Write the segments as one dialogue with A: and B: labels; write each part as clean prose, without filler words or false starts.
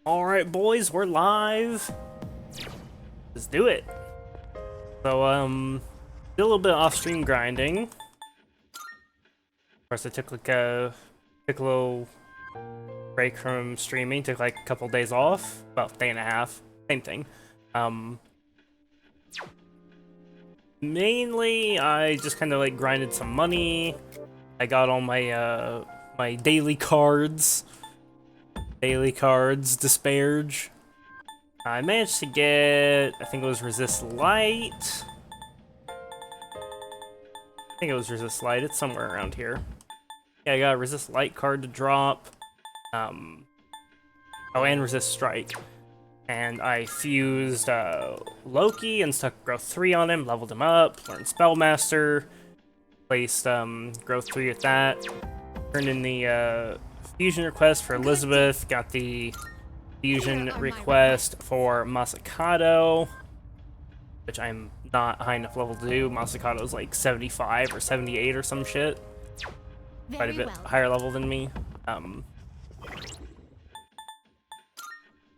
A: Alright boys, we're live. Let's do it. So, did a little bit of off-stream grinding. Of course, I took like a little break from streaming, took like a couple days off, about a day and a half, same thing. Mainly, I just kind of like grinded some money. I got all my, my daily cards. Disparage. I managed to get, I think it was Resist Light. It's somewhere around here. Yeah, I got a Resist Light card to drop. Oh, and Resist Strike. And I fused Loki and stuck Growth 3 on him, leveled him up, learned Spellmaster, placed Growth 3 at that, turned in the fusion request for Elizabeth, got the fusion request for Masakato, which I'm not high enough level to do. Masakato's like 75 or 78 or some shit. Quite a bit higher level than me.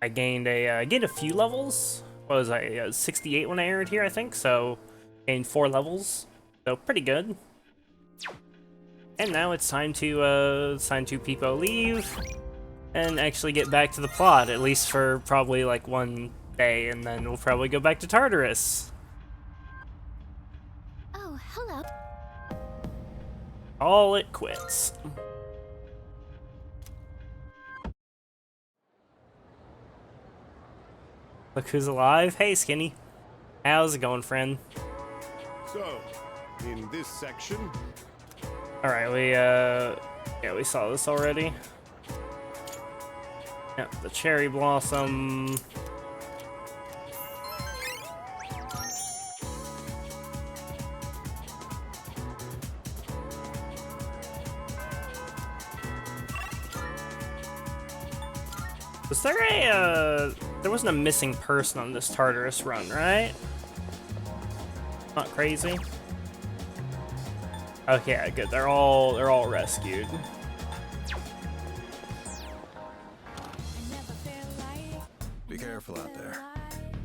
A: I gained a few levels. What was I, 68 when I entered here, I think, so gained 4 levels, so pretty good. And now it's time to Peepo leave and actually get back to the plot, at least for probably like one day, and then we'll probably go back to Tartarus.
B: Oh, hello.
A: All it quits. Look who's alive. Hey, Skinny. How's it going, friend?
C: So, in this section...
A: Alright, yeah, we saw this already. Yep, the cherry blossom. Was there there wasn't a missing person on this Tartarus run, right? Not crazy. Okay, yeah, good. They're all rescued.
D: Be careful out there.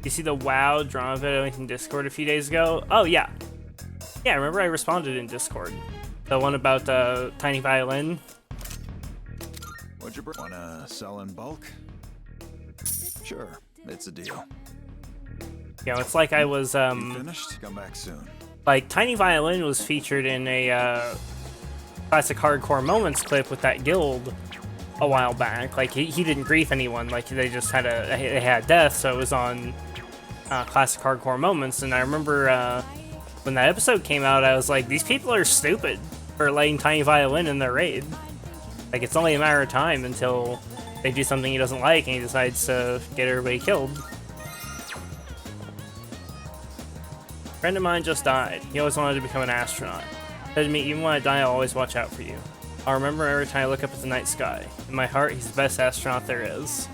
A: You see the WoW drama video in Discord a few days ago? Oh yeah, yeah. Remember I responded in Discord. The one about the tiny violin.
D: What'd you bring? Wanna sell in bulk? Sure, it's a deal.
A: You know, it's like I was
D: You finished? Come back soon.
A: Like, Tiny Violin was featured in a Classic Hardcore Moments clip with that guild a while back. Like, he didn't grief anyone, like, they just had they had death, so it was on Classic Hardcore Moments, and I remember when that episode came out, I was like, these people are stupid for letting Tiny Violin in their raid. Like, it's only a matter of time until they do something he doesn't like, and he decides to get everybody killed. A friend of mine just died. He always wanted to become an astronaut. Said to me, even when I die, I'll always watch out for you. I'll remember every time I look up at the night sky. In my heart, he's the best astronaut there is.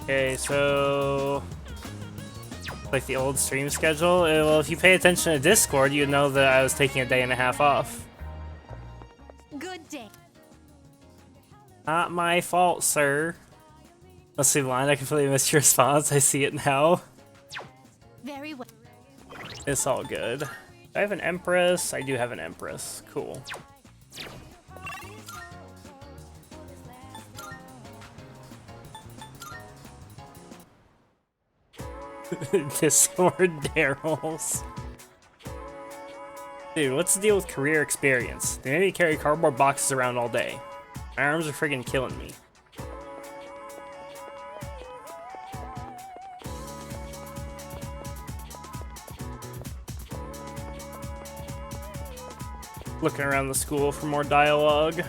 A: Okay, so... like the old stream schedule? Well, if you pay attention to Discord, you'd know that I was taking a day and a half off.
B: Good day.
A: Not my fault, sir. Let's see, Blind, I completely missed your response. I see it now.
B: Very well.
A: It's all good. Do I have an Empress? I do have an Empress. Cool. Discord Daryl's. Dude, what's the deal with career experience? They made me carry cardboard boxes around all day. My arms are friggin' killing me. Looking around the school for more dialogue.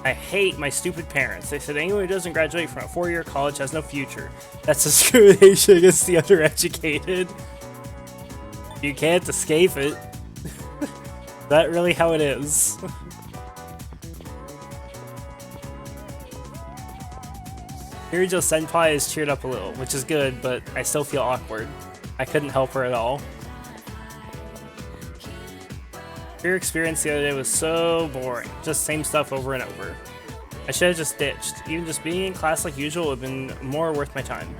A: I hate my stupid parents. They said anyone who doesn't graduate from a 4-year college has no future. That's discrimination against the undereducated. You can't escape it. Is that really how it is? Mirijo Senpai is cheered up a little, which is good, but I still feel awkward. I couldn't help her at all. Your experience the other day was so boring. Just same stuff over and over. I should have just ditched. Even just being in class like usual would have been more worth my time.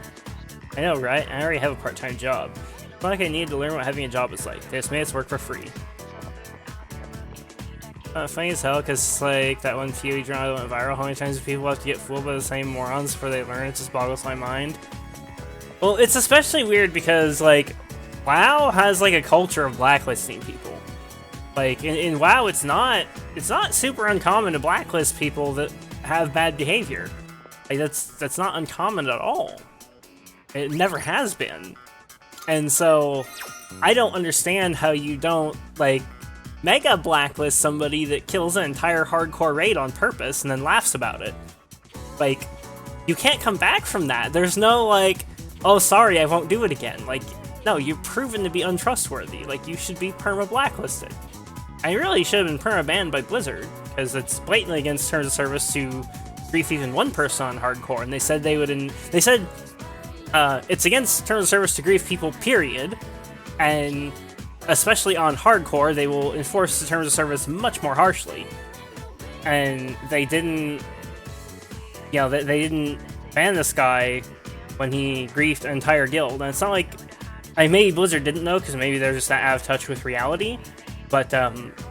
A: I know, right? I already have a part-time job. It's not like I needed to learn what having a job is like. They just made us work for free. Funny as hell, because like that one Fury drama that went viral. How many times do people have to get fooled by the same morons before they learn? It just boggles my mind. Well, it's especially weird because like WoW has like a culture of blacklisting people. Like in WoW, it's not super uncommon to blacklist people that have bad behavior. Like that's not uncommon at all. It never has been. And so I don't understand how you don't like mega blacklist somebody that kills an entire hardcore raid on purpose and then laughs about it. Like, you can't come back from that. There's no like, oh sorry, I won't do it again. Like, no, you've proven to be untrustworthy. Like, you should be perma blacklisted. I really should have been perma banned by Blizzard because it's blatantly against terms of service to grief even one person on hardcore, and they said they would. They said it's against terms of service to grief people, period, and especially on hardcore, they will enforce the terms of service much more harshly. And they didn't, you know, they didn't ban this guy when he griefed an entire guild. And it's not like, maybe Blizzard didn't know because maybe they're just not out of touch with reality. But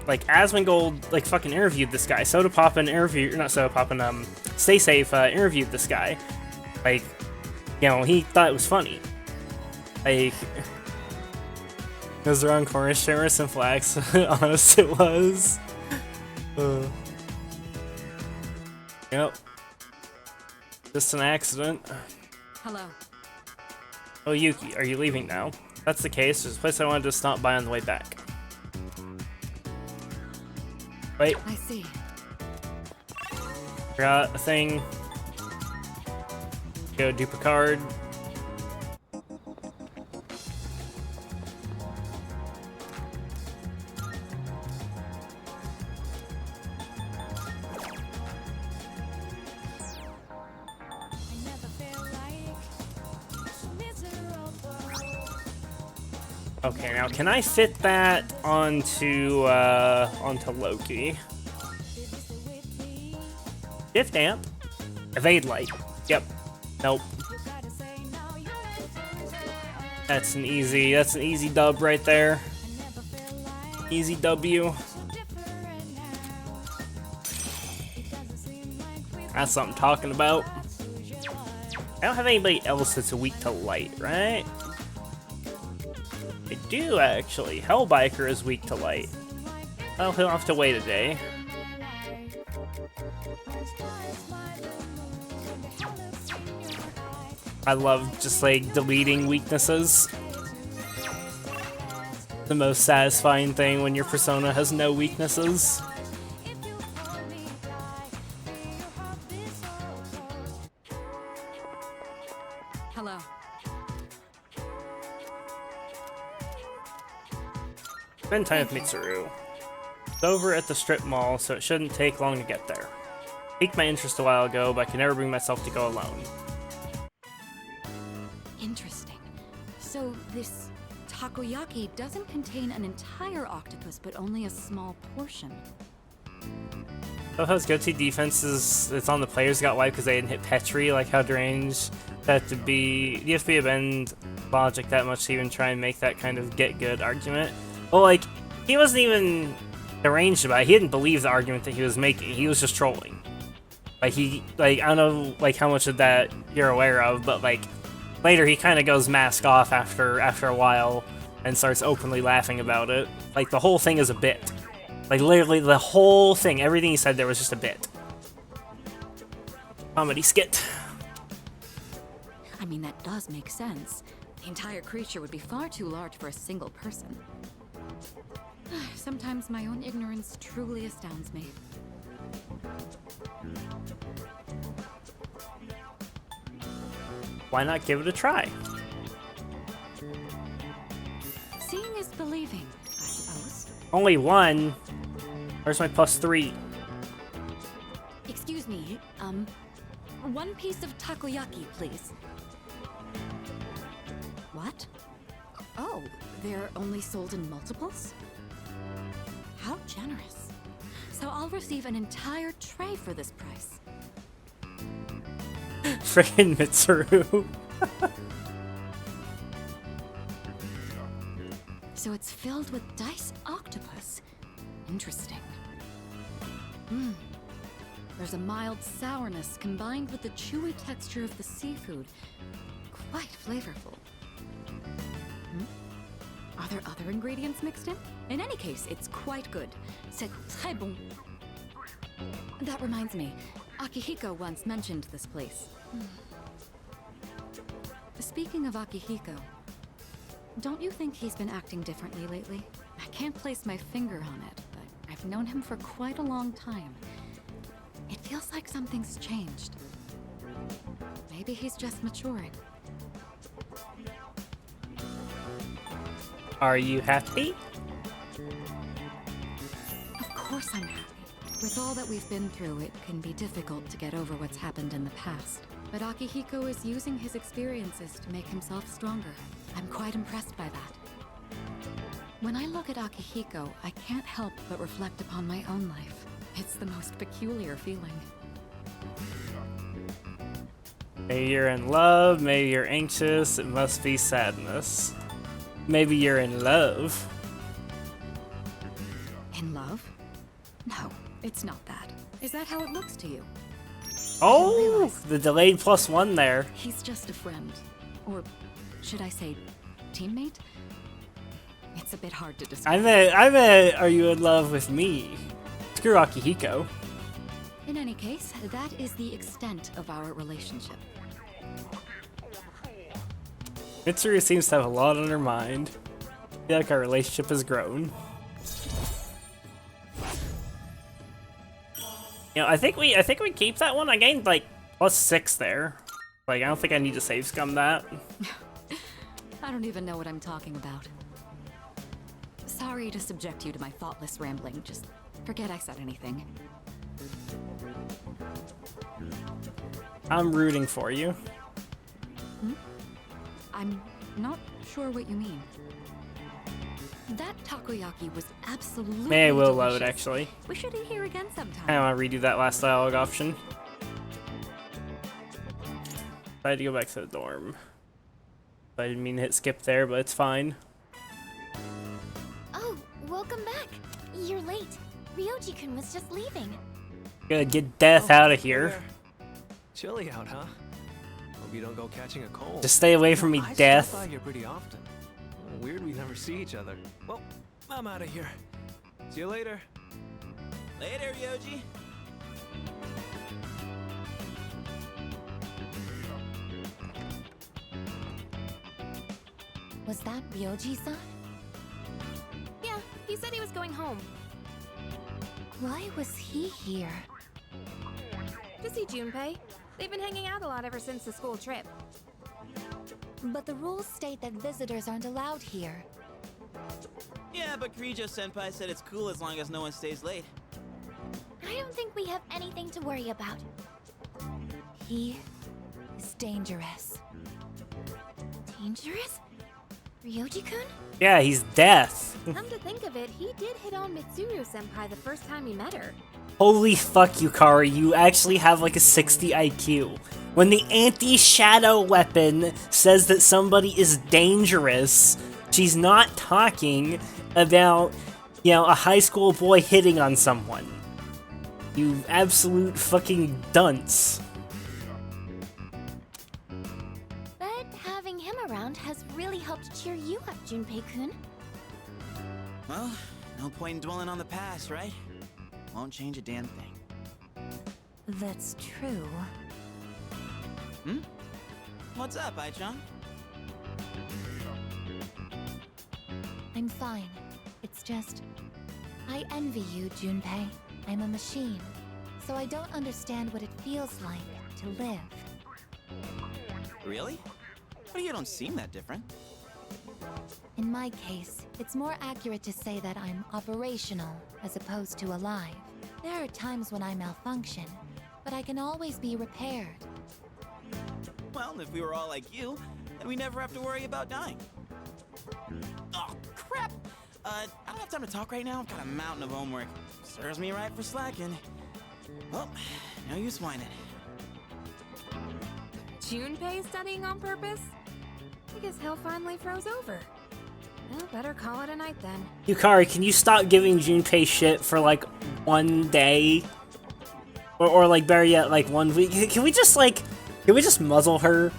A: like Asmongold like fucking interviewed this guy. Stay Safe interviewed this guy. Like, you know, he thought it was funny. Like, it was the wrong corner, Shimmerus and Flax. Honest, it was. Yep. Just an accident.
E: Hello.
A: Oh, Yuki, are you leaving now? If that's the case, there's a place I wanted to stop by on the way back. Wait.
E: I see.
A: Forgot a thing. Go dupe a card. Okay, now can I fit that onto Loki? Shift amp. Evade light. Yep. Nope. That's an easy dub right there. Easy W. That's what I'm talking about. I don't have anybody else that's weak to light, right? I do, actually. Hellbiker is weak to light. Well, he'll have to wait a day. I love just, like, deleting weaknesses. The most satisfying thing when your persona has no weaknesses.
E: Hello.
A: Spend time with Mitsuru. It's over at the strip mall, so it shouldn't take long to get there. Piqued my interest a while ago, but I can never bring myself to go alone.
E: Interesting. So this takoyaki doesn't contain an entire octopus, but only a small portion.
A: So how his go-to defense is, it's on the players got wiped because they didn't hit Petri, like how deranged that to be. You have to be a bend logic that much to even try and make that kind of get good argument. Well, like, he wasn't even deranged about it. He didn't believe the argument that he was making. He was just trolling. Like, I don't know, like, how much of that you're aware of, but, like, later he kind of goes mask off after a while and starts openly laughing about it. Like, the whole thing is a bit. Like, literally, the whole thing, everything he said there was just a bit. Comedy skit.
E: I mean, that does make sense. The entire creature would be far too large for a single person. Sometimes my own ignorance truly astounds me.
A: Why not give it a try?
E: Seeing is believing, I suppose.
A: Only one? Where's my +3?
E: Excuse me, one piece of takoyaki, please. What? Oh, they're only sold in multiples? How generous. So I'll receive an entire tray for this price.
A: Frickin' Mitsuru.
E: So it's filled with diced octopus. Interesting. There's a mild sourness combined with the chewy texture of the seafood. Quite flavorful. Are there other ingredients mixed in? In any case, it's quite good. C'est très bon. That reminds me, Akihiko once mentioned this place. Speaking of Akihiko, don't you think he's been acting differently lately? I can't place my finger on it, but I've known him for quite a long time. It feels like something's changed. Maybe he's just maturing.
A: Are you happy?
E: Of course I'm happy. With all that we've been through, it can be difficult to get over what's happened in the past. But Akihiko is using his experiences to make himself stronger. I'm quite impressed by that. When I look at Akihiko, I can't help but reflect upon my own life. It's the most peculiar feeling.
A: Maybe you're in love, maybe you're anxious, it must be sadness. Maybe you're in love.
E: In love? No, it's not that. Is that how it looks to you?
A: Oh, the delayed +1 there.
E: He's just a friend. Or should I say, teammate? It's a bit hard to describe.
A: Are you in love with me? Screw Akihiko.
E: In any case, that is the extent of our relationship.
A: Mitsuru seems to have a lot on her mind. I feel like our relationship has grown. You know, I think we keep that one. I gained like +6 there. Like, I don't think I need to save scum that.
E: I don't even know what I'm talking about. Sorry to subject you to my thoughtless rambling. Just forget I said anything.
A: I'm rooting for you.
E: I'm not sure what you mean. That takoyaki was absolutely
A: Maybe I will
E: delicious.
A: load, actually.
E: We should eat here again sometime.
A: I want to redo that last dialogue option. I had to go back to the dorm. I didn't mean to hit skip there, but it's fine.
B: Oh, welcome back. You're late. Ryoji-kun was just leaving.
A: Gotta get death out of here.
F: Chilly out, huh? Hope you don't go catching a cold.
A: Just stay away from me,
F: I
A: death.
F: stop by here pretty often. Weird we never see each other. Well, I'm out of here. See you later.
G: Later, Ryoji.
B: Was that Ryoji-san?
H: Yeah, he said he was going home.
B: Why was he here?
H: To see Junpei. They've been hanging out a lot ever since the school trip.
B: But the rules state that visitors aren't allowed here.
G: Yeah, but Kirijo-senpai said it's cool as long as no one stays late.
B: I don't think we have anything to worry about. He is dangerous. Dangerous? Ryoji-kun?
A: Yeah, he's death.
H: Come to think of it, he did hit on Mitsuru-senpai the first time he met her.
A: Holy fuck, Yukari, you actually have like a 60 IQ. When the anti-shadow weapon says that somebody is dangerous, she's not talking about, you know, a high school boy hitting on someone. You absolute fucking dunce.
B: But having him around has really helped cheer you up, Junpei-kun.
G: Well, no point in dwelling on the past, right? Won't change a damn thing.
B: That's true.
G: What's up, Ai-chan?
B: I'm fine. It's just... I envy you, Junpei. I'm a machine, so I don't understand what it feels like to live.
G: Really? But you don't seem that different.
B: In my case, it's more accurate to say that I'm operational as opposed to alive. There are times when I malfunction, but I can always be repaired.
G: Well, if we were all like you, then we never have to worry about dying. Oh, crap! I'll have have time to talk right now? I've got a mountain of homework. Serves me right for slacking. Well, no use whining.
H: Junpei studying on purpose? I guess he'll finally froze over. Well, better call it a night then.
A: Yukari, can you stop giving Junpei shit for like one day? Or like better yet, like 1 week? Can we just muzzle her?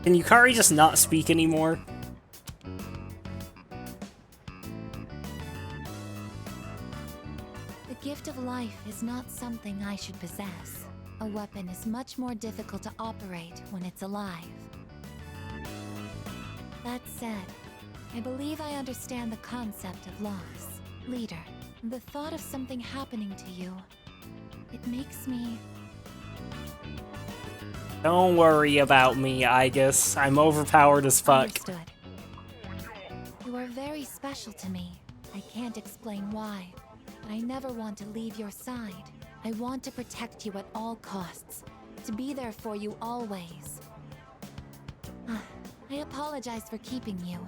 A: Can Yukari just not speak anymore?
B: The gift of life is not something I should possess. A weapon is much more difficult to operate when it's alive. That said, I believe I understand the concept of loss. Leader, the thought of something happening to you, it makes me...
A: Don't worry about me, I guess. I'm overpowered as fuck.
B: Understood. You are very special to me. I can't explain why, but I never want to leave your side. I want to protect you at all costs, to be there for you always. I apologize for keeping you.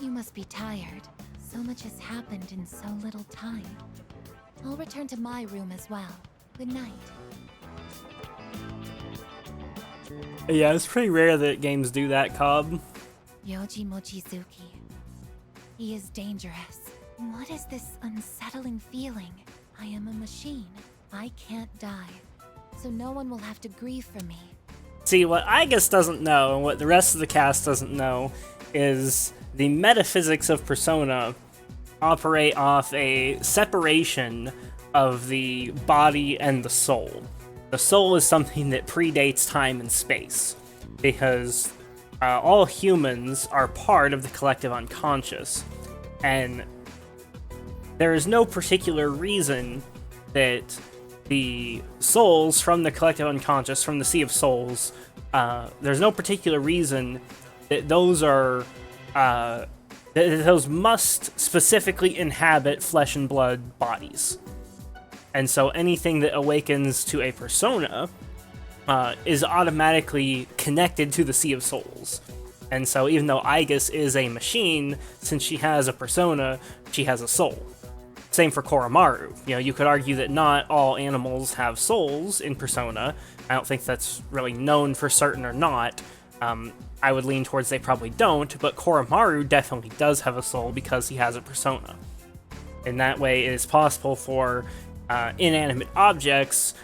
B: You must be tired. So much has happened in so little time. I'll return to my room as well. Good night.
A: Yeah, it's pretty rare that games do that, Cobb.
B: Yoji Mochizuki. He is dangerous. What is this unsettling feeling? I am a machine. I can't die. So no one will have to grieve for me.
A: See, what Igus doesn't know, and what the rest of the cast doesn't know, is the metaphysics of Persona operate off a separation of the body and the soul. The soul is something that predates time and space, because all humans are part of the collective unconscious, and there is no particular reason that the souls from the collective unconscious, from the Sea of Souls, there's no particular reason that those are, that those must specifically inhabit flesh and blood bodies. And so anything that awakens to a persona is automatically connected to the Sea of Souls. And so even though Igus is a machine, since she has a persona, she has a soul. Same for Koromaru. You know, you could argue that not all animals have souls in Persona. I don't think that's really known for certain or not. I would lean towards they probably don't, but Koromaru definitely does have a soul because he has a persona. In that way, it is possible for inanimate objects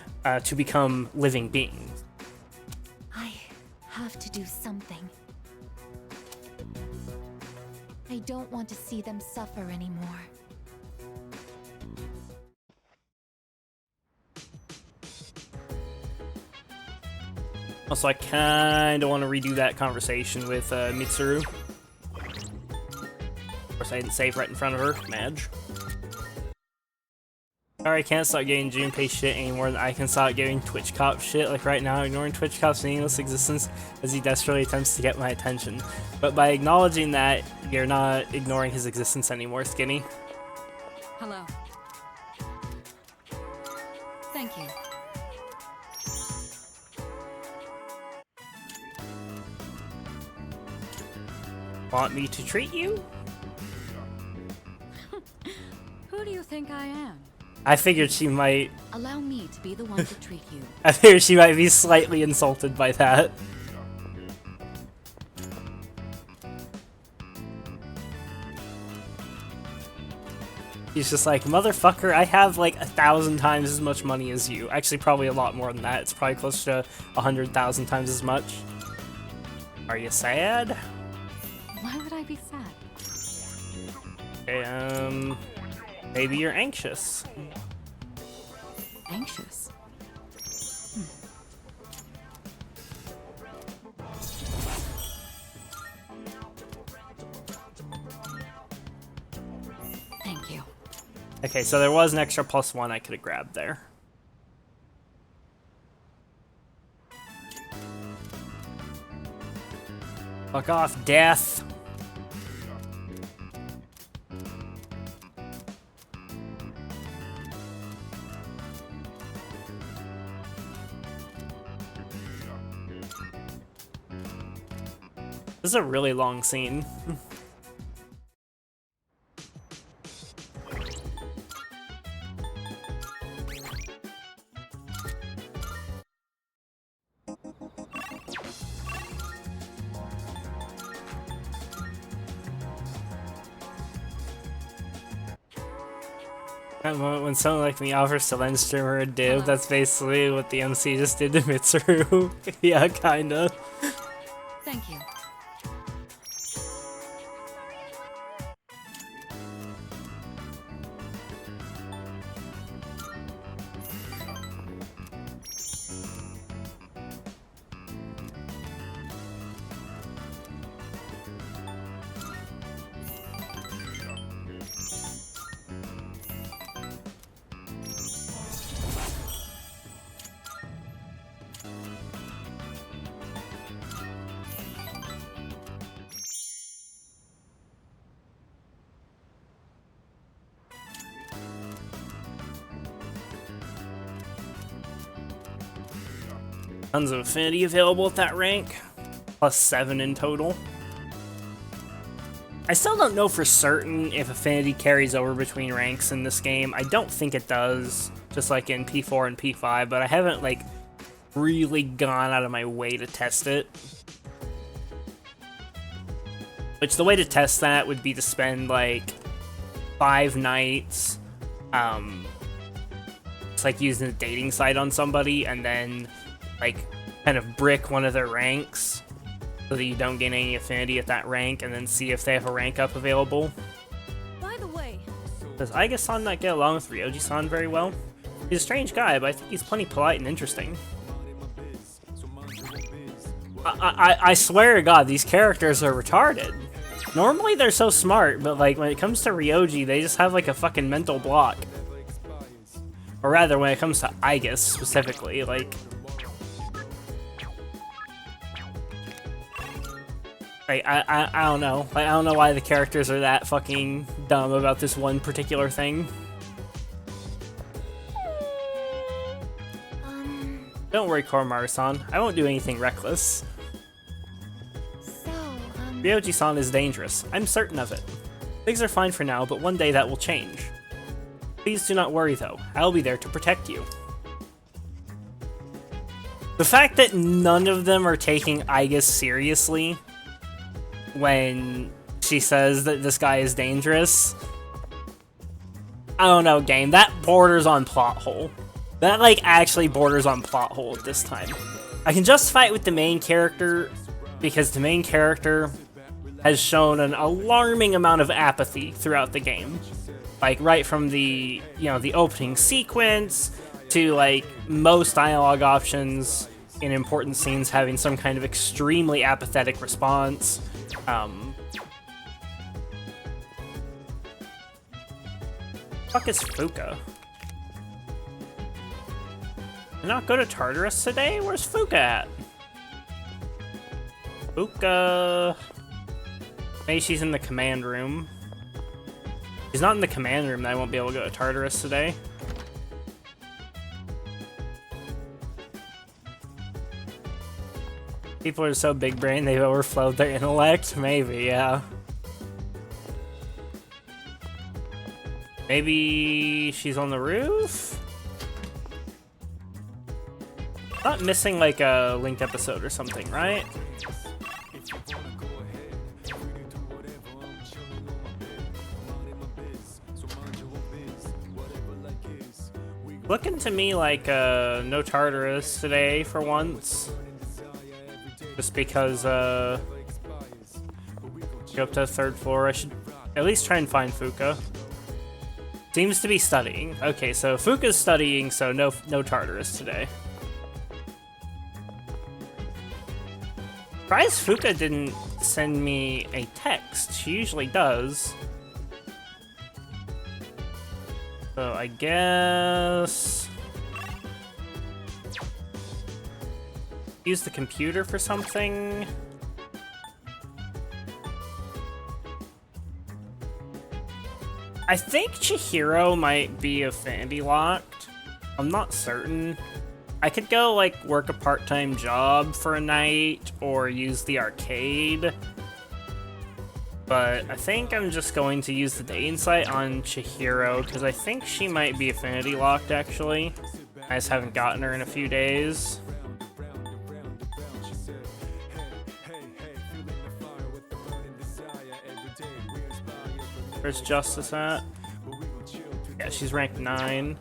A: to become living beings.
B: I have to do something. I don't want to see them suffer anymore.
A: Also, I kind of want to redo that conversation with Mitsuru. Of course, I didn't save right in front of her. Madge. Sorry, I can't stop getting Junpei shit any more than I can stop getting Twitch Cop shit. Like right now, ignoring Twitch Cop's meaningless existence as he desperately attempts to get my attention. But by acknowledging that, you're not ignoring his existence anymore, Skinny.
E: Hello. Thank you.
A: Want me to treat you?
E: Who do you think I am?
A: I figured she might...
E: Allow me to be the one to treat you.
A: I figured she might be slightly insulted by that. He's just like, motherfucker, I have like 1,000 times as much money as you. Actually, probably a lot more than that. It's probably close to 100,000 times as much. Are you sad?
E: Why would I be sad?
A: Okay, maybe you're anxious.
E: Anxious? Thank you.
A: Okay, so there was an extra +1 I could have grabbed there. Fuck off, death. This is a really long scene. That moment when someone like me offers to lend streamer a div, that's basically what the MC just did to Mitsuru. Yeah, kinda.
E: Thank you.
A: Tons of affinity available at that rank. Plus 7 in total. I still don't know for certain if affinity carries over between ranks in this game. I don't think it does, just like in P4 and P5, but I haven't like really gone out of my way to test it. Which the way to test that would be to spend like 5 nights it's like using a dating site on somebody and then like kind of brick one of their ranks so that you don't gain any affinity at that rank, and then see if they have a rank up available.
H: By the way,
A: Does Aiga-san not get along with Ryoji-san very well? He's a strange guy, but I think he's plenty polite and interesting. I swear to God, these characters are retarded. Normally they're so smart, but like when it comes to Ryoji, they just have like a fucking mental block. Or rather, when it comes to Aiga specifically, like... I don't know. Like, I don't know why the characters are that fucking dumb about this one particular thing. Don't worry, Koromaru-san. I won't do anything reckless.
B: So,
A: Ryoji-san is dangerous. I'm certain of it. Things are fine for now, but one day that will change. Please do not worry, though. I'll be there to protect you. The fact that none of them are taking Aiga seriously when she says that this guy is dangerous, I don't know, game. That borders on plot hole. That, like, actually borders on plot hole at this time. I can justify it with the main character, because the main character has shown an alarming amount of apathy throughout the game. Like, right from the, you know, the opening sequence, to, like, most dialogue options in important scenes having some kind of extremely apathetic response. Fuck is Fuka? Did I not go to Tartarus today? Where's Fuka at? Fuka... Maybe she's in the command room. If she's not in the command room, then I won't be able to go to Tartarus today. People are so big brain they've overflowed their intellect? Maybe, yeah. Maybe she's on the roof? Not missing like a linked episode or something, right? Looking to me like no Tartarus today for once. Just because go up to the 3rd floor. I should at least try and find Fuka. Seems to be studying. Okay, so Fuka's studying, so no Tartarus today. Surprised Fuka didn't send me a text. She usually does. So I guess... use the computer for something? I think Chihiro might be affinity locked. I'm not certain. I could go, like, work a part-time job for a night, or use the arcade. But I think I'm just going to use the dating site on Chihiro, because I think she might be affinity locked, actually. I just haven't gotten her in a few days. Where's Justice at? Yeah, she's ranked 9.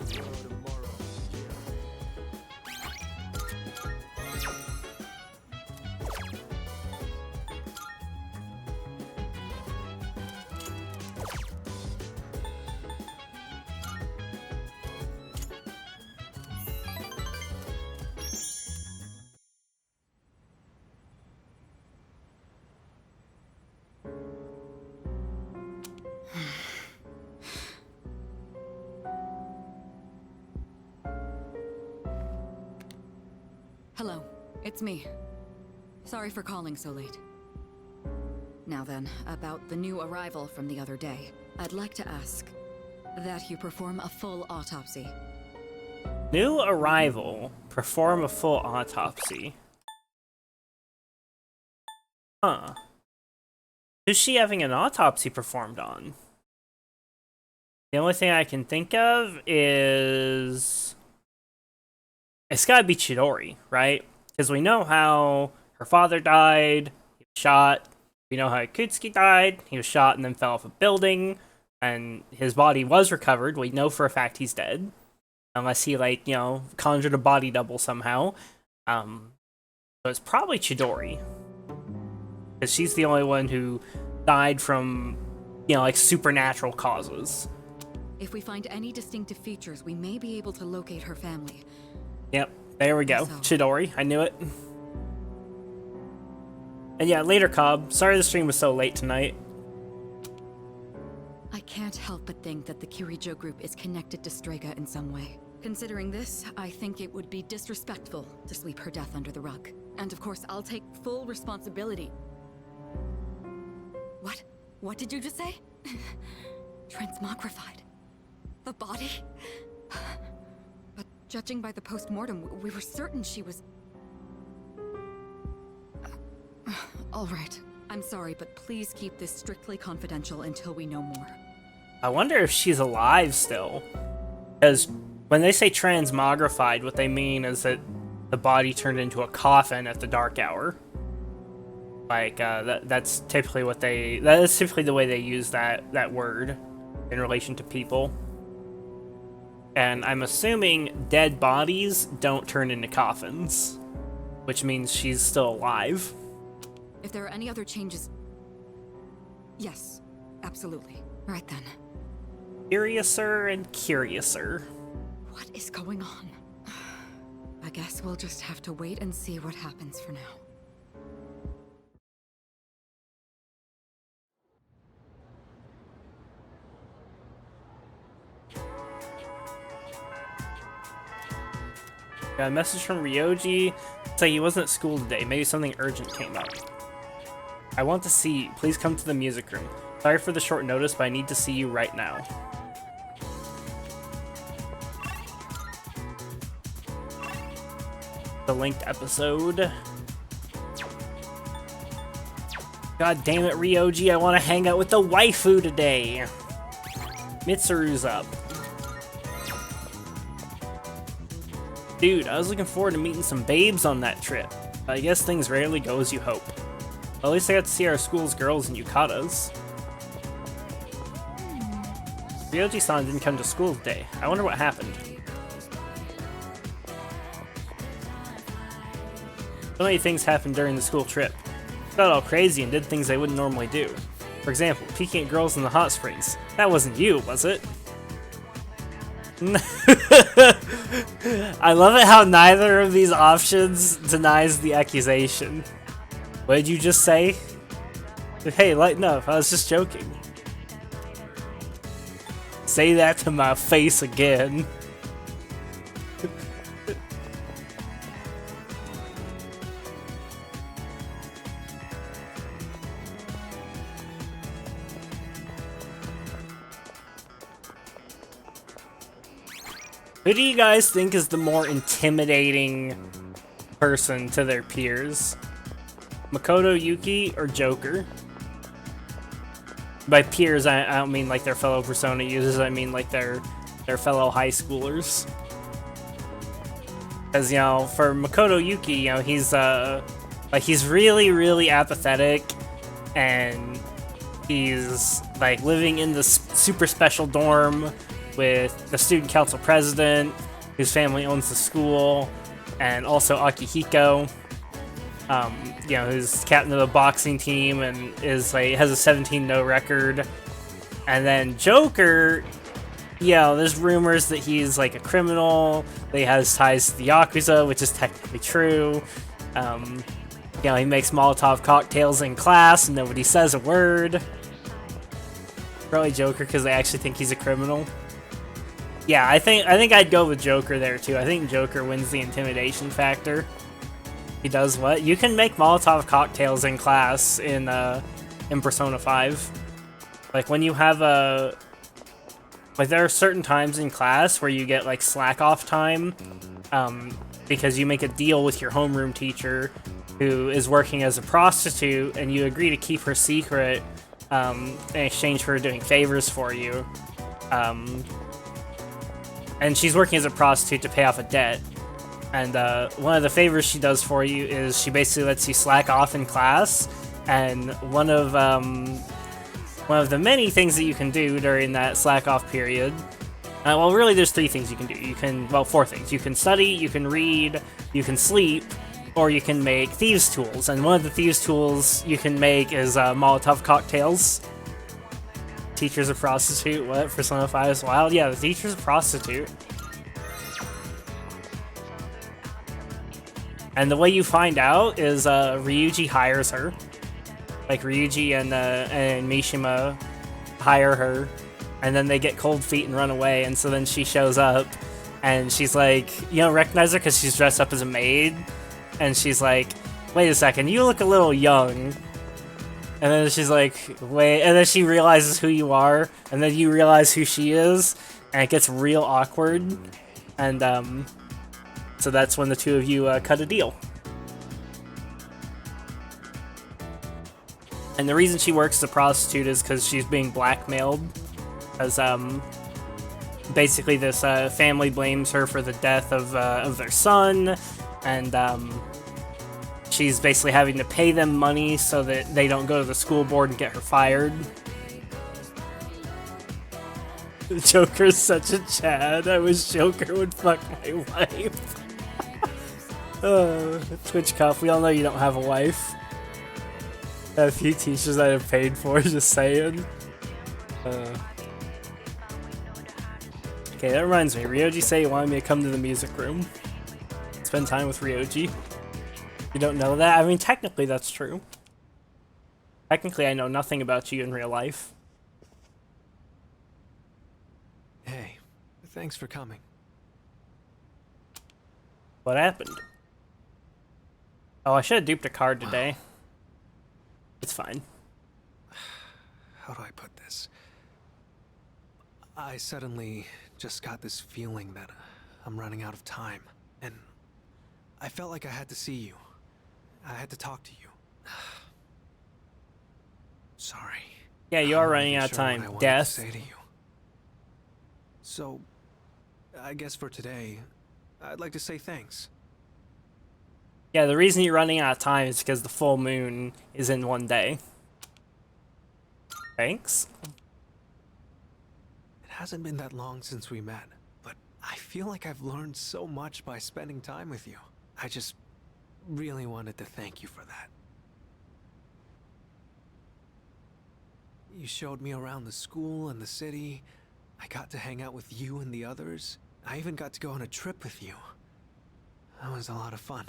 E: Hello, it's me. Sorry for calling so late. Now then, about the new arrival from the other day. I'd like to ask that you perform a full autopsy.
A: New arrival. Perform a full autopsy. Huh. Who's she having an autopsy performed on? The only thing I can think of is... It's gotta be Chidori, right? Because we know how her father died, he was shot. We know how Akutsuki died, he was shot and then fell off a building. And his body was recovered, we know for a fact he's dead. Unless he, like, you know, conjured a body double somehow. So it's probably Chidori. Because she's the only one who died from, you know, like, supernatural causes.
E: If we find any distinctive features, we may be able to locate her family.
A: Yep, there we go.
E: So.
A: Chidori, I knew it. And yeah, later, Cobb. Sorry the stream was so late tonight.
E: I can't help but think that the Kirijo group is connected to Strega in some way. Considering this, I think it would be disrespectful to sweep her death under the rug. And of course, I'll take full responsibility. What? What did you just say? Transmogrified. The body? But judging by the post-mortem, we were certain she was... All right. I'm sorry, but please keep this strictly confidential until we know more.
A: I wonder if she's alive still. Because when they say transmogrified, what they mean is that the body turned into a coffin at the dark hour. Like, that's typically what they... That is typically the way they use that word in relation to people. And I'm assuming dead bodies don't turn into coffins. Which means she's still alive.
E: If there are any other changes... Yes, absolutely. Right then.
A: Curiouser and curiouser.
E: What is going on? I guess we'll just have to wait and see what happens for now.
A: Got a message from Ryoji. It's like he wasn't at school today. Maybe something urgent came up. I want to see you. Please come to the music room. Sorry for the short notice, but I need to see you right now. The linked episode. God damn it, Ryoji. I want to hang out with the waifu today. Mitsuru's up. Dude, I was looking forward to meeting some babes on that trip. But I guess things rarely go as you hope. Well, at least I got to see our school's girls and yukatas. Ryoji-san didn't come to school today. I wonder what happened. So many things happened during the school trip. Got all crazy and did things they wouldn't normally do. For example, peeking at girls in the hot springs. That wasn't you, was it? I love it how neither of these options denies the accusation. What did you just say? Hey, lighten up, I was just joking. Say that to my face again. Who do you guys think is the more intimidating person to their peers? Makoto Yuki or Joker? By peers, I don't mean like their fellow Persona users, I mean like their fellow high schoolers. Because, you know, for Makoto Yuki, you know, he's really, really apathetic, and he's, like, living in this super special dorm with the student council president, whose family owns the school, and also Akihiko, you know, who's captain of the boxing team and is like has a 17-0 record. And then Joker, you know, there's rumors that he's like a criminal, that he has ties to the Yakuza, which is technically true. You know, he makes Molotov cocktails in class and nobody says a word. Probably Joker because they actually think he's a criminal. Yeah, I think I'd go with Joker there too. I think Joker wins the intimidation factor. He does what? You can make Molotov cocktails in class in Persona 5. Like when you have like there are certain times in class where you get like slack off time, because you make a deal with your homeroom teacher, who is working as a prostitute, and you agree to keep her secret in exchange for her doing favors for you. And she's working as a prostitute to pay off a debt. And one of the favors she does for you is she basically lets you slack off in class. And one of the many things that you can do during that slack off period. Well, really, there's 3 things you can do. Well, 4 things. You can study, you can read, you can sleep, or you can make thieves' tools. And one of the thieves' tools you can make is Molotov cocktails. Teacher's a prostitute. What? Persona 5 is wild? Yeah, the teacher's a prostitute. And the way you find out is Ryuji hires her. Like, Ryuji and Mishima hire her, and then they get cold feet and run away, and so then she shows up, and she's like, you don't recognize her because she's dressed up as a maid? And she's like, wait a second, you look a little young. And then she's like, wait, and then she realizes who you are, and then you realize who she is, and it gets real awkward. And so that's when the two of you cut a deal. And the reason she works as a prostitute is because she's being blackmailed. Because basically this family blames her for the death of their son, and she's basically having to pay them money so that they don't go to the school board and get her fired. Joker's such a Chad. I wish Joker would fuck my wife. Twitch Cuff, we all know you don't have a wife. A few teachers I have paid for, just saying. Okay, that reminds me. Ryoji said he wanted me to come to the music room. Spend time with Ryoji. You don't know that? I mean, technically that's true. Technically, I know nothing about you in real life.
F: Hey, thanks for coming.
A: What happened? Oh, I should have duped a card today. It's fine.
F: How do I put this? I suddenly just got this feeling that I'm running out of time, and I felt like I had to see you. I had to talk to you. Sorry.
A: Yeah, you are
F: I'm not
A: running
F: even
A: out of
F: sure what
A: time.
F: I wanted to
A: Death.
F: say to you. So, I guess for today, I'd like to say thanks.
A: Yeah, the reason you're running out of time is because the full moon is in one day. Thanks.
F: It hasn't been that long since we met, but I feel like I've learned so much by spending time with you. I just really wanted to thank you for that. You showed me around the school and the city. I got to hang out with you and the others. I even got to go on a trip with you. That was a lot of fun.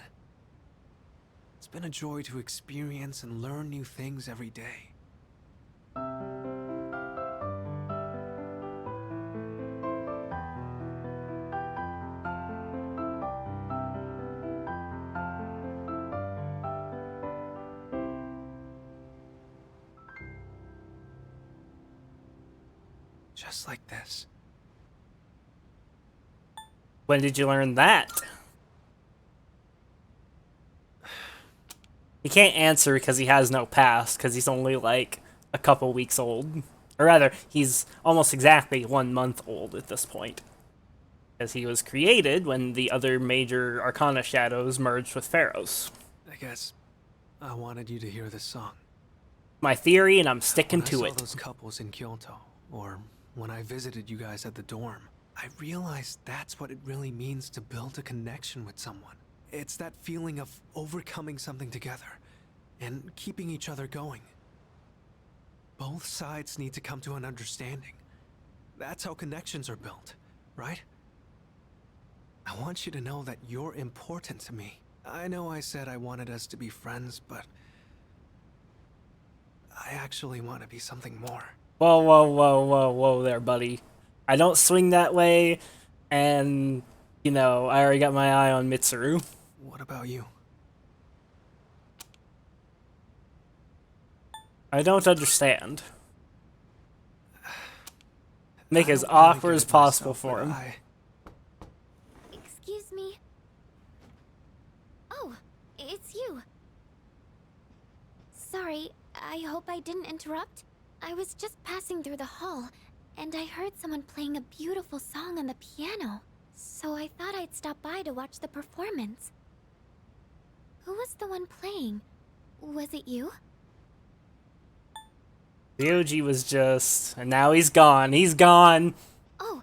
F: It's been a joy to experience and learn new things every day. Just like this.
A: When did you learn that? He can't answer because he has no past, because he's only like a couple weeks old. Or rather, he's almost exactly 1 month old at this point. Because he was created when the other major Arcana shadows merged with Pharaoh's.
F: I guess I wanted you to hear this song.
A: My theory, and I'm sticking
F: When I
A: to
F: saw
A: it.
F: those couples in Kyoto, or when I visited you guys at the dorm. I realized that's what it really means to build a connection with someone. It's that feeling of overcoming something together and keeping each other going. Both sides need to come to an understanding. That's how connections are built, right? I want you to know that you're important to me. I know I said I wanted us to be friends, but I actually want to be something more.
A: Whoa, whoa, whoa, whoa, whoa there, buddy. I don't swing that way, and, you know, I already got my eye on Mitsuru.
F: What about you?
A: I don't understand. Make
F: I
A: it as
F: don't really
A: awkward
F: get
A: as
F: it
A: possible
F: myself,
A: for
F: but
A: him.
H: Excuse me. Oh, it's you. Sorry, I hope I didn't interrupt. I was just passing through the hall, and I heard someone playing a beautiful song on the piano. So I thought I'd stop by to watch the performance. Who was the one playing? Was it you?
A: Ryoji was just... And now he's gone. He's gone!
H: Oh,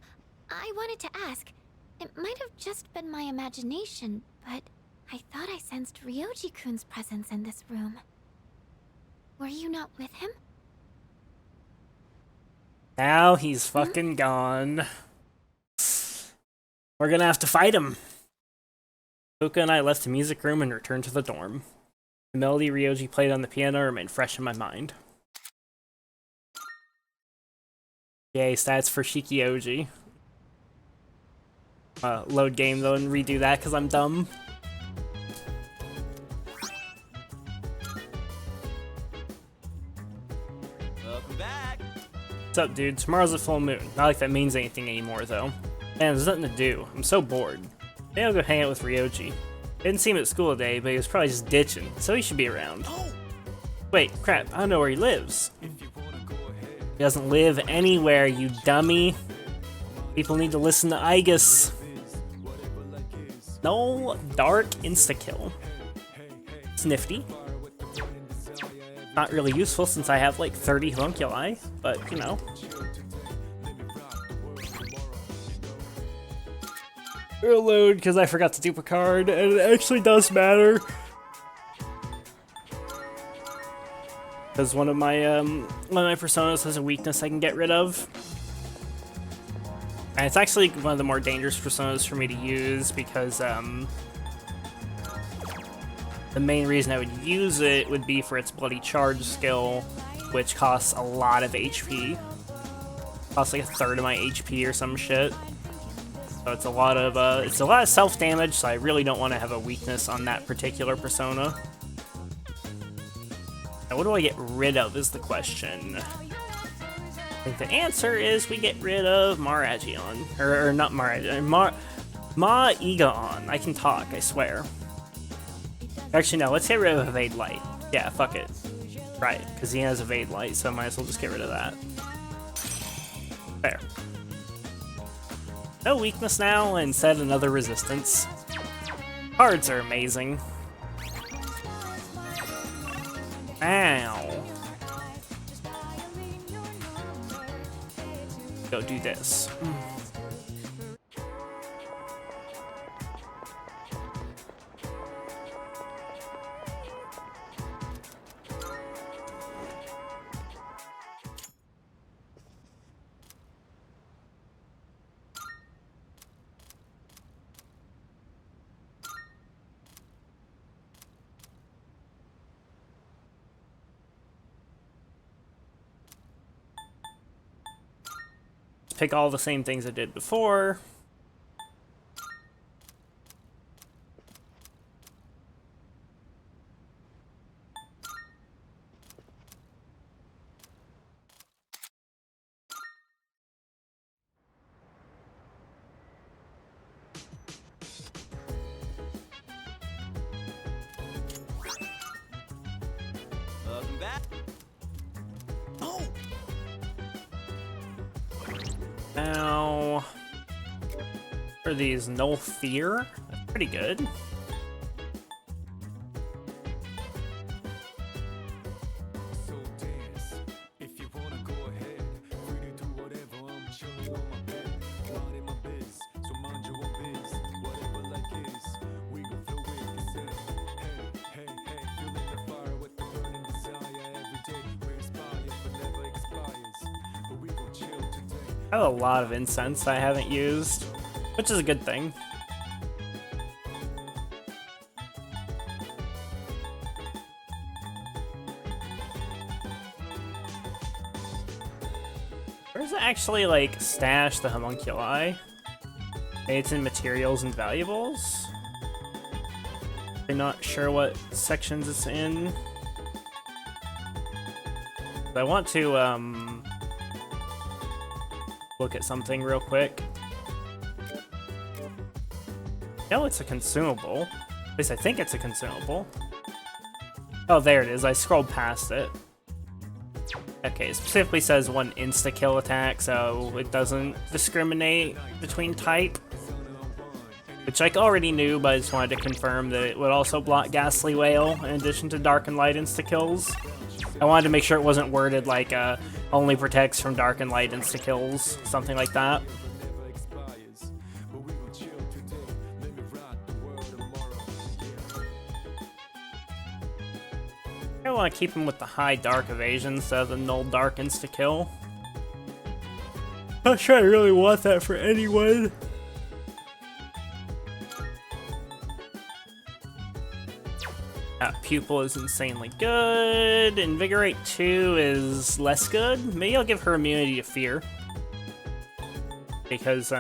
H: I wanted to ask. It might have just been my imagination, but I thought I sensed Ryoji-kun's presence in this room. Were you not with him?
A: Now he's fucking gone. We're gonna have to fight him. Fuka and I left the music room and returned to the dorm. The melody Ryoji played on the piano remained fresh in my mind. Yay, stats for Shikioji. Load game though and redo that because I'm dumb.
G: Welcome back.
A: What's up, dude? Tomorrow's a full moon. Not like that means anything anymore, though. Man, there's nothing to do. I'm so bored. Maybe I'll go hang out with Ryoji. Didn't see him at school today, but he was probably just ditching, so he should be around. Wait, crap, I don't know where he lives. He doesn't live anywhere, you dummy. People need to listen to Igus. No, dark insta-kill. It's nifty. Not really useful since I have like 30 homunculi, but you know. Reload because I forgot to dupe a card, and it actually does matter. Because one of my personas has a weakness I can get rid of. And it's actually one of the more dangerous personas for me to use because the main reason I would use it would be for its Bloody Charge skill, which costs a lot of HP. Costs like a third of my HP or some shit. So it's a lot of self-damage, so I really don't want to have a weakness on that particular persona. Now, what do I get rid of is the question. I think the answer is we get rid of Maragion. Or not Maragion, Ma-Egon. I can talk, I swear. Actually, no, let's get rid of Evade Light. Yeah, fuck it. Right, because he has Evade Light, so I might as well just get rid of that. There. No weakness now, and instead another resistance. Cards are amazing. Ow. Go do this. Pick all the same things I did before.
G: Welcome back. Oh!
A: Now, for these No Fear, that's pretty good. I have a lot of incense I haven't used, which is a good thing. Where's it actually, like, stash the homunculi? Maybe it's in materials and valuables? I'm not sure what sections it's in. I want to, look at something real quick. No, it's a consumable. At least I think it's a consumable. Oh, there it is. I scrolled past it. Okay, it specifically says one insta-kill attack, so it doesn't discriminate between type. Which I already knew, but I just wanted to confirm that it would also block Ghastly Wail in addition to Dark and Light insta-kills. I wanted to make sure it wasn't worded like, only protects from Dark and Light insta-kills, something like that. I want to keep him with the high Dark evasion instead of the null Dark insta-kill. Not sure I really want that for anyone. That pupil is insanely good. Invigorate 2 is less good. Maybe I'll give her immunity to fear. Because,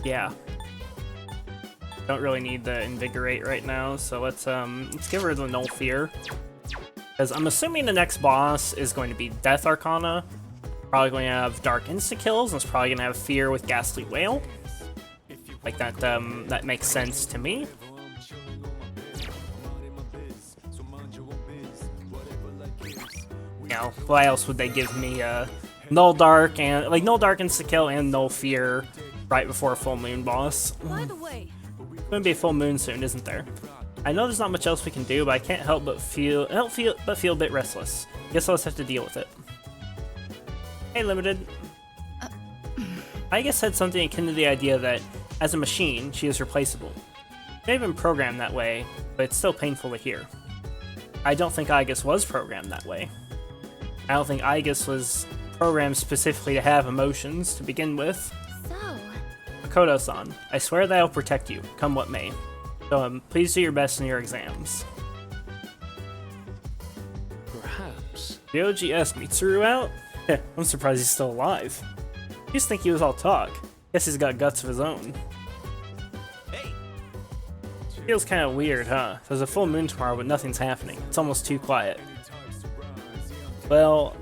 A: yeah. Don't really need the invigorate right now, so let's give her the null fear. Because I'm assuming the next boss is going to be Death Arcana. Probably going to have Dark insta-kills, and it's probably going to have fear with Ghastly Wail. Like that, that makes sense to me. You know, why else would they give me Null Dark and like Null Dark insta-kill and Null Fear right before a full moon boss?
I: By the way,
A: It's gonna be a full moon soon, isn't there? I know there's not much else we can do, but I can't help but feel a bit restless. Guess I'll just have to deal with it. Hey, Limited. I guess said something akin to the idea that, as a machine, she is replaceable. It may have been programmed that way, but it's still painful to hear. I don't think Aegis was programmed that way. I don't think Aegis was programmed specifically to have emotions to begin with.
H: So,
A: Makoto-san, I swear that I'll protect you, come what may. So please do your best in your exams.
F: Perhaps.
A: The OGS Mitsuru out? I'm surprised he's still alive. I used to think he was all talk. Guess he's got guts of his own. Feels kind of weird, huh? There's a full moon tomorrow, but nothing's happening. It's almost too quiet. Well,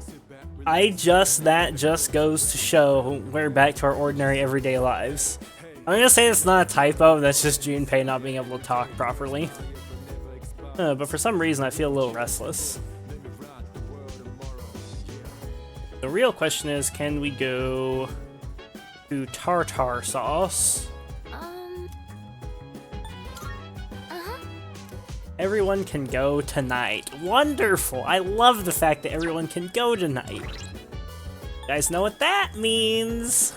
A: that just goes to show we're back to our ordinary everyday lives. I'm gonna say it's not a typo, that's just Junpei not being able to talk properly. But for some reason I feel a little restless. The real question is, can we go to tartar sauce? Everyone can go tonight. Wonderful! I love the fact that everyone can go tonight. You guys know what that means?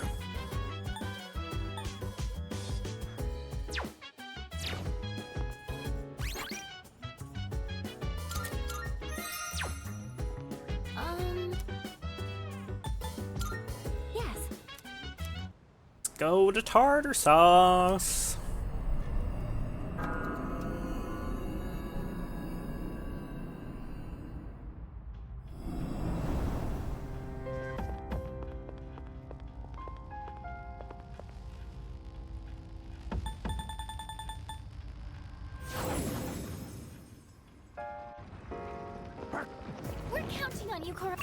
H: yes.
A: Let's go to tartar sauce.
H: We're counting on you, Cora.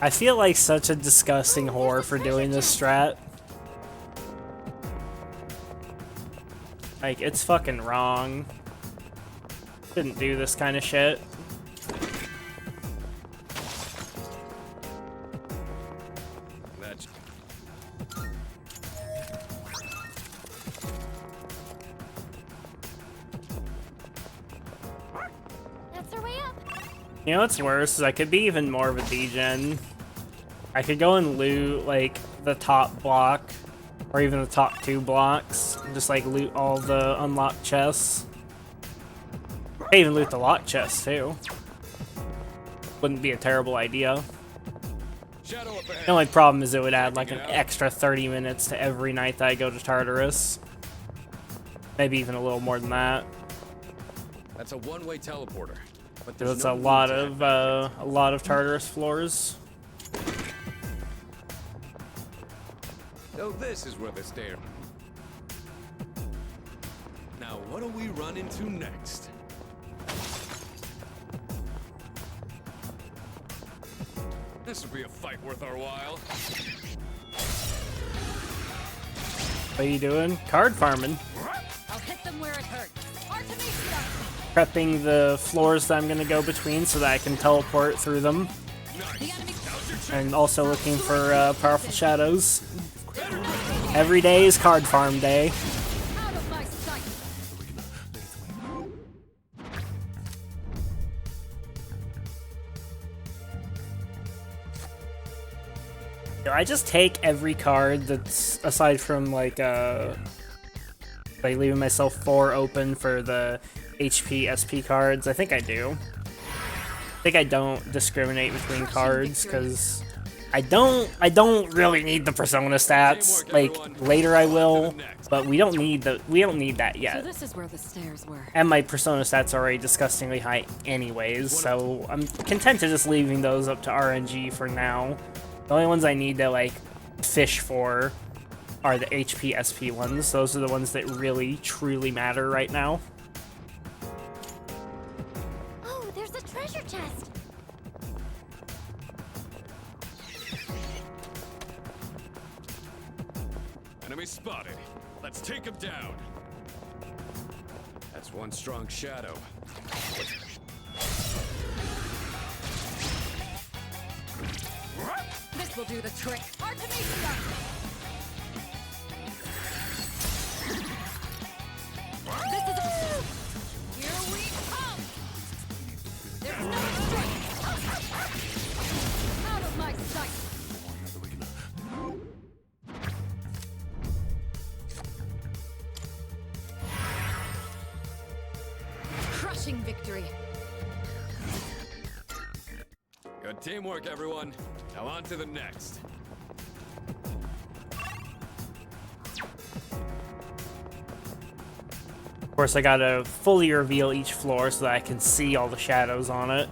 A: I feel like such a disgusting whore for doing this strat. Like, it's fucking wrong. Shouldn't do this kind of shit.
H: That's our way up.
A: You know what's worse is I could be even more of a degen. I could go and loot, like, the top block, or even the top 2 blocks, and just, like, loot all the unlocked chests. I even loot the locked chests, too. wouldn't be a terrible idea.
C: Shadow up ahead.
A: The only problem is it would add like an extra 30 minutes to every night that I go to Tartarus. Maybe even a little more than that.
C: That's a one-way teleporter. But
A: So
C: there's
A: it's
C: no
A: a
C: need
A: lot
C: to
A: of
C: head back.
A: Tartarus floors.
C: So this is where the stair. Now, what do we run into next? This will be a fight worth our while.
A: What are you doing? Card farming.
E: I'll hit them where it hurts. Artemisia!
A: Prepping the floors that I'm going to go between so that I can teleport through them.
E: The enemy
A: And also looking for powerful shadows. Every day is card farm day.
E: out of my sight.
A: Do I just take every card that's aside from like leaving myself 4 open for the HP SP cards? I think I do. I think I don't discriminate between cards because I don't really need the Persona stats. Like later I will, but we don't need that
E: So
A: yet.
E: this is where the stairs were.
A: And my Persona stats are already disgustingly high anyways, so I'm content to just leaving those up to RNG for now. The only ones I need to like fish for are the HP SP ones. Those are the ones that really truly matter right now.
H: Oh, there's a treasure chest.
C: Enemy spotted. Let's take him down. That's one strong shadow.
E: This will do the trick. Artemisia! This is here we come! There's no escape! Out of my sight! Crushing victory!
C: Good teamwork, everyone. Now on to the next.
A: Of course, I gotta fully reveal each floor so that I can see all the shadows on it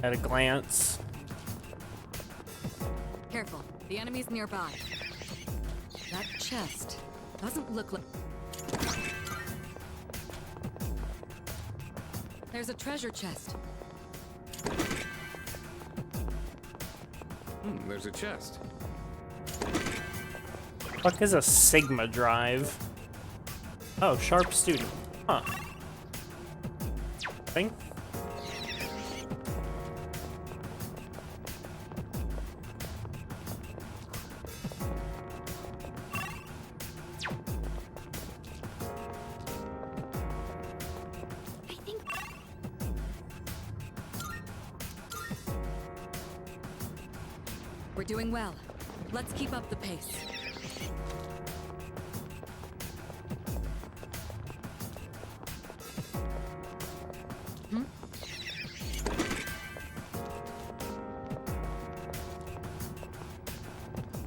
A: at a glance.
E: Careful, the enemy's nearby. That chest doesn't look like... There's a treasure chest.
C: There's a chest.
A: Fuck is a Sigma drive? Oh, sharp student. Huh. Thing?
H: I think
E: We're doing well. Let's keep up the pace.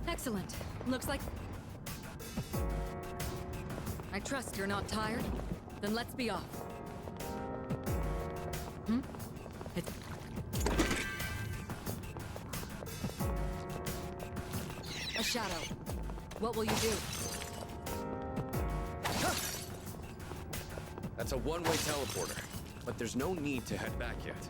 E: Excellent. Looks like... I trust you're not tired? Then let's be off. It's... A shadow. What will you do?
C: That's a one-way teleporter, but there's no need to head back yet.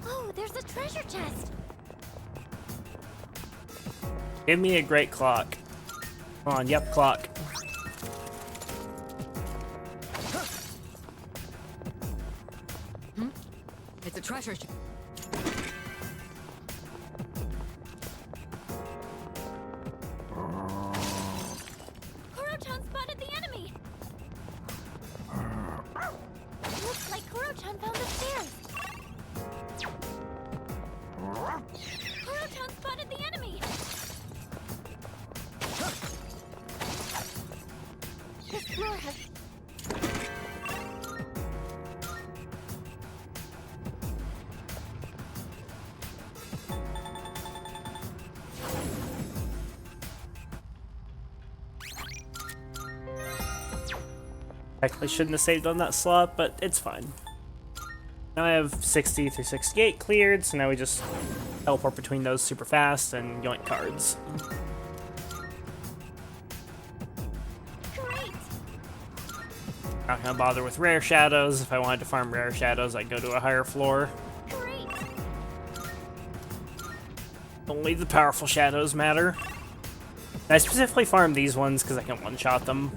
H: oh, there's a treasure chest.
A: Give me a great clock. Come on, yep, clock.
E: It's a treasure.
H: Kuro-chan spotted the enemy. Looks like Kuro-chan found the stairs. Kuro-chan spotted the enemy. This floor has
A: Technically shouldn't have saved on that slot, but it's fine. Now I have 60 through 68 cleared, so now we just teleport between those super fast and yoink cards.
H: Great!
A: Not gonna bother with rare shadows. If I wanted to farm rare shadows, I'd go to a higher floor.
H: Great!
A: Only the powerful shadows matter. I specifically farm these ones because I can one-shot them.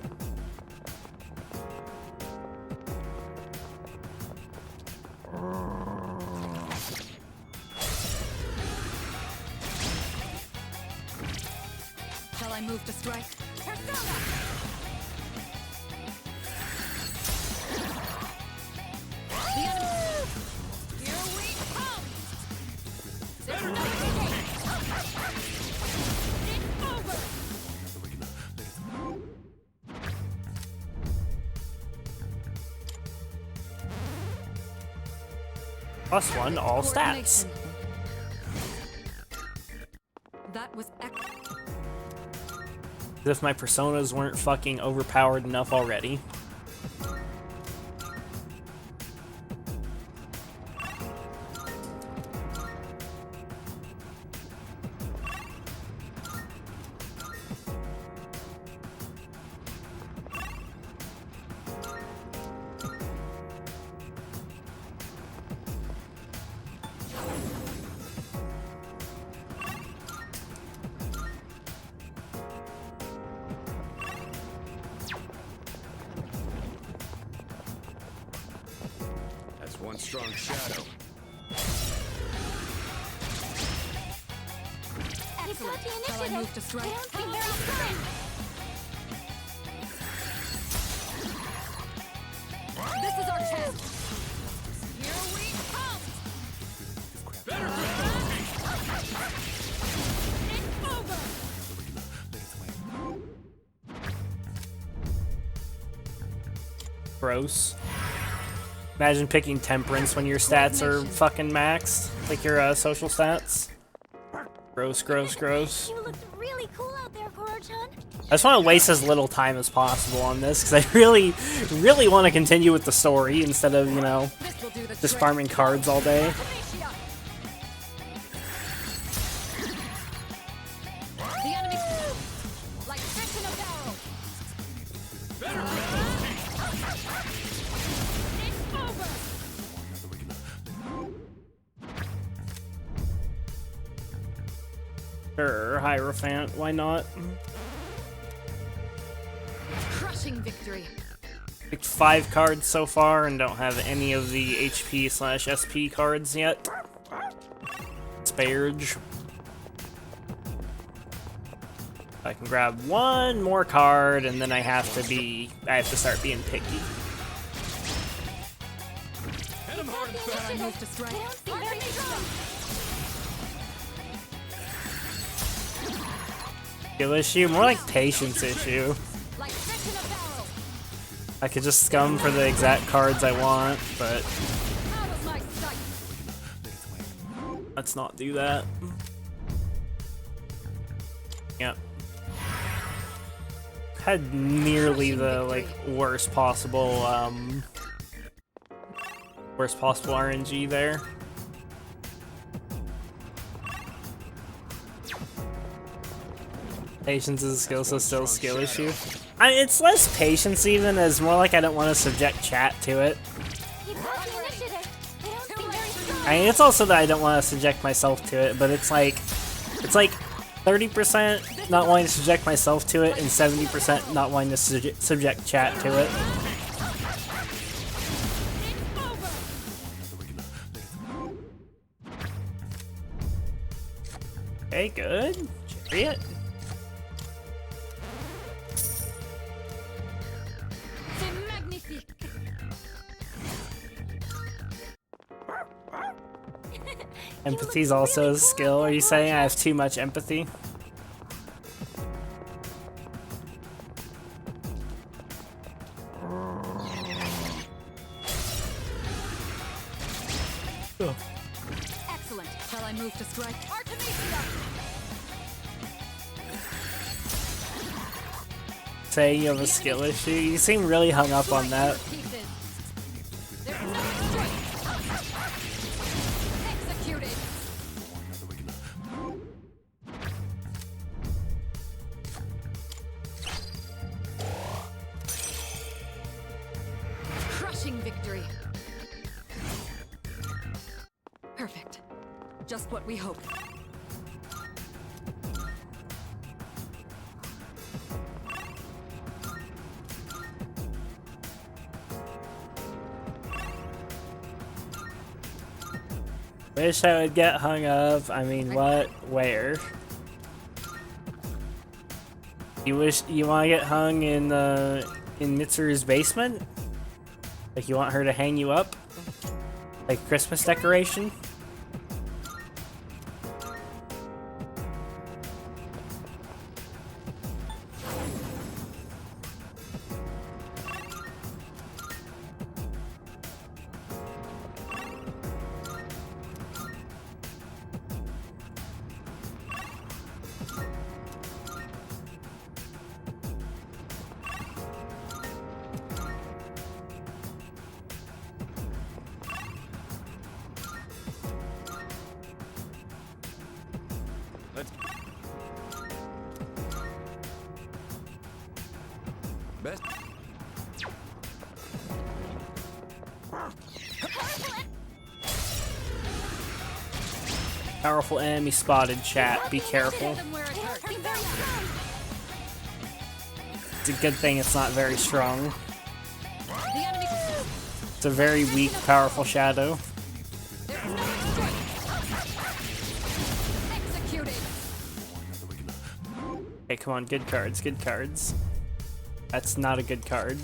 E: Shall I move to strike? Persona! The enemy! Here we come! There's no escape! It's over!
A: +1 to all stats.
E: That was
A: As if my personas weren't fucking overpowered enough already.
C: That's one strong shadow.
H: You've got the
E: Shall I
H: initiative!
E: move to strike?
H: I don't think they're outside!
E: This is our chance! Here we come! It's over!
A: Gross. Imagine picking Temperance when your stats are fucking maxed. Like your social stats. Gross, gross, gross.
H: You looked really cool out there, Koro-chan.
A: I just want to waste as little time as possible on this, because I really, really want to continue with the story instead of, you know,
E: This will do the
A: just
E: trick.
A: farming cards all day.
E: The enemy, like fish in a barrel. It's over.
A: Sure, Hierophant, why not?
E: Crushing victory.
A: Picked 5 cards so far and don't have any of the HP/SP cards yet. Sparge. I can grab one more card and then I have to start being picky.
C: Hit him hard and
E: Shall I
C: fast.
E: move to strike?
H: They don't seem very strong.
A: Skill issue? More like patience issue.
E: Like fish in a barrel.
A: I could just scum for the exact cards I want, but
E: Out of my sight.
A: let's not do that. Yep. Had nearly the like worst possible RNG there. Patience is a skill, so still a skill issue. It's less patience even, as more like I don't want to subject chat to it.
H: You've got the initiative. They don't seem very strong.
A: I mean, it's also that I don't want to subject myself to it, but it's like 30% not wanting to subject myself to it and 70% not wanting to subject chat to it. Okay, good. Chariot.
E: C'est magnifique.
A: Empathy's also a skill. Are you saying I have too much empathy?
E: Excellent. Shall I move to strike? Artemisia.
A: saying you have a skill issue. You seem really hung up on that.
E: Executed. Crushing victory. Perfect. Just what we hoped.
A: Wish I would get hung up. I mean, what? Where? You wish you want to get hung in Mitsuru's basement? Like you want her to hang you up? Like a Christmas decoration?
C: Let's. Best.
A: Powerful enemy spotted, chat. Be careful. It's a good thing it's not very strong. It's a very weak, powerful shadow. Okay, come on, good cards, good cards. That's not a good card.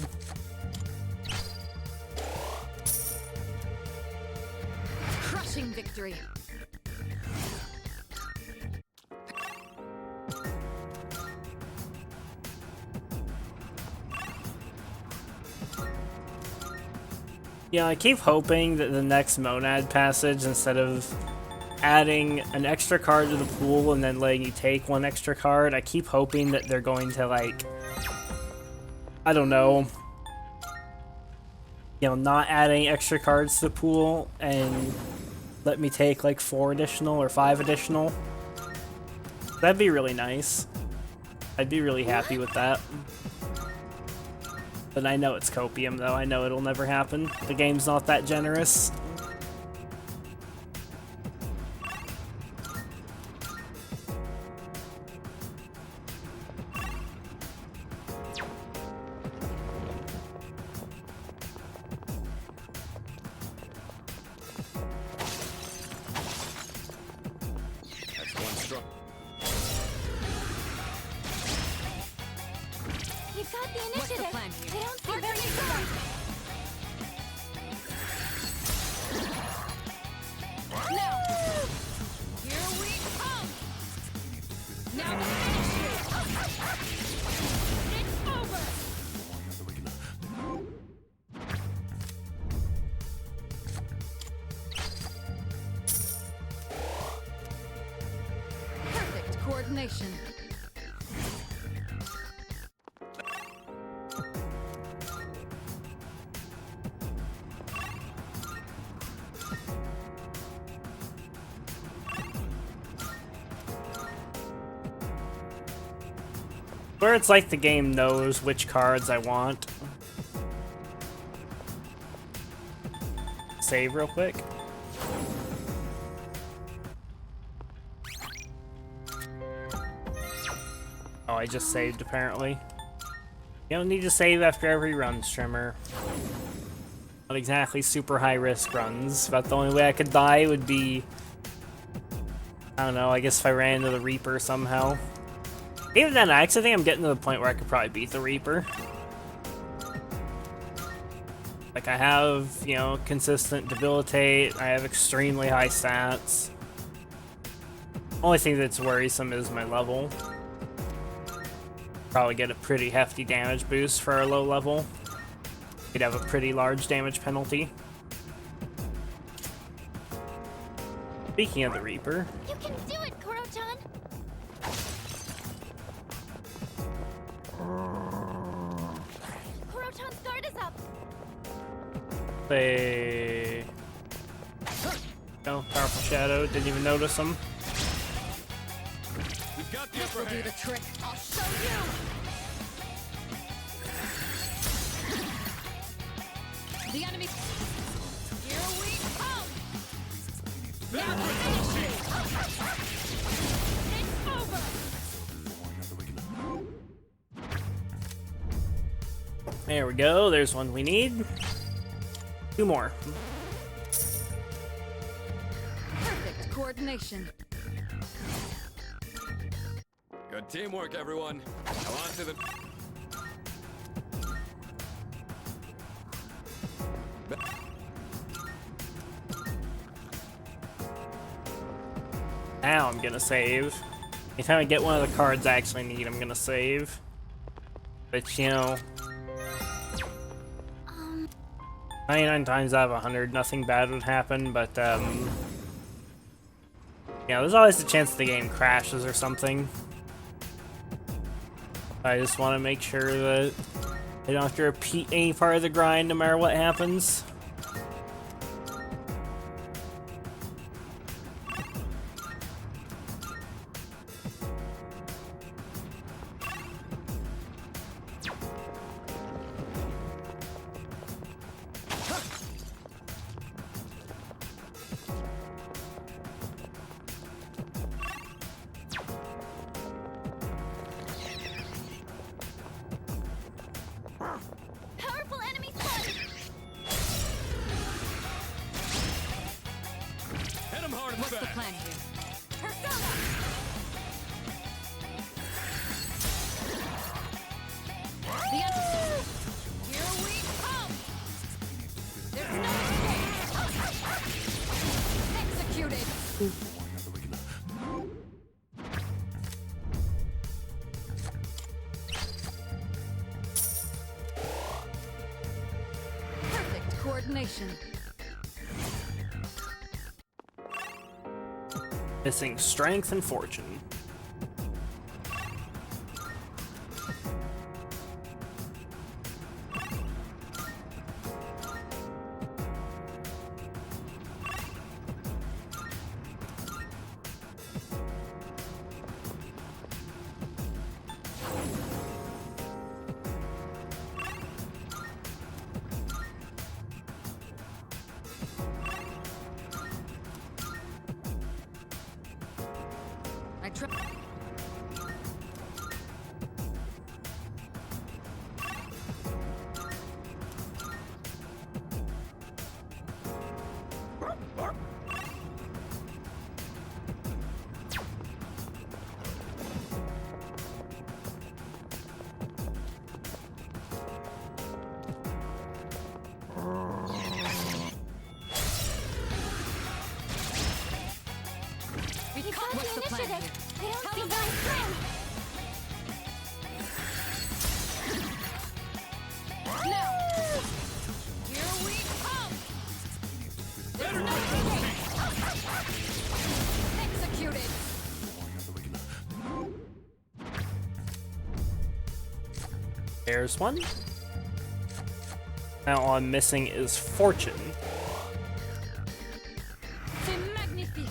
E: Crushing victory.
A: Yeah, I keep hoping that the next Monad passage, instead of adding an extra card to the pool and then letting you take one extra card, I keep hoping that they're going to, like, I don't know, you know, not adding extra cards to the pool and let me take like 4 additional or 5 additional. That'd be really nice. I'd be really happy with that. But I know it's copium though, I know it'll never happen. The game's not that generous.
C: That's one strong.
H: You've got the
E: What's the
H: initiative.
E: plan here?
H: They don't seem very strong.
E: Now, here we come. Now to finish you. It's over. Perfect coordination.
A: Where it's like the game knows which cards I want. Save real quick. Oh, I just saved apparently. You don't need to save after every run, Strimmer. Not exactly super high risk runs, but the only way I could die would be, I don't know, I guess if I ran into the Reaper somehow. Even then, I actually think I'm getting to the point where I could probably beat the Reaper. Like, I have, you know, consistent debilitate, I have extremely high stats. Only thing that's worrisome is my level. Probably get a pretty hefty damage boost for a low level. You'd have a pretty large damage penalty. Speaking of the Reaper,
H: You can do it, Koro-chan.
A: Say... No, powerful shadow. Didn't even notice him.
C: We've got the
E: This will
C: upper
E: do
C: hand.
E: the trick. I'll show you. The enemy. Here we come. Now finish it. It's over.
A: There we go. There's one we need. 2 more.
E: Perfect coordination.
C: Good teamwork, everyone. Now on to the.
A: Now I'm gonna save. Anytime I get one of the cards I actually need, I'm gonna save. But you know, 99 times out of 100, nothing bad would happen. But you know, there's always a chance the game crashes or something. I just want to make sure that I don't have to repeat any part of the grind, no matter what happens.
H: Powerful enemy spotted!
C: Hit him hard in the
E: What's the
C: back.
E: plan here?
H: Persona!
E: The enemy. Here we come. There's no escape. Executed. Perfect coordination.
A: Missing strength and fortune.
E: I try.
H: We got
E: What's
H: the
E: the plan
H: initiative!
E: here?
H: I don't
E: Tell
H: see
E: me
H: my friend!
E: Now. Here we come. There's no escape. Executed.
A: There's one. Now all I'm missing is fortune.
E: C'est magnifique.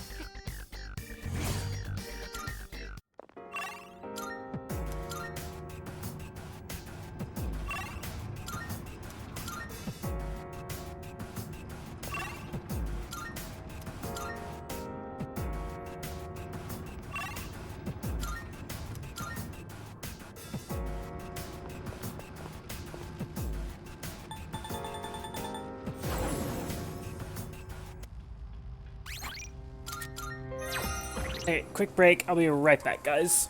A: Okay, quick break. I'll be right back, guys.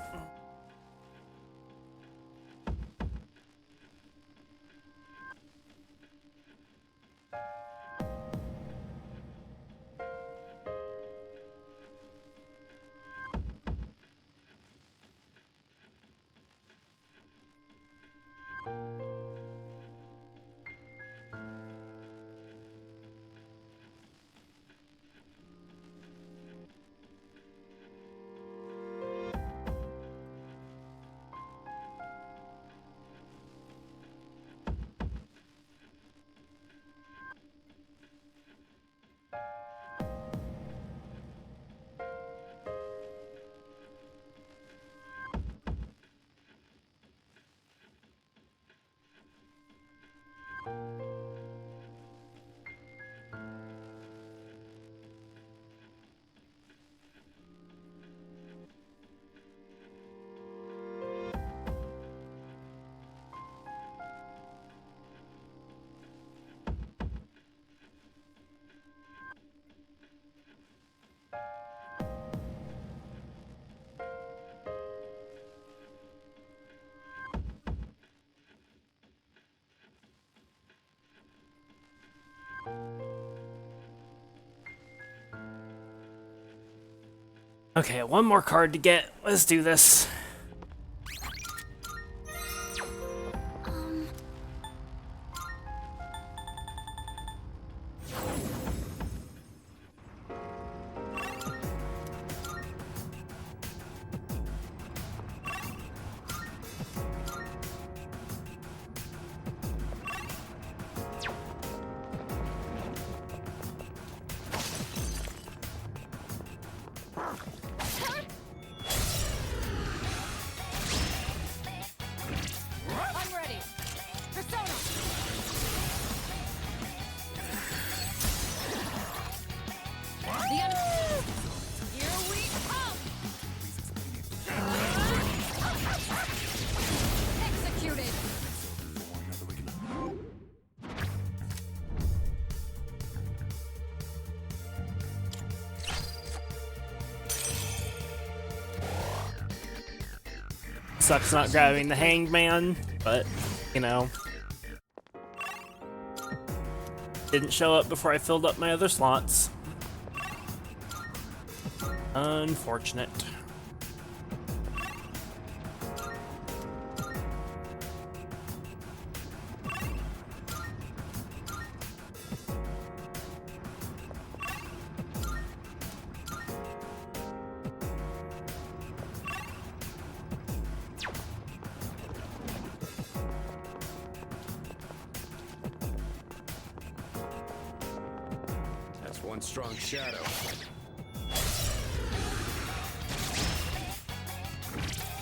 A: Okay, one more card to get. Let's do this.
E: I'm ready. Persona. The enemy. Here we come. Executed.
A: Sucks not grabbing the hangman, but, you know. Didn't show up before I filled up my other slots. Unfortunate.
C: That's one strong shadow.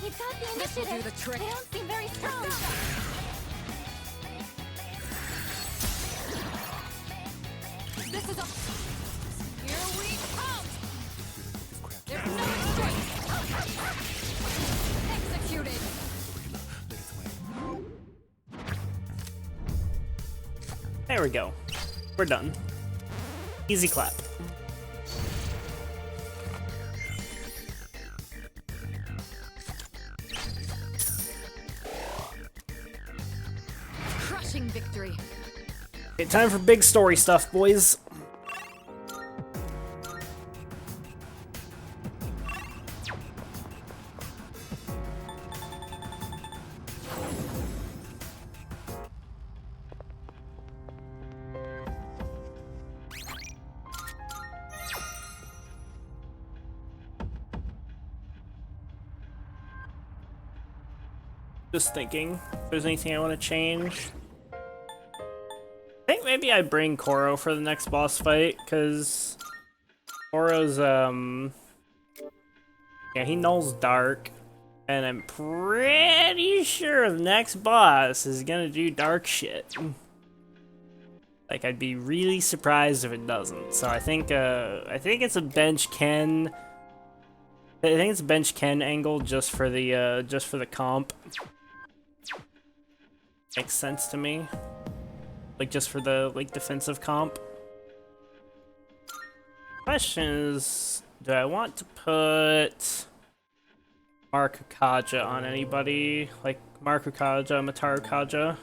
H: You've got the
E: This will
H: initiative.
E: do the trick.
H: They don't seem very strong.
E: This is a. Here we come. There's no escape. Executed.
A: There we go. We're done. Easy clap.
E: Crushing victory.
A: Okay, time for big story stuff, boys. Just thinking if there's anything I want to change. I think maybe I bring Koro for the next boss fight, because Koro's, yeah, he nulls dark, and I'm pretty sure the next boss is gonna do dark shit. Like, I'd be really surprised if it doesn't. So I think it's a bench Ken. I think it's a bench Ken angle just for the comp. Makes sense to me. Like, just for the, like, defensive comp. Question is, do I want to put Marukaja on anybody? Like, Marukaja, Matarukaja?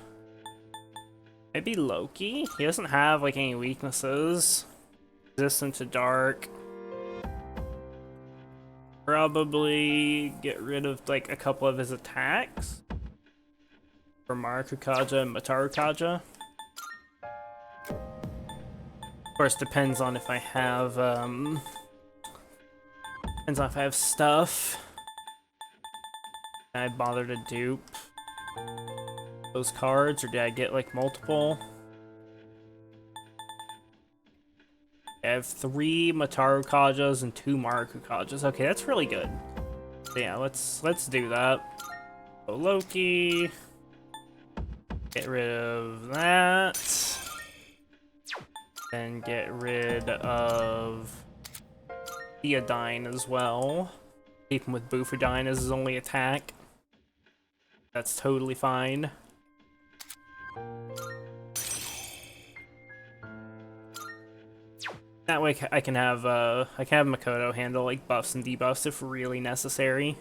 A: Maybe Loki? He doesn't have, like, any weaknesses. Resistant to dark. Probably get rid of, like, a couple of his attacks. For Marukaja and Matarukaja. Of course, depends on if I have, depends on if I have stuff. Can I bother to dupe those cards, or did I get, like, multiple? I have 3 Matarukajas and 2 Marukajas. Okay, that's really good. So yeah, let's do that. So Loki. Get rid of that. Then get rid of Theodine as well. Keep him with Bufordine as his only attack. That's totally fine. That way I can have Makoto handle like buffs and debuffs if really necessary.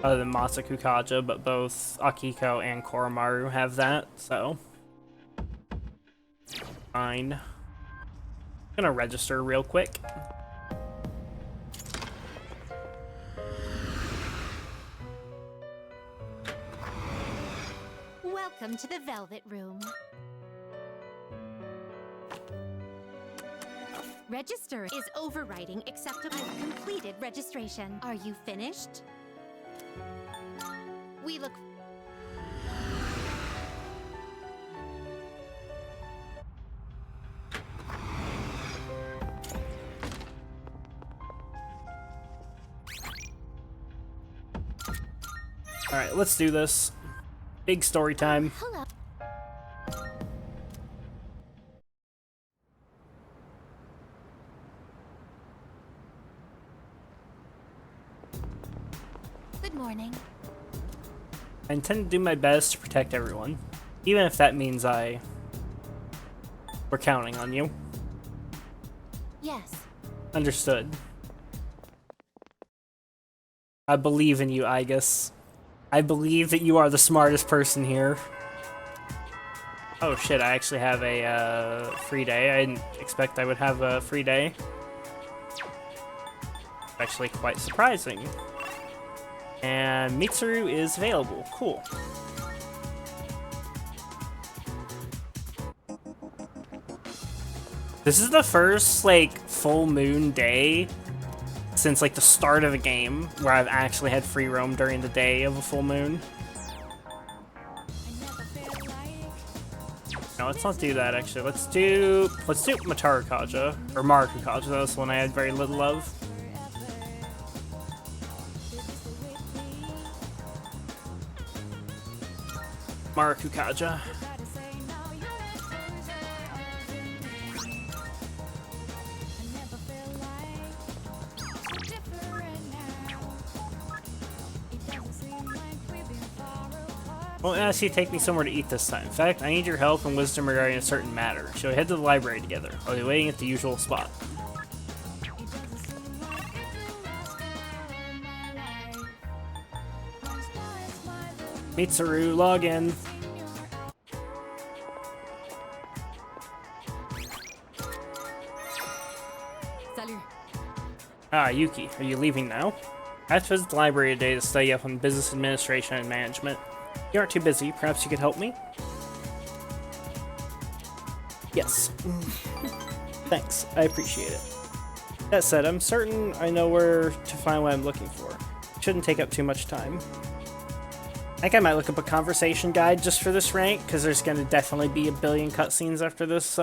A: Other than Masakukaja, but both Akiko and Koromaru have that, so fine. Gonna register real quick.
I: Welcome to the Velvet Room. Register is overriding acceptable. I've completed registration. Are you finished? We look...
A: Alright, let's do this. Big story time.
H: Hello.
B: Good morning.
A: I intend to do my best to protect everyone, even if that means we're counting on you.
B: Yes.
A: Understood. I believe in you, Igus. I believe that you are the smartest person here. Oh shit, I actually have a free day. I didn't expect I would have a free day. Actually quite surprising. And Mitsuru is available. Cool. This is the first, like, full moon day since, like, the start of the game where I've actually had free roam during the day of a full moon. No, let's not do that, actually. Let's do Mataru Kaja, or Maruku Kaja. That was the one I had very little of. Maruku Kaja. Won't ask you to take me somewhere to eat this time. In fact, I need your help and wisdom regarding a certain matter. Shall we head to the library together? I'll be waiting at the usual spot. Mitsuru, log in.
E: Salut.
A: Ah, Yuki, are you leaving now? I have to visit the library today to study up on business administration and management. If you aren't too busy, perhaps you could help me? Yes. Thanks, I appreciate it. That said, I'm certain I know where to find what I'm looking for. It shouldn't take up too much time. I think I might look up a conversation guide just for this rank, because there's going to definitely be a billion cutscenes after this,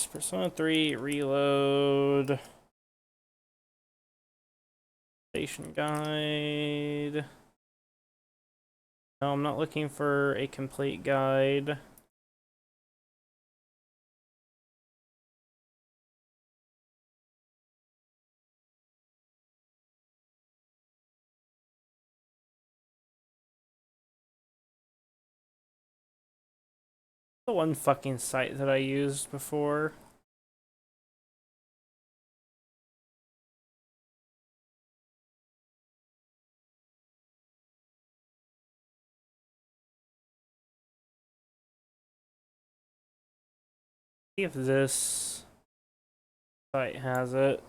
A: Persona 3, reload. Station guide. No, I'm not looking for a complete guide. The one fucking site that I used before. See if this site has it.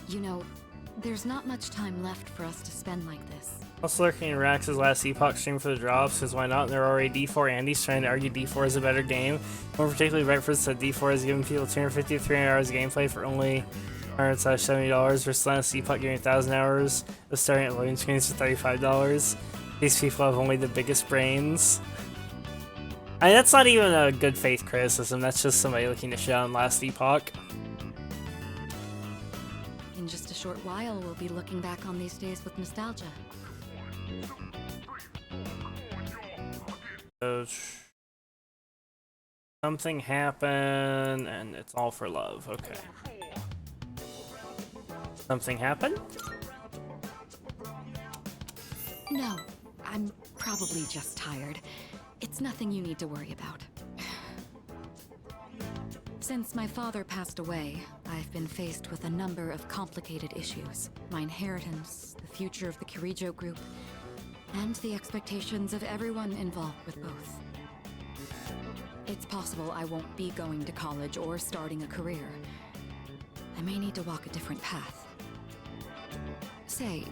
E: You know, there's not much time left for us to spend like this.
A: Also lurking in Rax's last Epoch stream for the drops, because why not? They're already D4 Andy's trying to argue D4 is a better game. More particularly reference that D4 has given people 250 to 300 hours of gameplay for only $100/$70 versus last Epoch giving 1,000 hours of starting at loading screens for $35. These people have only the biggest brains. I mean, that's not even a good faith criticism, that's just somebody looking to shit on Last Epoch.
E: In just a short while, we'll be looking back on these days with nostalgia.
A: Something happened, and it's all for love. Okay. Something happened?
E: No, I'm probably just tired. It's nothing you need to worry about. Since my father passed away, I've been faced with a number of complicated issues. My inheritance, the future of the Kirijo group, and the expectations of everyone involved with both. It's possible I won't be going to college or starting a career. I may need to walk a different path. Say,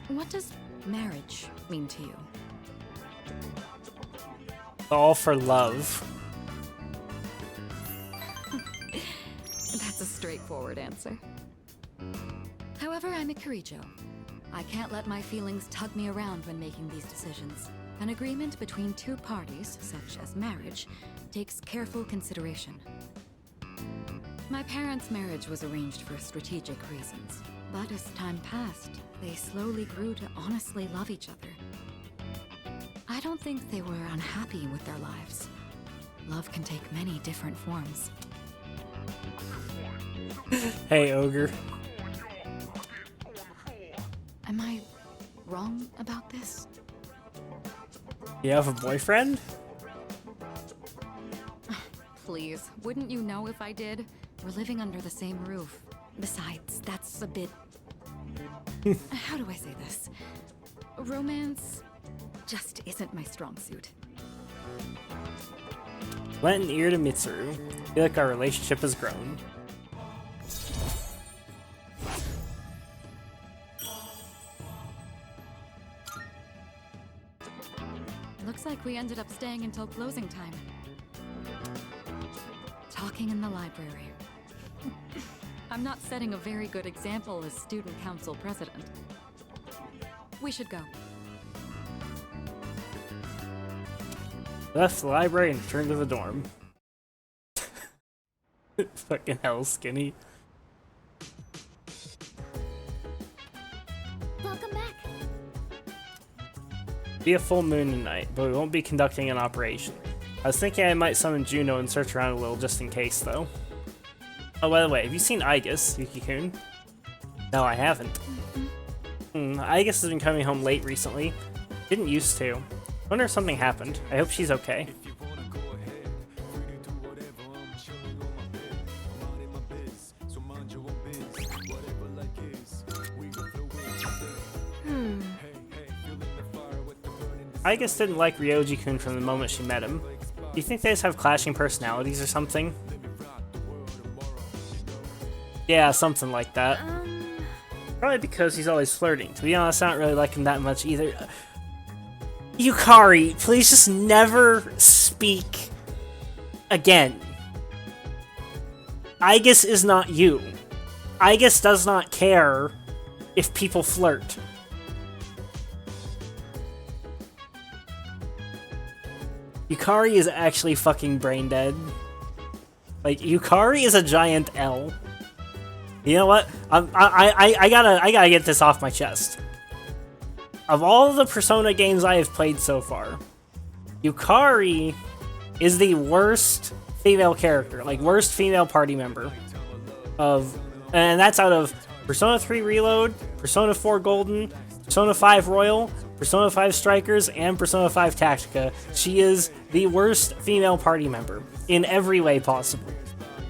E: what does marriage mean to you?
A: All for love.
E: That's a straightforward answer. However, I'm a Kirijo. I can't let my feelings tug me around when making these decisions. An agreement between two parties, such as marriage, takes careful consideration. My parents' marriage was arranged for strategic reasons, but as time passed, they slowly grew to honestly love each other. I don't think they were unhappy with their lives. Love can take many different forms.
A: Hey, Ogre.
E: Am I wrong about this?
A: You have a boyfriend?
E: Please, wouldn't you know if I did? We're living under the same roof. Besides, that's a bit... How do I say this? Romance just isn't my strong suit.
A: Lent an ear to Mitsuru. I feel like our relationship has grown.
E: Looks like we ended up staying until closing time. Talking in the library. I'm not setting a very good example as student council president. We should go.
A: Left the library and returned to the dorm. Fucking hell, Skinny.
H: Welcome back.
A: Be a full moon tonight, but we won't be conducting an operation. I was thinking I might summon Juno and search around a little just in case, though. Oh, by the way, have you seen Aigis, Yuki-kun? No, I haven't. Aigis has been coming home late recently. Didn't used to. Wonder if something happened. I hope she's okay. Aigis didn't like Ryoji-kun from the moment she met him. Do you think they just have clashing personalities or something? Yeah, something like that. Probably because he's always flirting. To be honest, I don't really like him that much either. Yukari, please just never speak again. Aigis is not you. Aigis does not care if people flirt. Yukari is actually fucking brain dead. Like, Yukari is a giant L. You know what? I gotta get this off my chest. Of all the Persona games I have played so far, Yukari is the worst female character, like worst female party member and that's out of Persona 3 Reload, Persona 4 Golden, Persona 5 Royal, Persona 5 Strikers, and Persona 5 Tactica. She is the worst female party member in every way possible.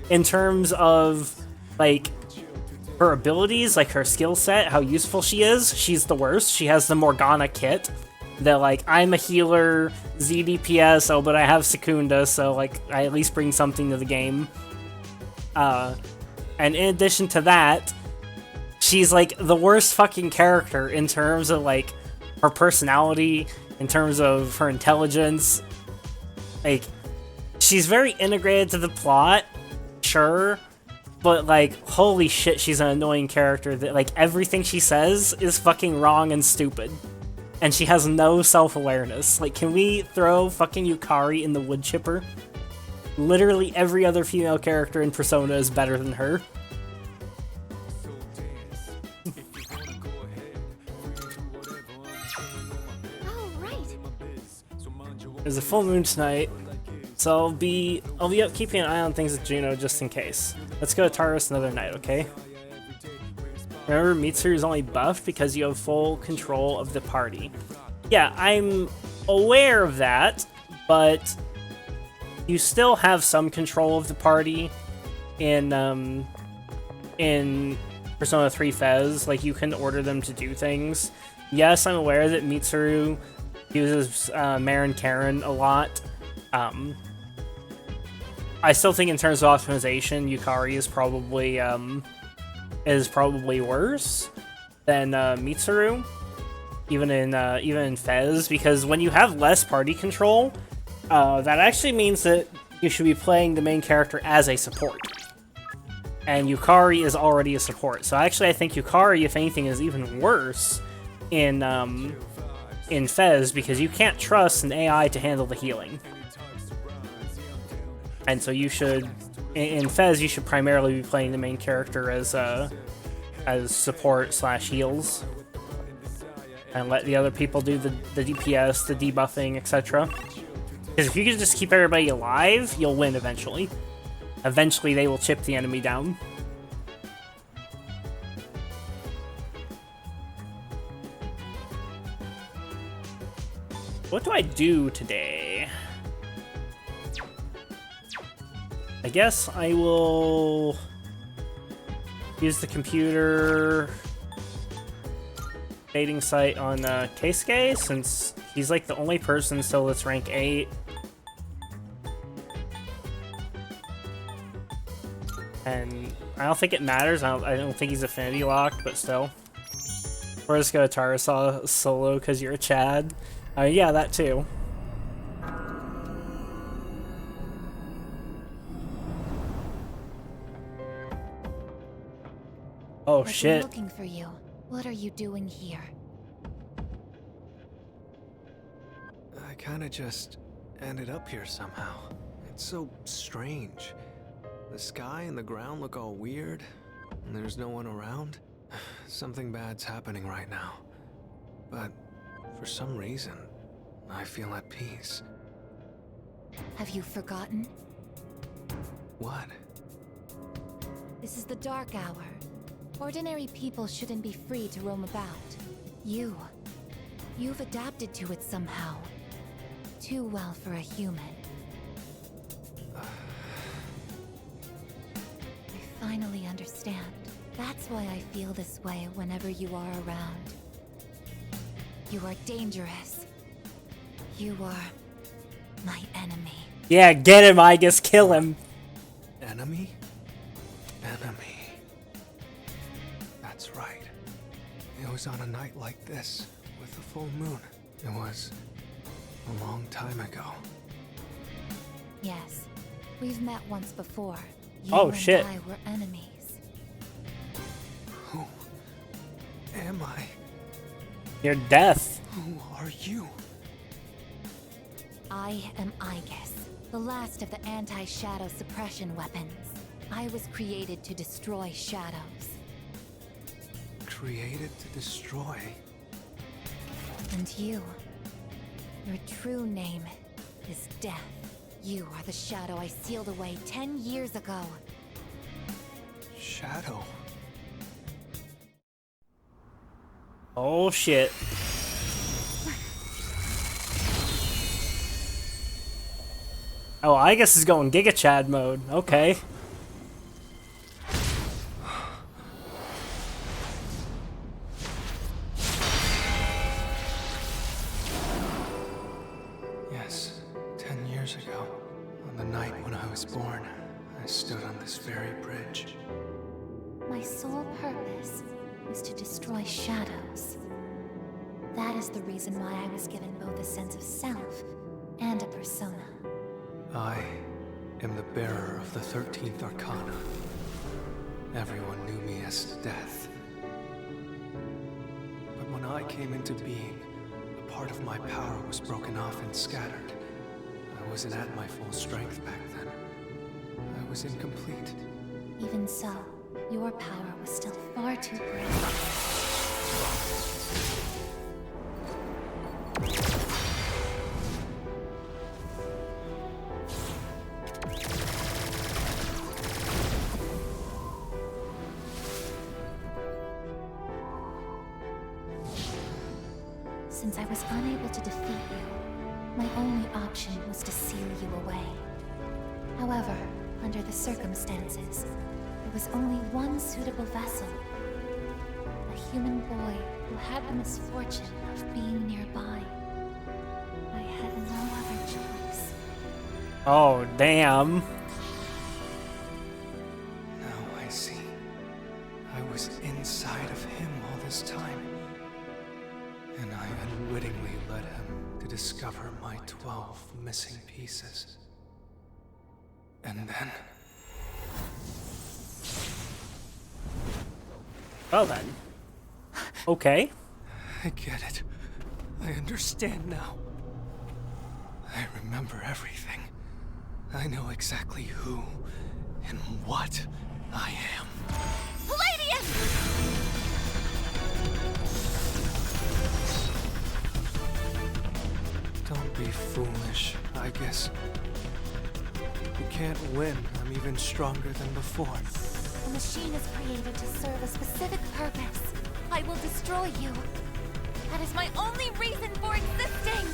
A: In terms of, like, her abilities, like her skill set, how useful she is, she's the worst. She has the Morgana kit. That, like, I'm a healer, ZDPS, oh, but I have Secunda, so, like, I at least bring something to the game. And in addition to that, she's, like, the worst fucking character in terms of, like, her personality, in terms of her intelligence. Like, she's very integrated to the plot, sure, but, like, holy shit, she's an annoying character that, like, everything she says is fucking wrong and stupid. and she has no self-awareness. Like, can we throw fucking Yukari in the wood chipper? Literally every other female character in Persona is better than her.
H: Oh, right.
A: There's a full moon tonight, so I'll be up keeping an eye on things with Juno just in case. Let's go to Taurus another night, okay? Remember, Mitsuru is only buffed because you have full control of the party. Yeah, I'm aware of that, but you still have some control of the party in Persona 3 Fez. Like, you can order them to do things. Yes, I'm aware that Mitsuru uses Marin Karen a lot. I still think in terms of optimization, Yukari is probably worse than Mitsuru, even in Fez, because when you have less party control, that actually means that you should be playing the main character as a support. And Yukari is already a support, so actually I think Yukari, if anything, is even worse in Fez, because you can't trust an AI to handle the healing. And so you should, in Fez, you should primarily be playing the main character as support / heals, and let the other people do the DPS, the debuffing, etc. Because if you can just keep everybody alive, you'll win eventually. Eventually, they will chip the enemy down. What do I do today? I guess I will use the computer dating site on Keisuke, since he's like the only person still that's rank 8. And I don't think it matters. I don't think he's affinity locked, but still. Or just go to Tarasau solo because you're a Chad. Yeah, that too. Oh
B: I've
A: shit.
B: been looking for you. What are you doing here?
F: I kinda just ended up here somehow. It's so strange. The sky and the ground look all weird, and there's no one around. Something bad's happening right now. But for some reason, I feel at peace.
B: Have you forgotten?
F: What?
B: This is the dark hour. Ordinary people shouldn't be free to roam about. You've adapted to it somehow. Too well for a human. I finally understand. That's why I feel this way whenever you are around. You are dangerous. You are my enemy.
A: Yeah, get him, Igus, kill him.
F: Enemy? Enemy. That's right. It was on a night like this, with the full moon. It was a long time ago.
B: Yes, we've met once before. You
A: Oh,
B: and
A: shit.
B: I were enemies.
F: Who am I?
A: You're death.
F: Who are you?
B: I am Igus, the last of the anti-shadow suppression weapons. I was created to destroy shadows.
F: Created to destroy.
B: And you, your true name is Death. You are the shadow I sealed away 10 years ago.
F: Shadow.
A: Oh shit. Oh, Igus is going Giga Chad mode. Okay.
F: Yes, 10 years ago, on the night when I was born, I stood on this very bridge.
B: My sole purpose was to destroy shadows. That is the reason why I was given both a sense of self and a persona.
F: I am the bearer of the 13th Arcana. Everyone knew me as Death. But when I came into being, part of my power was broken off and scattered. I wasn't at my full strength back then. I was incomplete.
B: Even so, your power was still far too great. Since I was unable to defeat you, my only option was to seal you away. However, under the circumstances, there was only one suitable vessel. A human boy who had the misfortune of being nearby. I had no other choice.
A: Oh, damn.
F: Now I see. I was inside of him all this time. And I unwittingly led him to discover my 12 missing pieces. And then...
A: Well then. Okay.
F: I get it. I understand now. I remember everything. I know exactly who and what I am. Don't be foolish, I guess. You can't win. I'm even stronger than before.
B: The machine is created to serve a specific purpose. I will destroy you. That is my only reason for existing!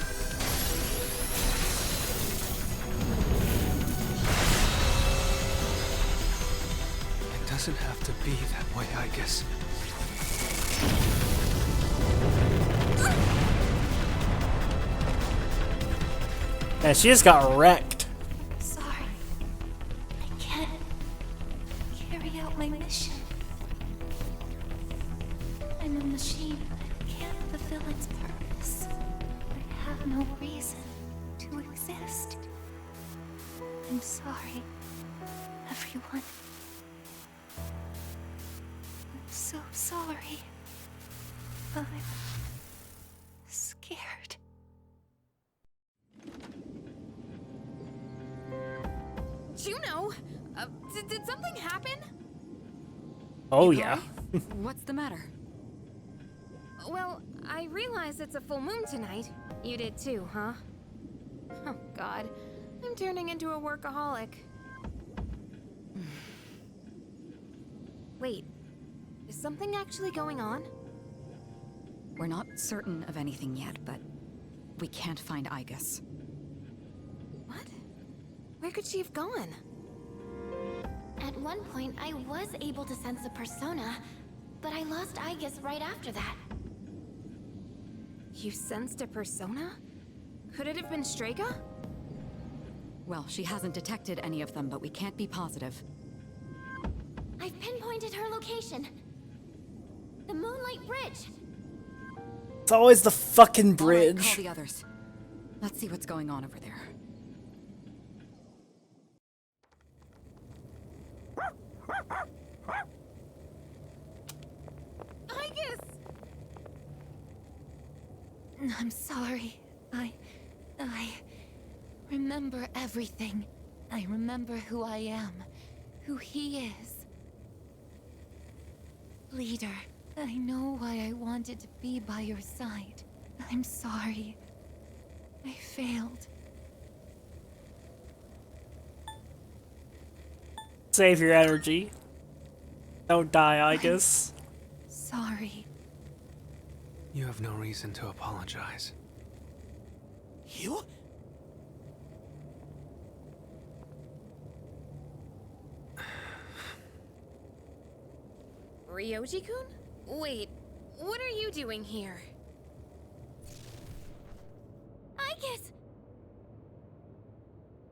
F: It doesn't have to be that way, I guess.
A: And she just got wrecked.
B: Sorry. I can't carry out my mission. I'm a machine that can't fulfill its purpose. I have no reason to exist. I'm sorry, everyone. I'm so sorry. I'm scared.
I: Juno, did something happen?
A: Oh yeah.
E: What's the matter?
I: Well, I realize it's a full moon tonight. You did too, huh? Oh god, I'm turning into a workaholic. Wait, is something actually going on?
E: We're not certain of anything yet, but we can't find Igus.
I: What? Where could she have gone?
H: At one point, I was able to sense a persona, but I lost Igus right after that.
I: You sensed a persona? Could it have been Strega?
E: Well, she hasn't detected any of them, but we can't be positive.
H: I've pinpointed her location. The Moonlight Bridge.
A: It's always the fucking
E: All right,
A: bridge.
E: call the others. Let's see what's going on over there.
I: Igus!
B: I'm sorry. I remember everything. I remember who I am, who he is. Leader, I know why I wanted to be by your side. I'm sorry. I failed.
A: Save your energy. Don't die, Igus.
B: Sorry.
F: You have no reason to apologize.
G: You?
I: Ryoji-kun? Wait, what are you doing here?
H: Igus!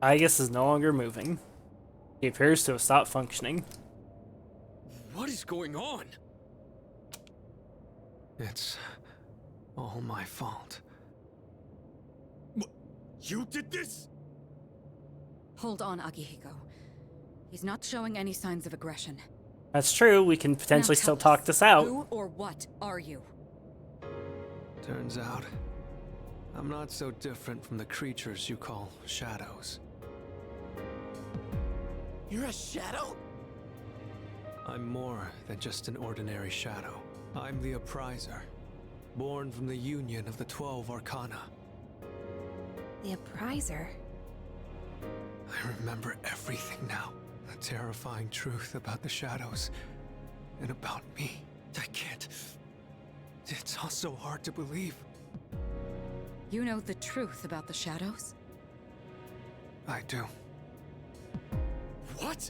A: Igus is no longer moving. He appears to have stopped functioning.
C: What is going on?
F: It's all my fault.
C: You did this?
E: Hold on, Akihiko. He's not showing any signs of aggression.
A: That's true. We can potentially
E: Now
A: still
E: tell
A: talk
E: us,
A: this out.
E: Who or what are you?
F: Turns out, I'm not so different from the creatures you call shadows.
G: You're a shadow?
F: I'm more than just an ordinary shadow. I'm the Appriser, born from the union of the 12 Arcana.
I: The Appriser?
F: I remember everything now. The terrifying truth about the shadows and about me. I can't. It's all so hard to believe.
E: You know the truth about the shadows?
F: I do.
G: What?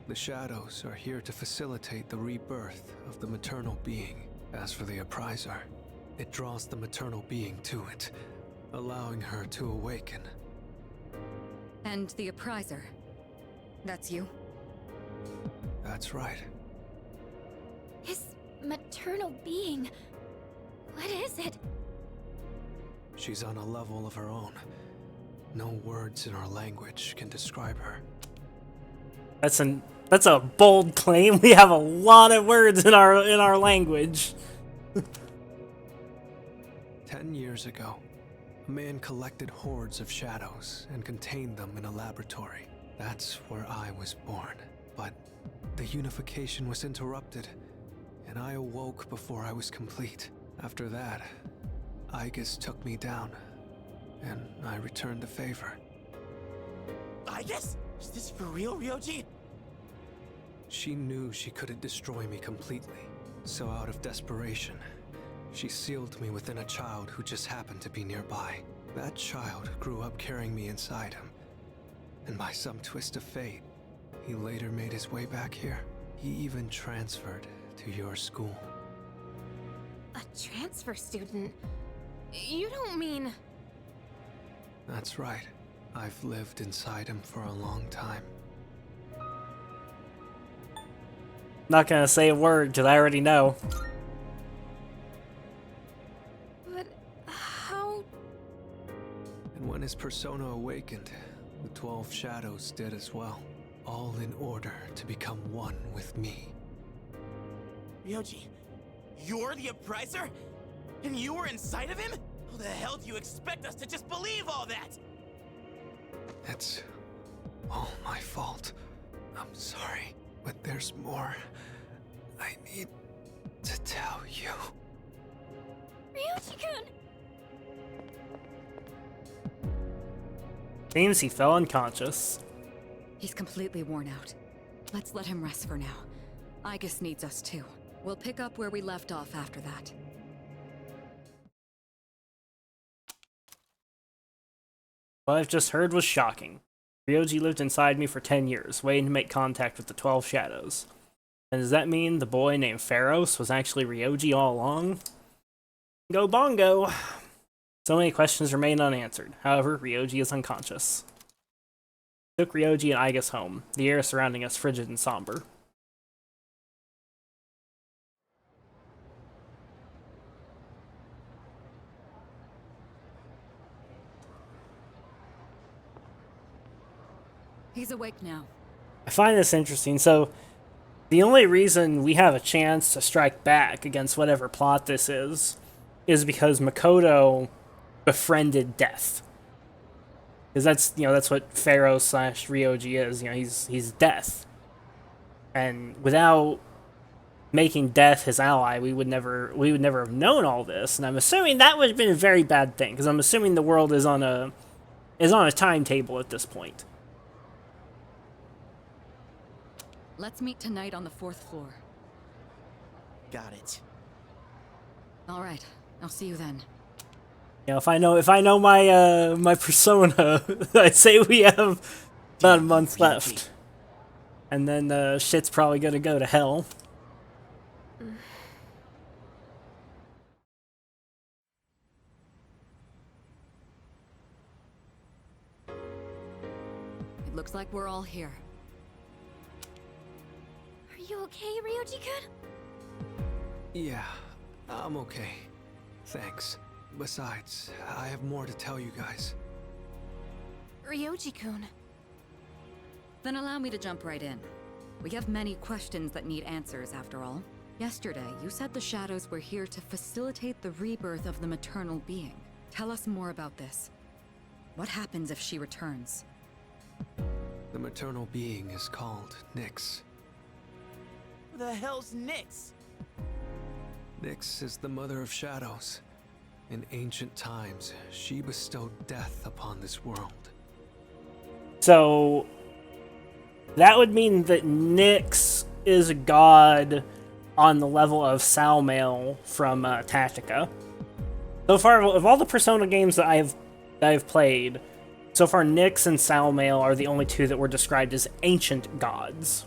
F: The shadows are here to facilitate the rebirth of the maternal being. As for the Appriser, it draws the maternal being to it, allowing her to awaken.
E: And the Appriser. That's you?
F: That's right.
H: His maternal being. What is it?
F: She's on a level of her own. No words in our language can describe her.
A: That's a bold claim. We have a lot of words in our language.
F: 10 years ago, a man collected hordes of shadows and contained them in a laboratory. That's where I was born. But the unification was interrupted, and I awoke before I was complete. After that, Aigis took me down, and I returned the favor.
G: Aigis? Is this for real, Ryoji?
F: She knew she couldn't destroy me completely, so out of desperation, she sealed me within a child who just happened to be nearby. That child grew up carrying me inside him, and by some twist of fate, he later made his way back here. He even transferred to your school.
I: A transfer student? You don't mean...
F: That's right. I've lived inside him for a long time.
A: Not gonna say a word, because I already know.
I: But how...
F: And when his persona awakened, the 12 shadows did as well. All in order to become one with me.
G: Ryoji, you're the Appriser? And you were inside of him? How the hell do you expect us to just believe all that?
F: It's all my fault. I'm sorry, but there's more I need to tell you.
H: Ryoji-kun!
A: Seems he fell unconscious.
E: He's completely worn out. Let's let him rest for now. Aigis needs us too. We'll pick up where we left off after that.
A: What I've just heard was shocking. Ryoji lived inside me for 10 years, waiting to make contact with the 12 shadows. And does that mean the boy named Pharos was actually Ryoji all along? Go bongo! So many questions remain unanswered. However, Ryoji is unconscious. Took Ryoji and Aigis home, the air surrounding us frigid and somber.
E: He's awake now.
A: I find this interesting. So, the only reason we have a chance to strike back against whatever plot this is because Makoto befriended death. Because that's what Pharaoh / Ryoji is. He's death. And without making death his ally, we would never have known all this. And I'm assuming that would have been a very bad thing, because I'm assuming the world is on a timetable at this point.
E: Let's meet tonight on the 4th floor.
G: Got it.
E: All right, I'll see you then.
A: If I know my my persona, I'd say we have about a month left, and then shit's probably gonna go to hell.
E: It looks like we're all here.
H: Are you okay, Ryoji-kun?
F: Yeah, I'm okay. Thanks. Besides, I have more to tell you guys.
I: Ryoji-kun.
E: Then allow me to jump right in. We have many questions that need answers, after all. Yesterday, you said the shadows were here to facilitate the rebirth of the maternal being. Tell us more about this. What happens if she returns?
F: The maternal being is called Nyx.
G: Who the hell's Nyx?
F: Nyx is the mother of shadows. In ancient times, she bestowed death upon this world.
A: So that would mean that Nyx is a god on the level of Salmail from Tactica. So far, of all the Persona games that I've played, so far Nyx and Salmail are the only two that were described as ancient gods.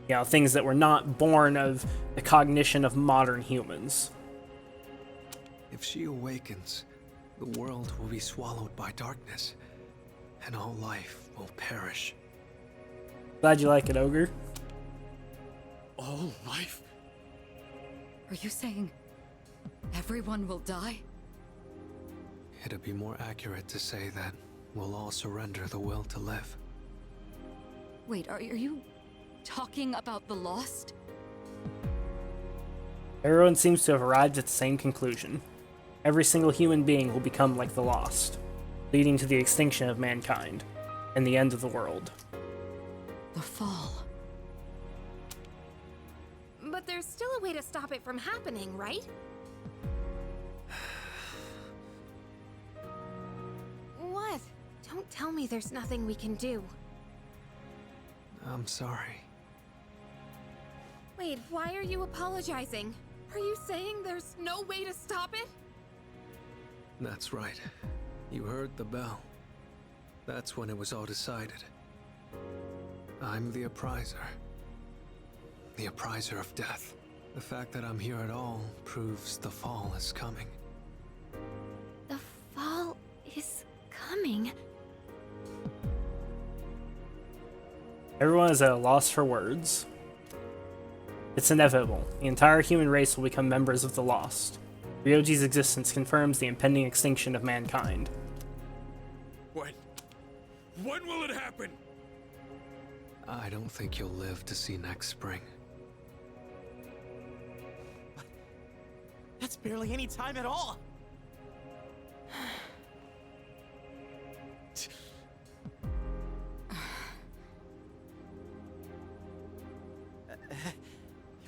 A: You know, things that were not born of the cognition of modern humans.
F: If she awakens, the world will be swallowed by darkness, and all life will perish.
A: Glad you like it, Ogre.
C: All life?
E: Are you saying everyone will die?
F: It'd be more accurate to say that we'll all surrender the will to live.
E: Wait, are you talking about the Lost?
A: Everyone seems to have arrived at the same conclusion. Every single human being will become like the Lost, leading to the extinction of mankind and the end of the world.
E: The Fall.
I: But there's still a way to stop it from happening, right? What? Don't tell me there's nothing we can do.
F: I'm sorry.
I: Wait, why are you apologizing? Are you saying there's no way to stop it?
F: That's right. You heard the bell. That's when it was all decided. I'm the Appriser. The Appriser of Death. The fact that I'm here at all proves the Fall is coming.
H: The fall is coming.
A: Everyone is at a loss for words. It's inevitable. The entire human race will become members of the Lost. Ryoji's existence confirms the impending extinction of mankind.
C: When? When will it happen?
F: I don't think you'll live to see next spring.
G: That's barely any time at all.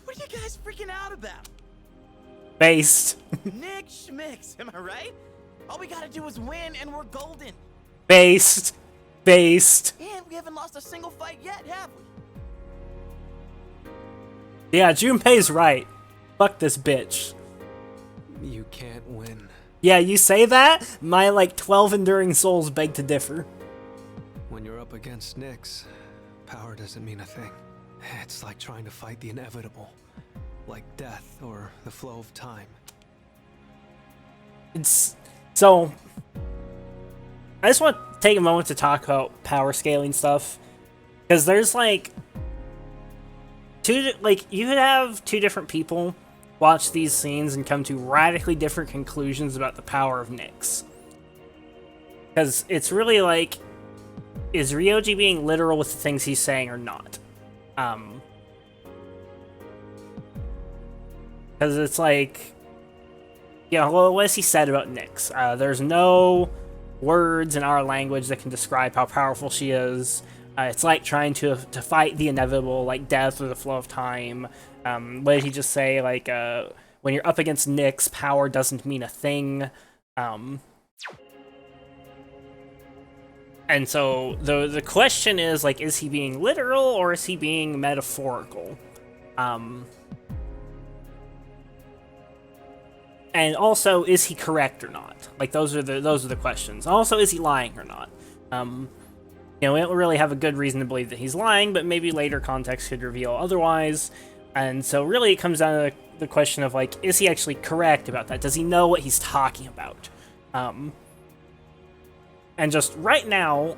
G: What are you guys freaking out about?
A: Based.
G: Nick Schmicks, am I right? All we gotta do is win and we're golden.
A: Based. Based.
G: And we haven't lost a single fight yet, have we?
A: Yeah, Junpei's right. Fuck this bitch.
F: You can't win.
A: Yeah, you say that? My, 12 enduring souls beg to differ.
F: When you're up against Nyx, power doesn't mean a thing. It's like trying to fight the inevitable. Like death or the flow of time.
A: So, I just want to take a moment to talk about power scaling stuff. Because there's, you could have two different people watch these scenes and come to radically different conclusions about the power of Nyx. Because it's really is Ryoji being literal with the things he's saying or not? Because it's what has he said about Nyx? There's no words in our language that can describe how powerful she is. It's like trying to fight the inevitable, like death or the flow of time. What did he just say? When you're up against Nyx, power doesn't mean a thing. And so the question is, is he being literal or is he being metaphorical? And also, is he correct or not? Those are the questions. Also, is he lying or not? We don't really have a good reason to believe that he's lying, but maybe later context could reveal otherwise. And so really it comes down to the question of, is he actually correct about that? Does he know what he's talking about? And just right now,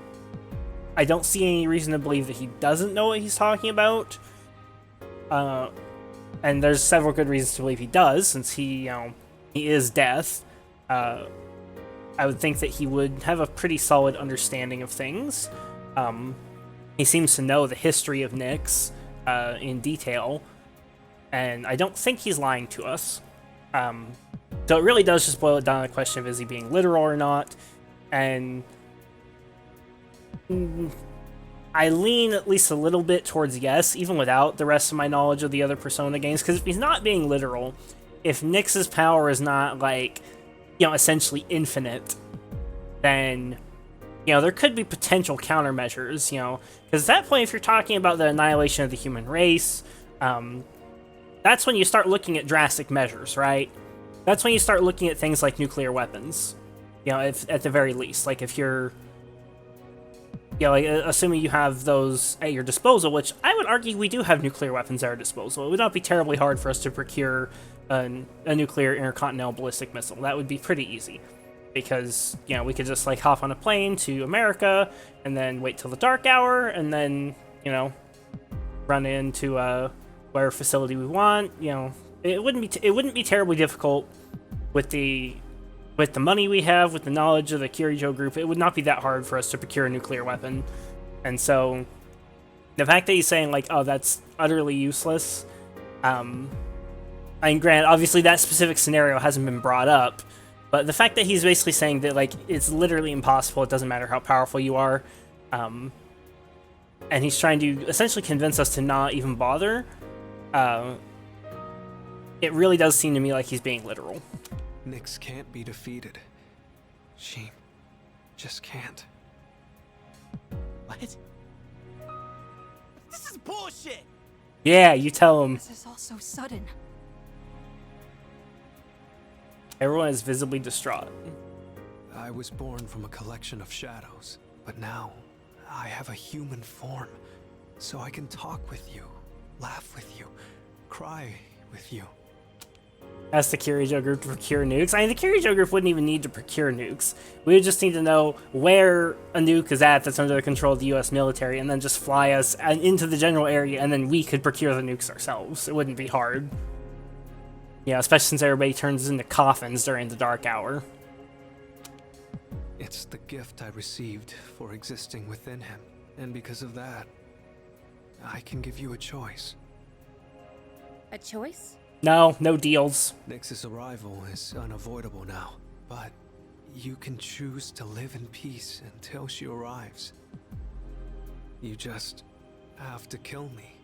A: I don't see any reason to believe that he doesn't know what he's talking about. And there's several good reasons to believe he does, since he is Death. I would think that he would have a pretty solid understanding of things. He seems to know the history of Nyx in detail, and I don't think he's lying to us. So it really does just boil it down to the question of is he being literal or not, and I lean at least a little bit towards yes, even without the rest of my knowledge of the other Persona games, because if he's not being literal, if Nyx's power is not, like, you know, essentially infinite, then, you know, there could be potential countermeasures, you know, because at that point, if you're talking about the annihilation of the human race, that's when you start looking at drastic measures, right? That's when you start looking at things like nuclear weapons, you know, if, at the very least. Like, if you're, you know, like, assuming you have those at your disposal, which I would argue we do have nuclear weapons at our disposal. It would not be terribly hard for us to procure a nuclear intercontinental ballistic missile. That would be pretty easy. Because, you know, we could just, like, hop on a plane to America, and then wait till the dark hour, and then, you know, run into whatever facility we want. You know, it wouldn't be terribly difficult with the money we have, with the knowledge of the Kirijo group. It would not be that hard for us to procure a nuclear weapon. And so, the fact that he's saying, like, oh, that's utterly useless, I mean, granted, obviously that specific scenario hasn't been brought up, but the fact that he's basically saying that, like, it's literally impossible, it doesn't matter how powerful you are, and he's trying to essentially convince us to not even bother, it really does seem to me like he's being literal.
F: Nyx can't be defeated. She just can't.
G: What? This is bullshit!
A: Yeah, you tell him.
E: This is all so sudden.
A: Everyone is visibly distraught.
F: I was born from a collection of shadows, but now I have a human form, so I can talk with you, laugh with you, cry with you.
A: Ask the Kirijo group to procure nukes. I mean, the Kirijo group wouldn't even need to procure nukes. We would just need to know where a nuke is at that's under the control of the US military, and then just fly us into the general area, and then we could procure the nukes ourselves. It wouldn't be hard. Yeah, especially since everybody turns into coffins during the dark hour.
F: It's the gift I received for existing within him, and because of that, I can give you a choice.
I: A choice?
A: No, no deals.
F: Nyx's arrival is unavoidable now, but you can choose to live in peace until she arrives. You just have to kill me.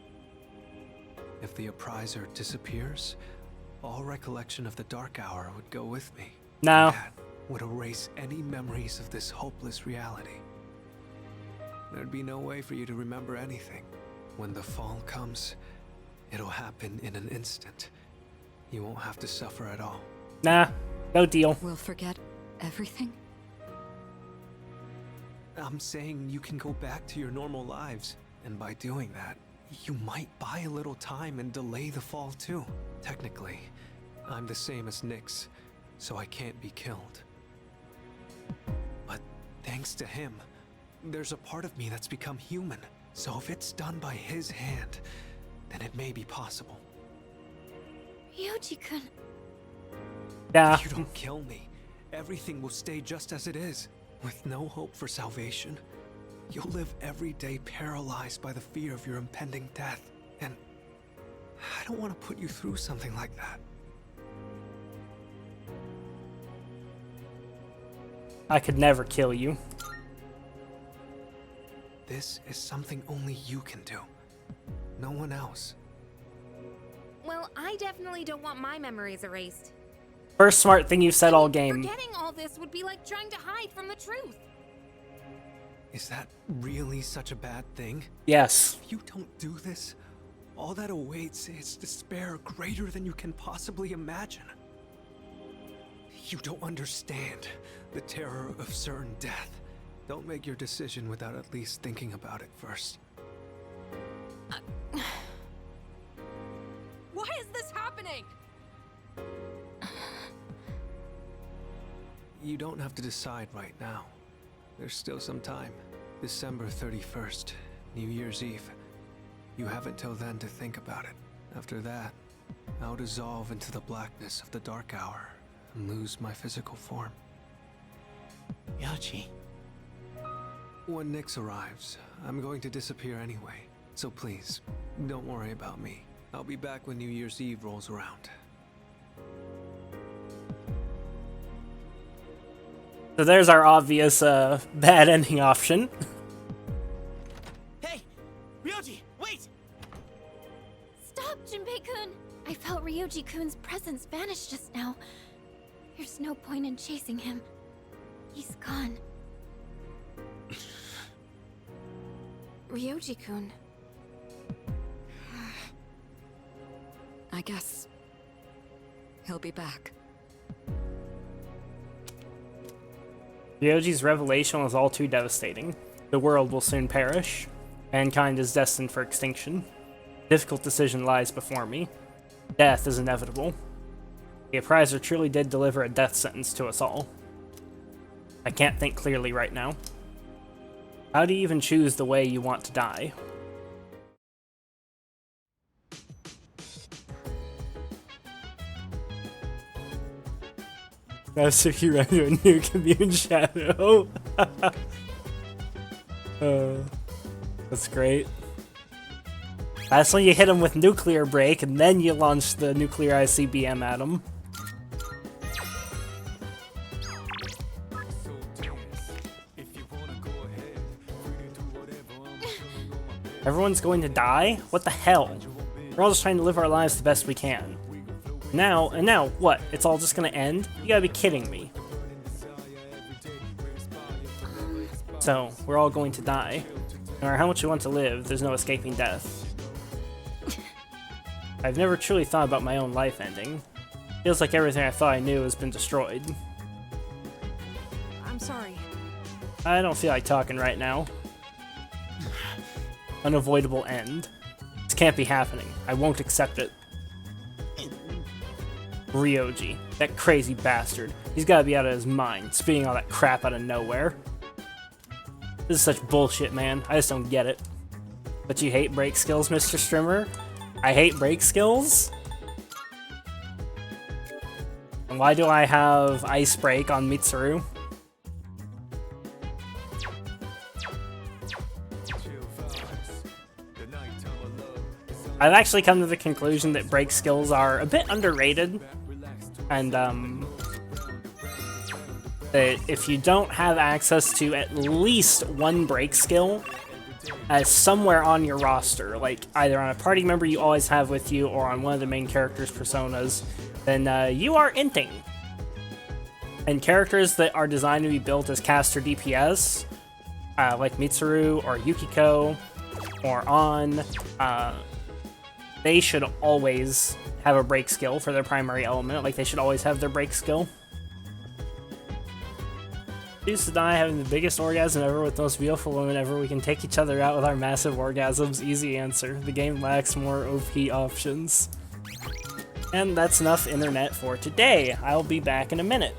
F: If the Appriser disappears, all recollection of the Dark Hour would go with me.
A: No.
F: That would erase any memories of this hopeless reality. There'd be no way for you to remember anything. When the fall comes, it'll happen in an instant. You won't have to suffer at all.
A: Nah, no deal.
E: We'll forget everything?
F: I'm saying you can go back to your normal lives, and by doing that, you might buy a little time and delay the fall too. Technically, I'm the same as Nyx, so I can't be killed. But thanks to him, there's a part of me that's become human. So if it's done by his hand, then it may be possible.
H: Ryoji-kun.
A: Yeah.
F: If you don't kill me, everything will stay just as it is. With no hope for salvation, you'll live every day paralyzed by the fear of your impending death. And I don't want to put you through something like that.
A: I could never kill you.
F: This is something only you can do. No one else.
I: Well, I definitely don't want my memories erased.
A: First smart thing you've said all game.
I: Forgetting all this would be like trying to hide from the truth.
F: Is that really such a bad thing?
A: Yes.
F: If you don't do this, all that awaits is despair greater than you can possibly imagine. You don't understand the terror of certain death. Don't make your decision without at least thinking about it first.
I: Why is this happening?
F: You don't have to decide right now. There's still some time. December 31st, New Year's Eve. You have until then to think about it. After that, I'll dissolve into the blackness of the dark hour and lose my physical form.
G: Ryoji.
F: When Nyx arrives, I'm going to disappear anyway. So please, don't worry about me. I'll be back when New Year's Eve rolls around.
A: So there's our obvious bad ending option.
G: Hey! Ryoji, wait!
H: Stop, Junpei-kun! I felt Ryoji-kun's presence vanish just now. There's no point in chasing him. He's gone.
I: Ryoji-kun.
E: I guess he'll be back.
A: Ryoji's revelation was all too devastating. The world will soon perish. Mankind is destined for extinction. A difficult decision lies before me. Death is inevitable. The appraiser truly did deliver a death sentence to us all. I can't think clearly right now. How do you even choose the way you want to die? That's if you run into a new commune shadow. That's great. That's when you hit him with nuclear break, and then you launch the nuclear ICBM at him. Everyone's going to die? What the hell? We're all just trying to live our lives the best we can. Now what? It's all just gonna end? You gotta be kidding me. So, we're all going to die. No matter how much we want to live, there's no escaping death. I've never truly thought about my own life ending. Feels like everything I thought I knew has been destroyed.
I: I'm sorry.
A: I don't feel like talking right now. Unavoidable end. This can't be happening. I won't accept it. Ryoji, that crazy bastard. He's gotta be out of his mind, spitting all that crap out of nowhere. This is such bullshit, man. I just don't get it. But you hate break skills, Mr. Strimmer? I hate break skills? And why do I have Ice Break on Mitsuru? I've actually come to the conclusion that break skills are a bit underrated, and that if you don't have access to at least one break skill as somewhere on your roster, like either on a party member you always have with you or on one of the main characters' personas, then you are inting. And characters that are designed to be built as caster DPS, like Mitsuru or Yukiko or An, they should always have a break skill for their primary element. Like, they should always have their break skill. Choose to die having the biggest orgasm ever with the most beautiful women ever. We can take each other out with our massive orgasms. Easy answer. The game lacks more OP options. And that's enough internet for today. I'll be back in a minute.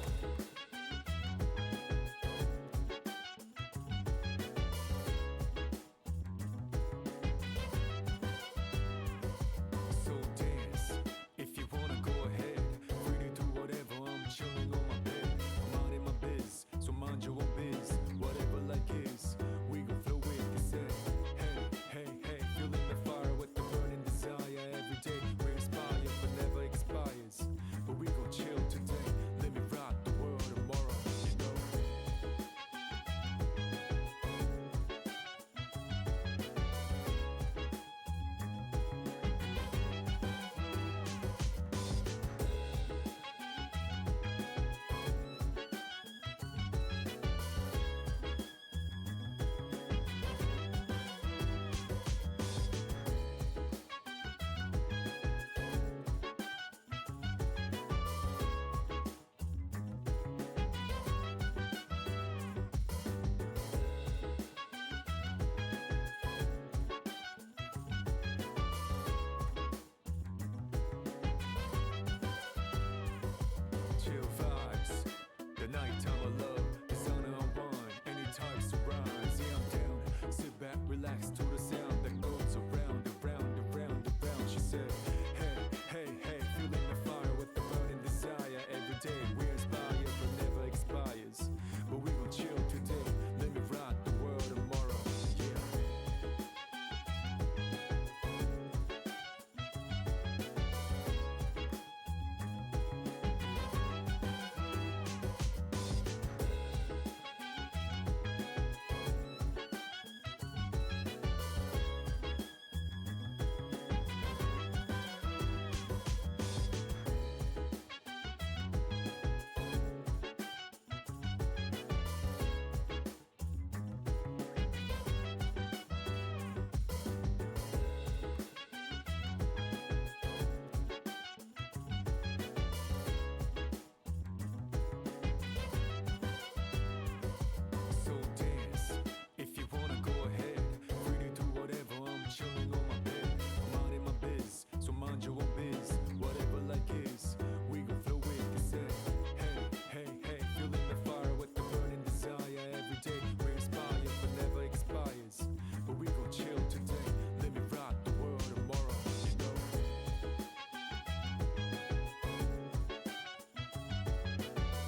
J: Chill today, let me rock the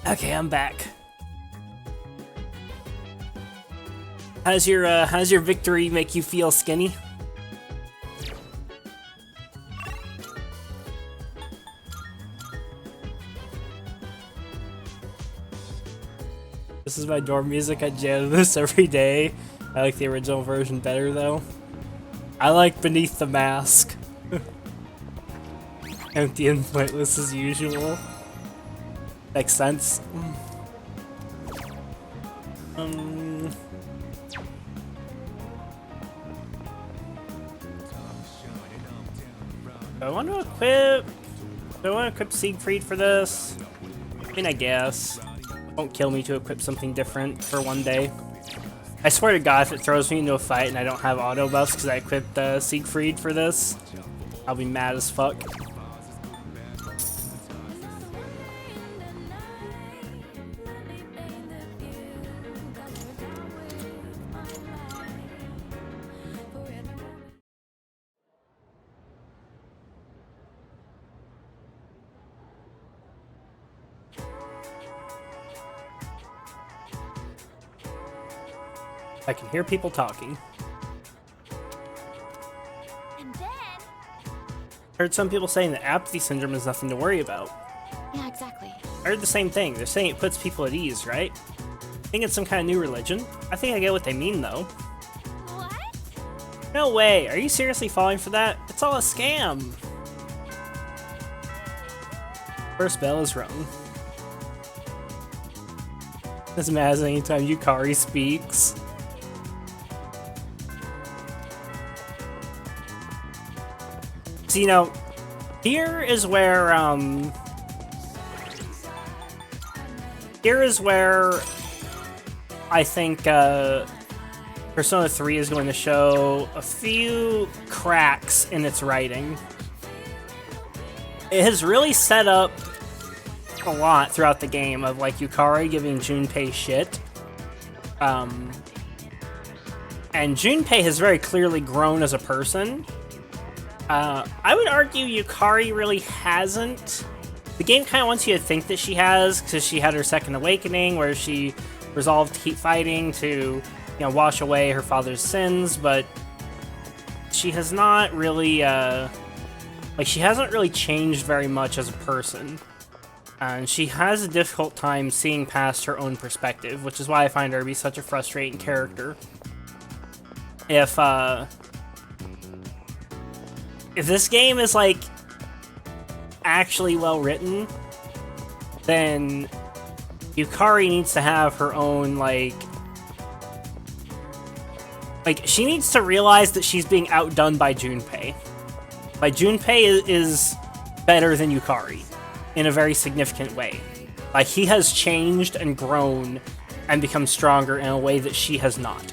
A: Okay, I'm back. How's your victory make you feel, Skinny? This is my dorm music. I jam this every day. I like the original version better though. I like Beneath the Mask. Empty and pointless as usual. Makes sense. Do I want to equip? Do I want to equip Siegfried for this? I mean, I guess. Won't kill me to equip something different for one day. I swear to God, if it throws me into a fight and I don't have auto buffs because I equipped Siegfried for this, I'll be mad as fuck. I can hear people talking.
H: And then...
A: I heard some people saying that apathy syndrome is nothing to worry about.
B: Yeah, exactly.
A: I heard the same thing. They're saying it puts people at ease, right? I think it's some kind of new religion. I think I get what they mean, though.
H: What?
A: No way! Are you seriously falling for that? It's all a scam! First bell is rung. As mad as anytime Yukari speaks. So, you know, here is where I think Persona 3 is going to show a few cracks in its writing. It has really set up a lot throughout the game of like Yukari giving Junpei shit. And Junpei has very clearly grown as a person. I would argue Yukari really hasn't. The game kind of wants you to think that she has, because she had her second awakening, where she resolved to keep fighting to, you know, wash away her father's sins, but she has not really, she hasn't really changed very much as a person. And she has a difficult time seeing past her own perspective, which is why I find her to be such a frustrating character. If this game is, like, actually well written, then Yukari needs to have her own, like, she needs to realize that she's being outdone by Junpei. Like, Junpei is better than Yukari in a very significant way. Like, he has changed and grown and become stronger in a way that she has not.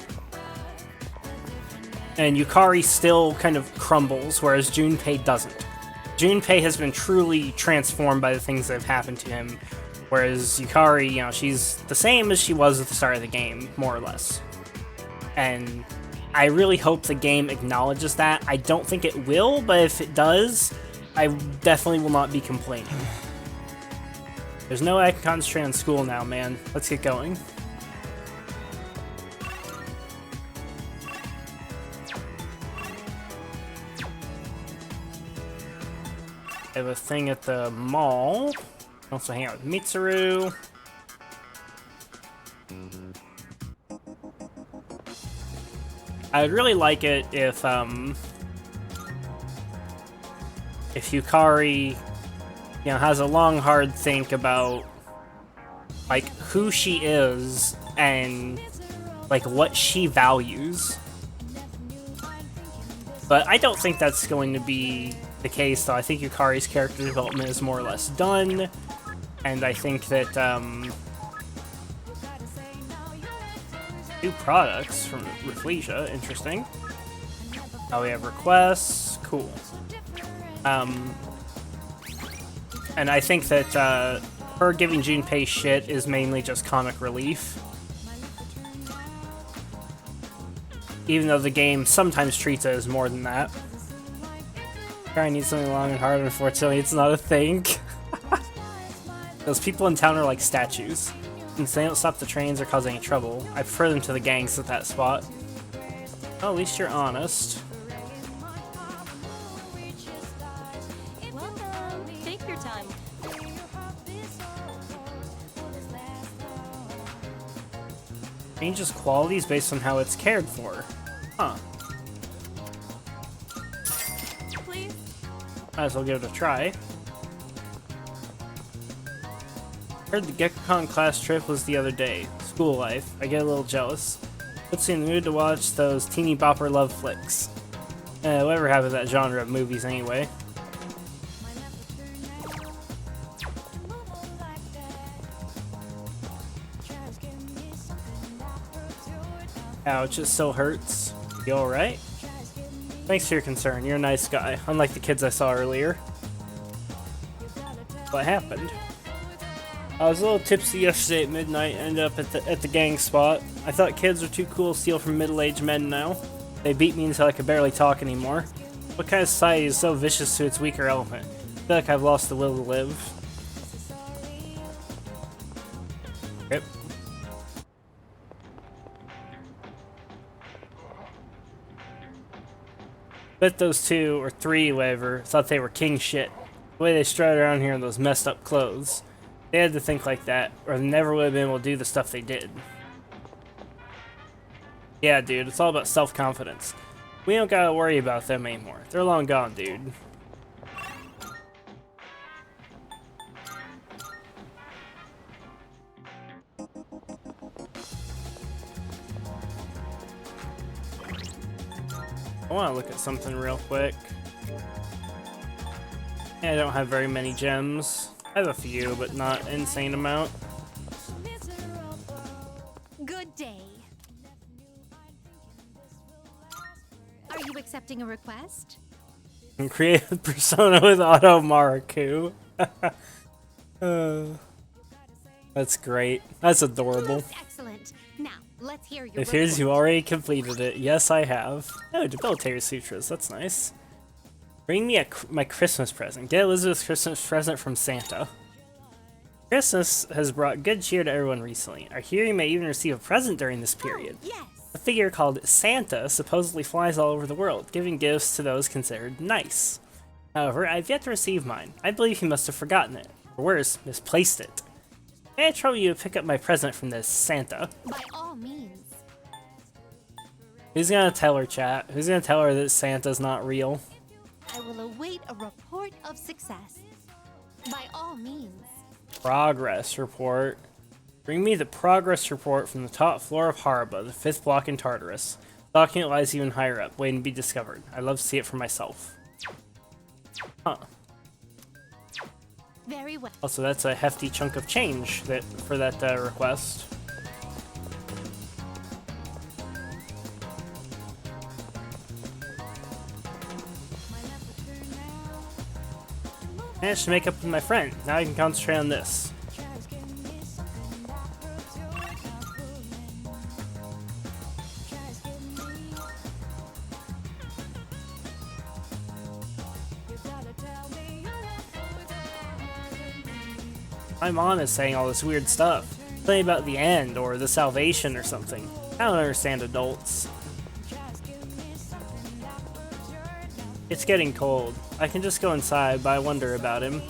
A: And Yukari still kind of crumbles, whereas Junpei doesn't. Junpei has been truly transformed by the things that have happened to him, whereas Yukari, you know, she's the same as she was at the start of the game, more or less. And I really hope the game acknowledges that. I don't think it will, but if it does, I definitely will not be complaining. There's no way I can concentrate on school now, man. Let's get going. I have a thing at the mall. Also hang out with Mitsuru. I would really like it if Yukari, you know, has a long, hard think about, like, who she is and, like, what she values. But I don't think that's going to be the case, though. I think Yukari's character development is more or less done, and I think that, new products from Rafflesia, interesting. Oh, we have requests, cool. And I think that, her giving Junpei shit is mainly just comic relief. Even though the game sometimes treats it as more than that. I need something long and hard, unfortunately it's not a thing. Those people in town are like statues. Since they don't stop the trains or cause any trouble, I prefer them to the gangs at that spot. Well, at least you're honest.
J: Welcome. Take your time.
A: Changes qualities based on how it's cared for. Huh.
J: Please.
A: Might as well give it a try. Heard the Gekko-Con class trip was the other day. School life. I get a little jealous. Puts me in the mood to watch those teeny bopper love flicks. Whatever happened to that genre of movies anyway. Ouch, it still hurts. You alright? Thanks for your concern. You're a nice guy, unlike the kids I saw earlier. What happened? I was a little tipsy yesterday at midnight and ended up at the gang spot. I thought kids were too cool to steal from middle-aged men now. They beat me until I could barely talk anymore. What kind of society is so vicious to its weaker element? I feel like I've lost the will to live. Yep. Bet those 2 or 3, whatever, thought they were king shit. The way they strutted around here in those messed up clothes. They had to think like that, or they never would have been able to do the stuff they did. Yeah, dude, it's all about self-confidence. We don't gotta worry about them anymore. They're long gone, dude. I want to look at something real quick. Yeah, I don't have very many gems. I have a few, but not an insane amount.
J: Good day. Are you accepting a request?
A: And create a persona with Auto Maraku. That's great. That's adorable.
J: Most excellent. Now, let's hear your
A: It appears you
J: report.
A: already completed it. Yes, I have. Oh, Debilitator Sutras. That's nice. Bring me my Christmas present. Get Elizabeth's Christmas present from Santa. Christmas has brought good cheer to everyone recently. I hear you may even receive a present during this period.
J: Yes.
A: A figure called Santa supposedly flies all over the world, giving gifts to those considered nice. However, I've yet to receive mine. I believe he must have forgotten it, or worse, misplaced it. May I trouble you to pick up my present from this Santa?
J: By all means.
A: Who's gonna tell her, chat? Who's gonna tell her that Santa's not real?
J: I will await a report of success. By all means.
A: Progress report. Bring me the progress report from the top floor of Harba, the 5th block in Tartarus. The document lies even higher up, waiting to be discovered. I'd love to see it for myself. Huh.
J: Very well.
A: Also, that's a hefty chunk of change for that request. Managed to make up with my friend. Now I can concentrate on this. My mom is saying all this weird stuff. Something about the end or the salvation or something. I don't understand adults. It's getting cold. I can just go inside, but I wonder about him.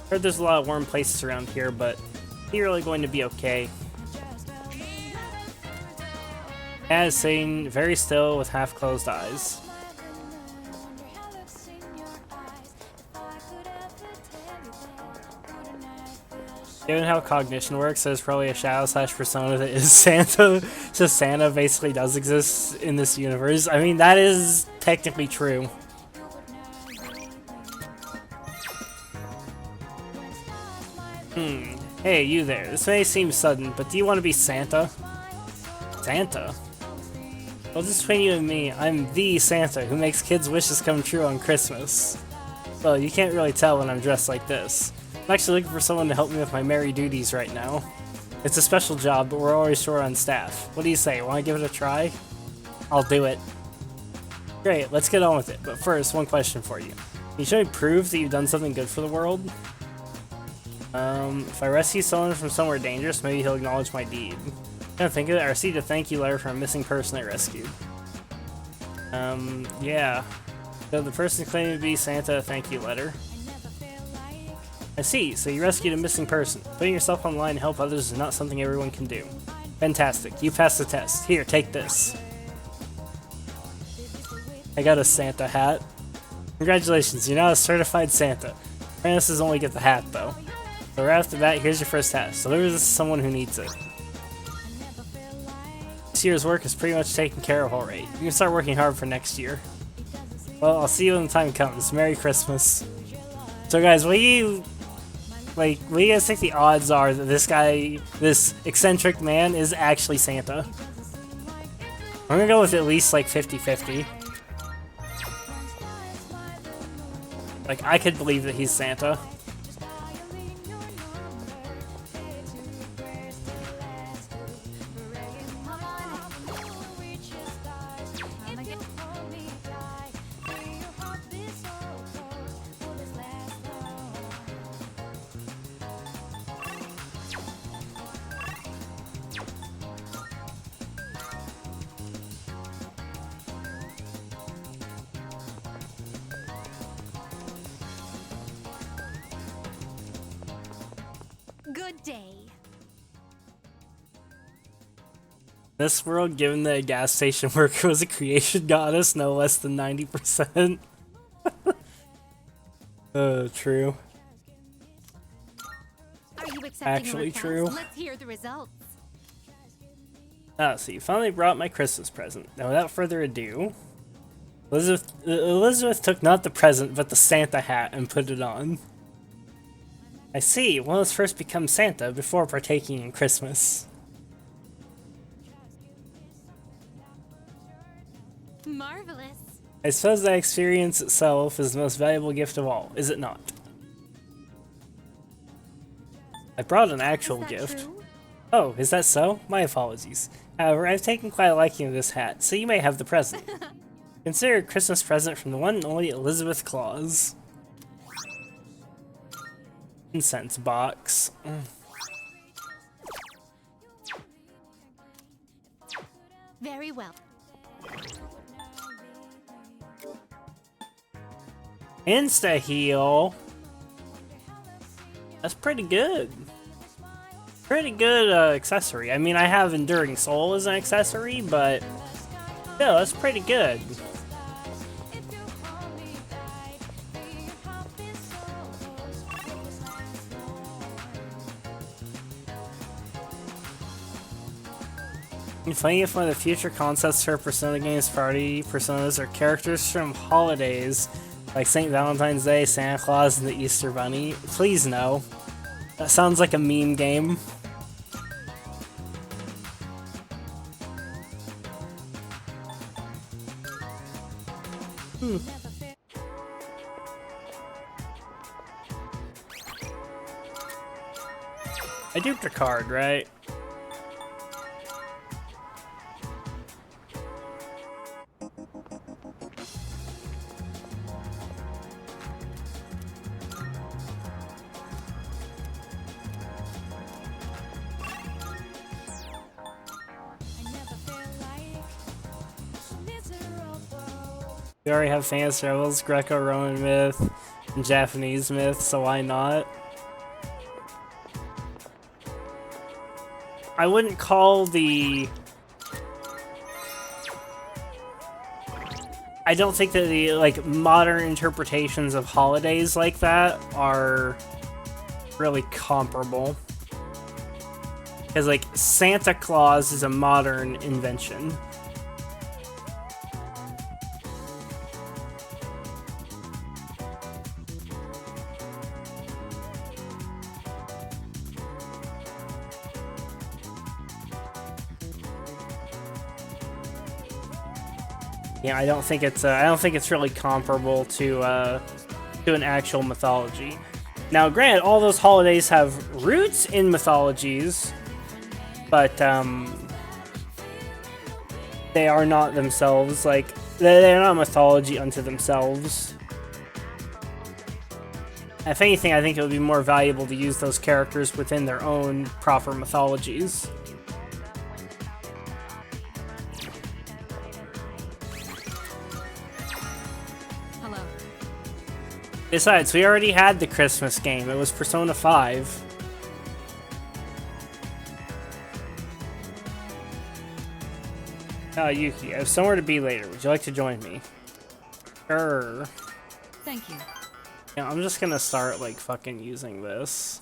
A: Heard there's a lot of warm places around here, but is he really going to be okay? Dad is sitting very still with half-closed eyes. Given how cognition works, there's probably a shadow/persona that is Santa. So Santa basically does exist in this universe. I mean, that is technically true. Hey, you there. This may seem sudden, but do you want to be Santa? Santa? Well, just between you and me, I'm the Santa who makes kids' wishes come true on Christmas. Well, you can't really tell when I'm dressed like this. I'm actually looking for someone to help me with my merry duties right now. It's a special job, but we're always short on staff. What do you say? Want to give it a try? I'll do it. Great, let's get on with it. But first, one question for you. Can you show me proof that you've done something good for the world? If I rescue someone from somewhere dangerous, maybe he'll acknowledge my deed. I don't think of it. I received a thank you letter from a missing person I rescued. Yeah. So the person claiming to be Santa a thank you letter. I see, so you rescued a missing person. Putting yourself online to help others is not something everyone can do. Fantastic, you passed the test. Here, take this. I got a Santa hat. Congratulations, you're now a certified Santa. Apprentices only get the hat, though. So right after that, here's your first task. Deliver this to someone who needs it. This year's work is pretty much taken care of already. You can start working hard for next year. Well, I'll see you when the time comes. Merry Christmas. So guys, what do you guys think the odds are that this guy, this eccentric man, is actually Santa? I'm gonna go with at least like 50-50. Like, I could believe that he's Santa.
J: Good day.
A: This world, given that a gas station worker was a creation goddess, no less than 90%. True.
J: Are you accepting
A: Actually
J: a request?
A: true.
J: Let's hear the results.
A: Ah, so you finally brought my Christmas present. Now, without further ado, Elizabeth took not the present, but the Santa hat and put it on. I see. One must first become Santa before partaking in Christmas.
J: Marvelous.
A: I suppose that experience itself is the most valuable gift of all, is it not? I brought an actual gift.
J: True?
A: Oh, is that so? My apologies. However, I've taken quite a liking to this hat, so you may have the present. Consider a Christmas present from the one and only Elizabeth Claus. Incense box.
J: Very well.
A: Insta heal. That's pretty good. Pretty good accessory. I mean, I have Enduring Soul as an accessory, but yeah, that's pretty good. Funny if one of the future concepts for Persona games party personas are characters from holidays like St. Valentine's Day, Santa Claus, and the Easter Bunny. Please no. That sounds like a meme game. I duped a card, right? We already have Fantasy Rebels, Greco-Roman myth, and Japanese myth, so why not? I wouldn't call the... I don't think that the, like, modern interpretations of holidays like that are really comparable. Because, like, Santa Claus is a modern invention. Yeah, I don't think it's really comparable to an actual mythology. Now, granted, all those holidays have roots in mythologies, but they are not themselves they're not mythology unto themselves. If anything, I think it would be more valuable to use those characters within their own proper mythologies.
E: Hello.
A: Besides, we already had the Christmas game. It was Persona 5. Yuki, I have somewhere to be later. Would you like to join me? Sure.
E: Thank you.
A: Yeah, I'm just gonna start, like, fucking using this.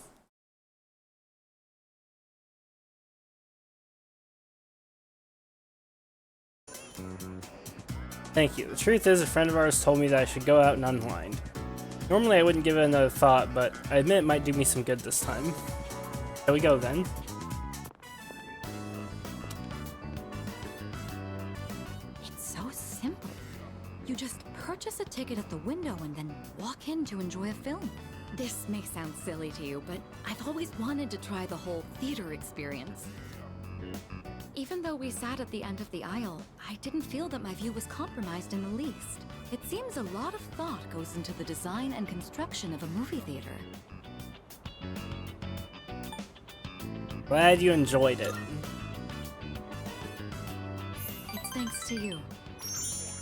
A: Thank you. The truth is, a friend of ours told me that I should go out and unwind. Normally I wouldn't give it another thought, but I admit it might do me some good this time. There we go, then.
E: It's so simple. You just purchase a ticket at the window and then walk in to enjoy a film. This may sound silly to you, but I've always wanted to try the whole theater experience. Even though we sat at the end of the aisle, I didn't feel that my view was compromised in the least. It seems a lot of thought goes into the design and construction of a movie theater.
A: Glad you enjoyed it.
E: It's thanks to you.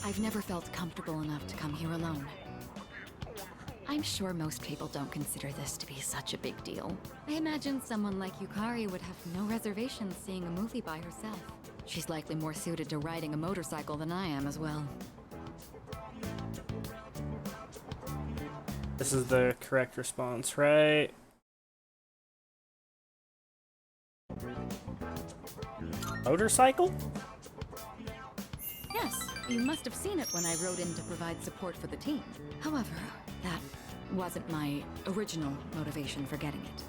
E: I've never felt comfortable enough to come here alone. I'm sure most people don't consider this to be such a big deal. I imagine someone like Yukari would have no reservations seeing a movie by herself. She's likely more suited to riding a motorcycle than I am as well.
A: This is the correct response, right? Motorcycle?
E: Yes, you must have seen it when I rode in to provide support for the team. However, that wasn't my original motivation for getting it.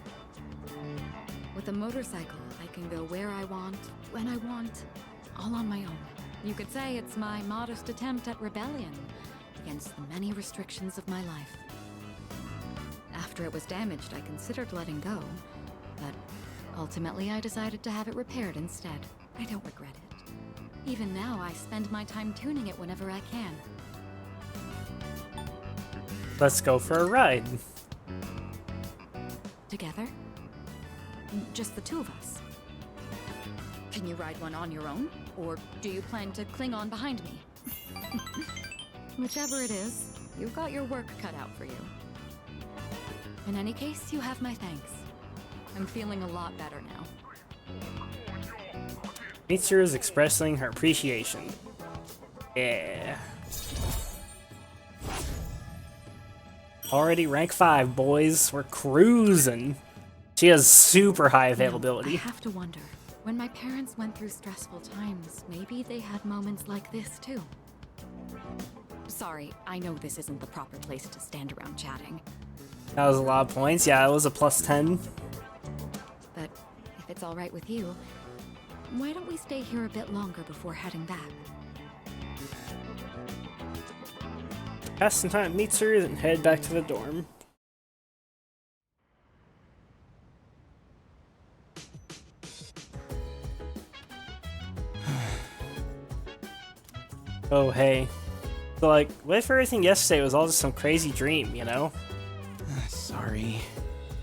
E: With a motorcycle, I can go where I want, when I want, all on my own. You could say it's my modest attempt at rebellion against the many restrictions of my life. After it was damaged, I considered letting go, but ultimately I decided to have it repaired instead. I don't regret it. Even now, I spend my time tuning it whenever I can.
A: Let's go for a ride.
E: Together? Just the two of us? Can you ride one on your own? Or do you plan to cling on behind me? Whichever it is, you've got your work cut out for you. In any case, you have my thanks. I'm feeling a lot better now.
A: Mitsuru is expressing her appreciation. Yeah. Already rank 5, boys. We're cruising. She has super high availability.
E: I have to wonder, when my parents went through stressful times, maybe they had moments like this too. Sorry, I know this isn't the proper place to stand around chatting.
A: That was a lot of points. Yeah, it was a plus 10.
E: But if it's all right with you, why don't we stay here a bit longer before heading back?
A: Pass some time at Mitsuru and head back to the dorm. Oh, hey. So, like, what if everything yesterday was all just some crazy dream, you know?
F: Sorry.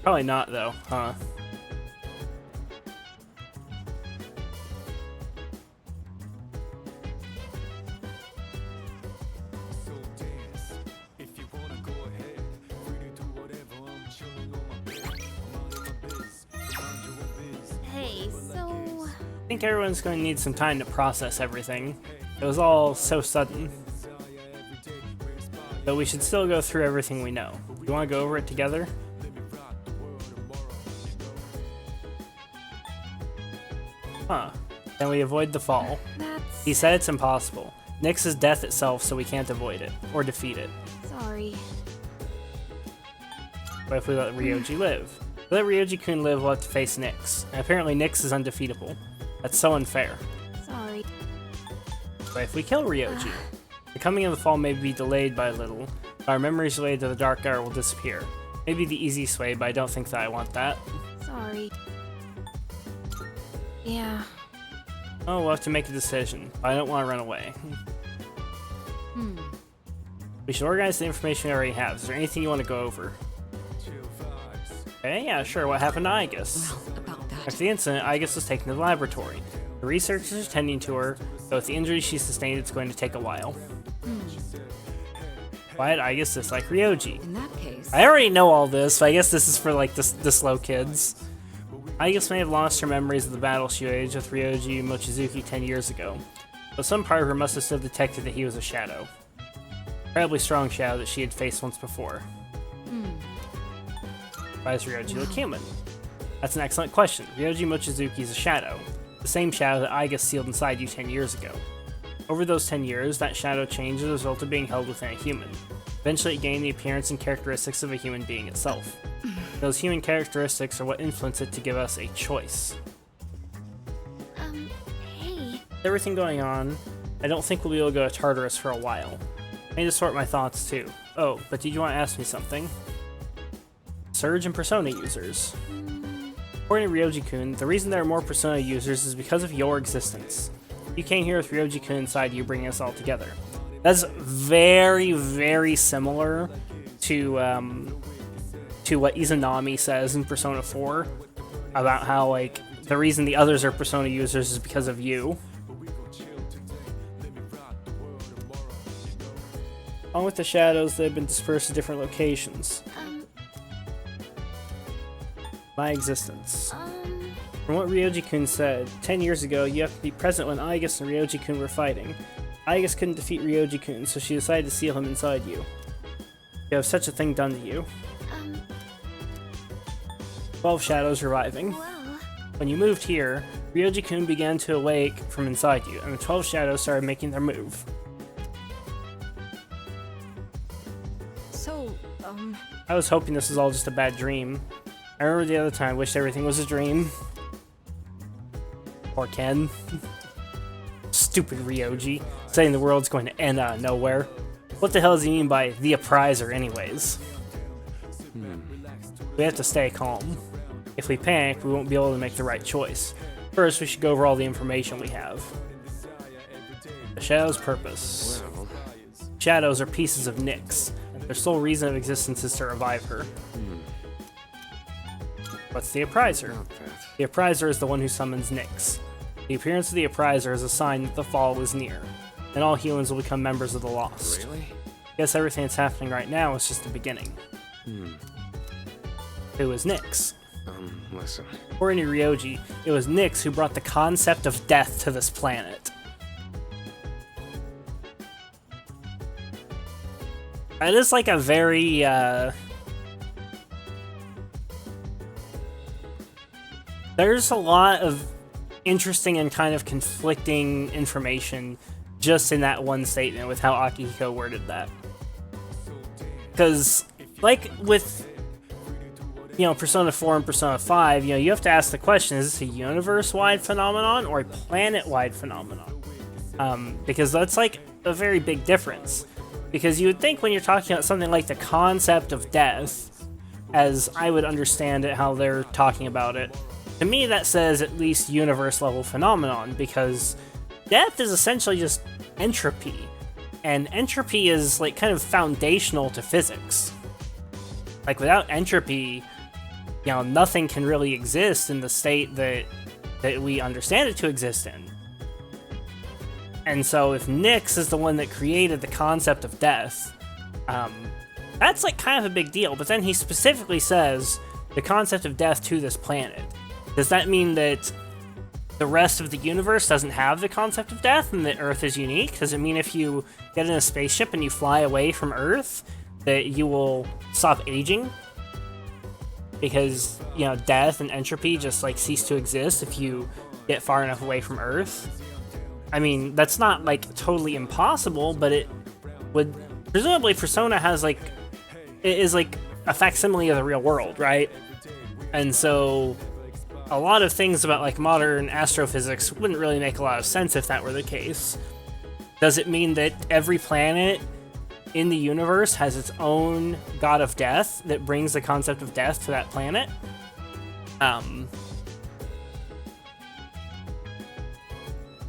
A: Probably not, though, huh?
H: Hey, so...
A: I think everyone's going to need some time to process everything. It was all so sudden. But we should still go through everything we know. You want to go over it together? Huh. Then we avoid the fall.
I: That's...
A: He said it's impossible. Nyx is death itself, so we can't avoid it. Or defeat it.
I: Sorry.
A: What if we let Ryoji live? If we let Ryoji-kun live, we'll have to face Nyx. And apparently Nyx is undefeatable. That's so unfair.
I: Sorry.
A: But if we kill Ryoji, the coming of the fall may be delayed by a little, but our memories related to the Dark Hour will disappear. Maybe the easiest way, but I don't think that I want that.
I: Sorry. Yeah.
A: Oh, we'll have to make a decision, but I don't want to run away. We should organize the information we already have. Is there anything you want to go over? Okay, yeah, sure. What happened to Aegis?
E: Well, about that.
A: After the incident, Aegis was taken to the laboratory. The researchers are tending to her, but with the injuries she sustained, it's going to take a while. Why did Aegis dislike Ryoji?
E: In that case,
A: I already know all this, but I guess this is for like the slow kids. Aegis may have lost her memories of the battle she waged with Ryoji Mochizuki 10 years ago, but some part of her must have still detected that he was a shadow. Incredibly strong shadow that she had faced once before. Why does Ryoji look human? That's an excellent question. Ryoji Mochizuki is a shadow, the same shadow that Aegis sealed inside you 10 years ago. Over those 10 years, that shadow changed as a result of being held within a human. Eventually, it gained the appearance and characteristics of a human being itself. Those human characteristics are what influence it to give us a choice.
H: Hey.
A: With everything going on, I don't think we'll be able to go to Tartarus for a while. I need to sort my thoughts too. Oh, but did you want to ask me something? Surge and Persona users. According to Ryoji-kun, the reason there are more Persona users is because of your existence. You came here with Ryoji-kun inside you, bringing us all together. That's very, very similar to what Izanami says in Persona 4 about how, like, the reason the others are Persona users is because of you. Along with the shadows, they've been dispersed to different locations. My existence. From what Ryoji-kun said, 10 years ago, you have to be present when Aegis and Ryoji-kun were fighting. Aegis couldn't defeat Ryoji-kun, so she decided to seal him inside you. You have such a thing done to you. 12 shadows reviving.
H: Well.
A: When you moved here, Ryoji-kun began to awake from inside you, and the 12 shadows started making their move.
E: so,
A: I was hoping this was all just a bad dream. I remember the other time I wished everything was a dream. Or Ken. Stupid Ryoji, saying the world's going to end out of nowhere. What the hell does he mean by the appraiser anyways? We have to stay calm. If we panic, we won't be able to make the right choice. First, we should go over all the information we have. The Shadow's purpose. Shadows are pieces of Nyx. Their sole reason of existence is to revive her. What's the appraiser? The appraiser is the one who summons Nyx. The appearance of the appraiser is a sign that the fall is near, and all humans will become members of the Lost.
C: Really?
A: Guess everything that's happening right now is just the beginning. Who is Nyx?
C: Listen.
A: According to Ryoji, it was Nyx who brought the concept of death to this planet. That is like a very, there's a lot of interesting and kind of conflicting information just in that one statement with how Akihiko worded that. Because, like with, you know, Persona 4 and Persona 5, you know, you have to ask the question, is this a universe-wide phenomenon or a planet-wide phenomenon? Because that's like a very big difference. Because you would think when you're talking about something like the concept of death, as I would understand it, how they're talking about it, to me that says at least universe-level phenomenon, because death is essentially just entropy. And entropy is like kind of foundational to physics. Like without entropy, you know, nothing can really exist in the state that we understand it to exist in. And so if Nyx is the one that created the concept of death, that's like kind of a big deal. But then he specifically says the concept of death to this planet. Does that mean that the rest of the universe doesn't have the concept of death and that Earth is unique? Does it mean if you get in a spaceship and you fly away from Earth that you will stop aging? Because, you know, death and entropy just like cease to exist if you get far enough away from Earth. I mean, that's not like totally impossible, but it would presumably Persona has like it is like a facsimile of the real world, right? And so a lot of things about like modern astrophysics wouldn't really make a lot of sense if that were the case. Does it mean that every planet in the universe has its own god of death that brings the concept of death to that planet?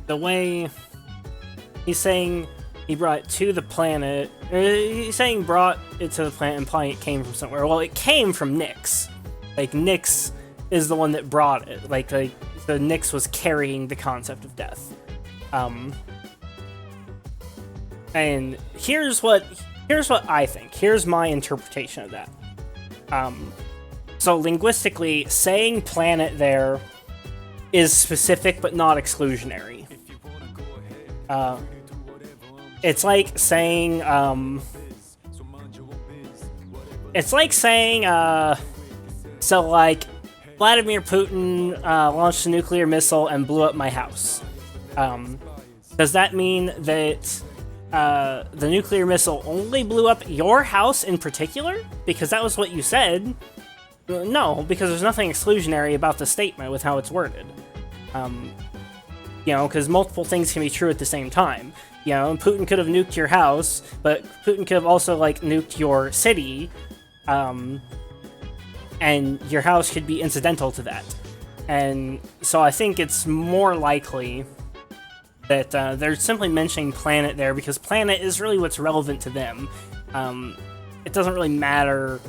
A: The way he's saying he brought it to the planet, or he's saying brought it to the planet, implying it came from somewhere. Well, it came from Nyx. Like, Nyx is the one that brought it. Like the Nyx was carrying the concept of death. And here's what I think. Here's my interpretation of that. So linguistically, saying planet there is specific but not exclusionary. It's like saying, so like, Vladimir Putin launched a nuclear missile and blew up my house. Does that mean that the nuclear missile only blew up your house in particular? Because that was what you said. No, because there's nothing exclusionary about the statement with how it's worded. You know, because multiple things can be true at the same time. You know, Putin could have nuked your house, but Putin could have also, like, nuked your city, and your house could be incidental to that. And so I think it's more likely that they're simply mentioning planet there because planet is really what's relevant to them. It doesn't really matter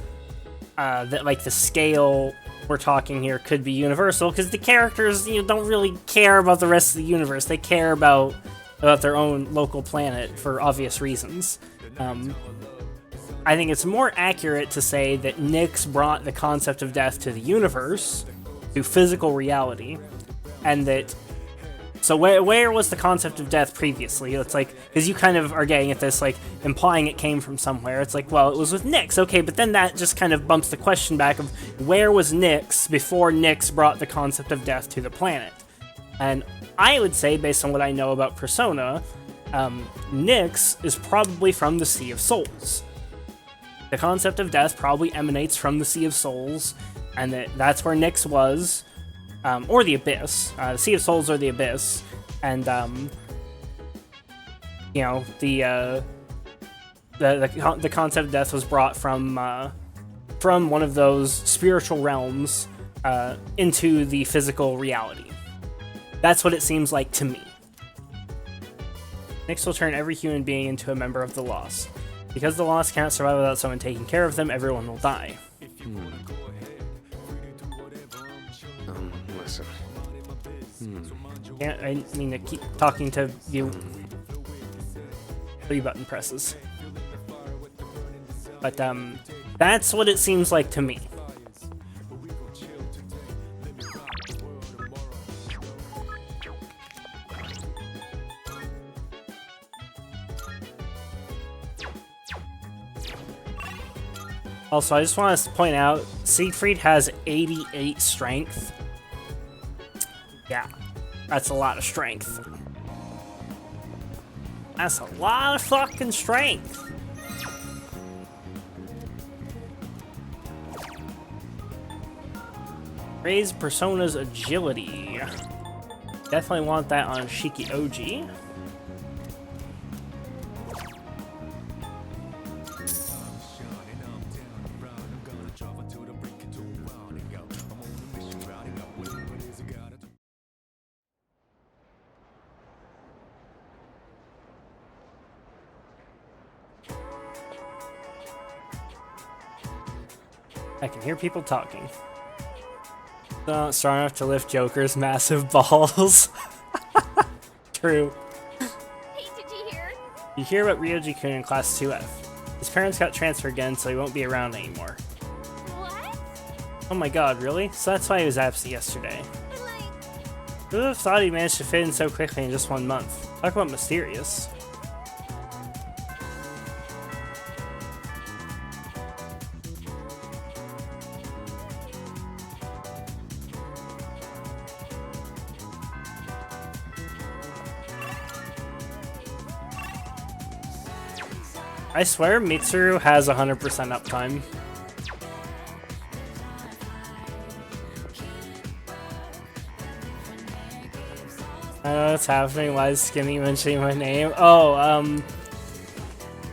A: that, like, the scale we're talking here could be universal, because the characters, you know, don't really care about the rest of the universe. They care about their own local planet for obvious reasons. I think it's more accurate to say that Nyx brought the concept of death to the universe, to physical reality, and that... So where was the concept of death previously? It's like, because you kind of are getting at this, like, implying it came from somewhere. It's like, well, it was with Nyx, okay, but then that just kind of bumps the question back of where was Nyx before Nyx brought the concept of death to the planet? And I would say, based on what I know about Persona, Nyx is probably from the Sea of Souls. The concept of death probably emanates from the Sea of Souls, and that's where Nyx was, or the Abyss. The Sea of Souls or the Abyss, and you know, the concept of death was brought from one of those spiritual realms into the physical reality. That's what it seems like to me. Nyx will turn every human being into a member of the Lost. Because the Lost cannot survive without someone taking care of them, everyone will die.
F: Listen.
A: I mean to keep talking to you. 3 button presses. But, that's what it seems like to me. Also, I just want to point out, Siegfried has 88 strength. Yeah, that's a lot of strength. That's a lot of fucking strength. Raise Persona's agility. Definitely want that on Shiki OG. I can hear people talking. Not strong enough to lift Joker's massive balls. True.
H: Hey, did you hear?
A: You hear about Ryoji-kun in Class 2F. His parents got transferred again, so he won't be around anymore.
H: What?
A: Oh my god, really? So that's why he was absent yesterday.
H: But like...
A: Who would have thought he managed to fit in so quickly in just 1 month? Talk about mysterious. I swear Mitsuru has 100% uptime. I know what's happening. Why is Skinny mentioning my name? Oh,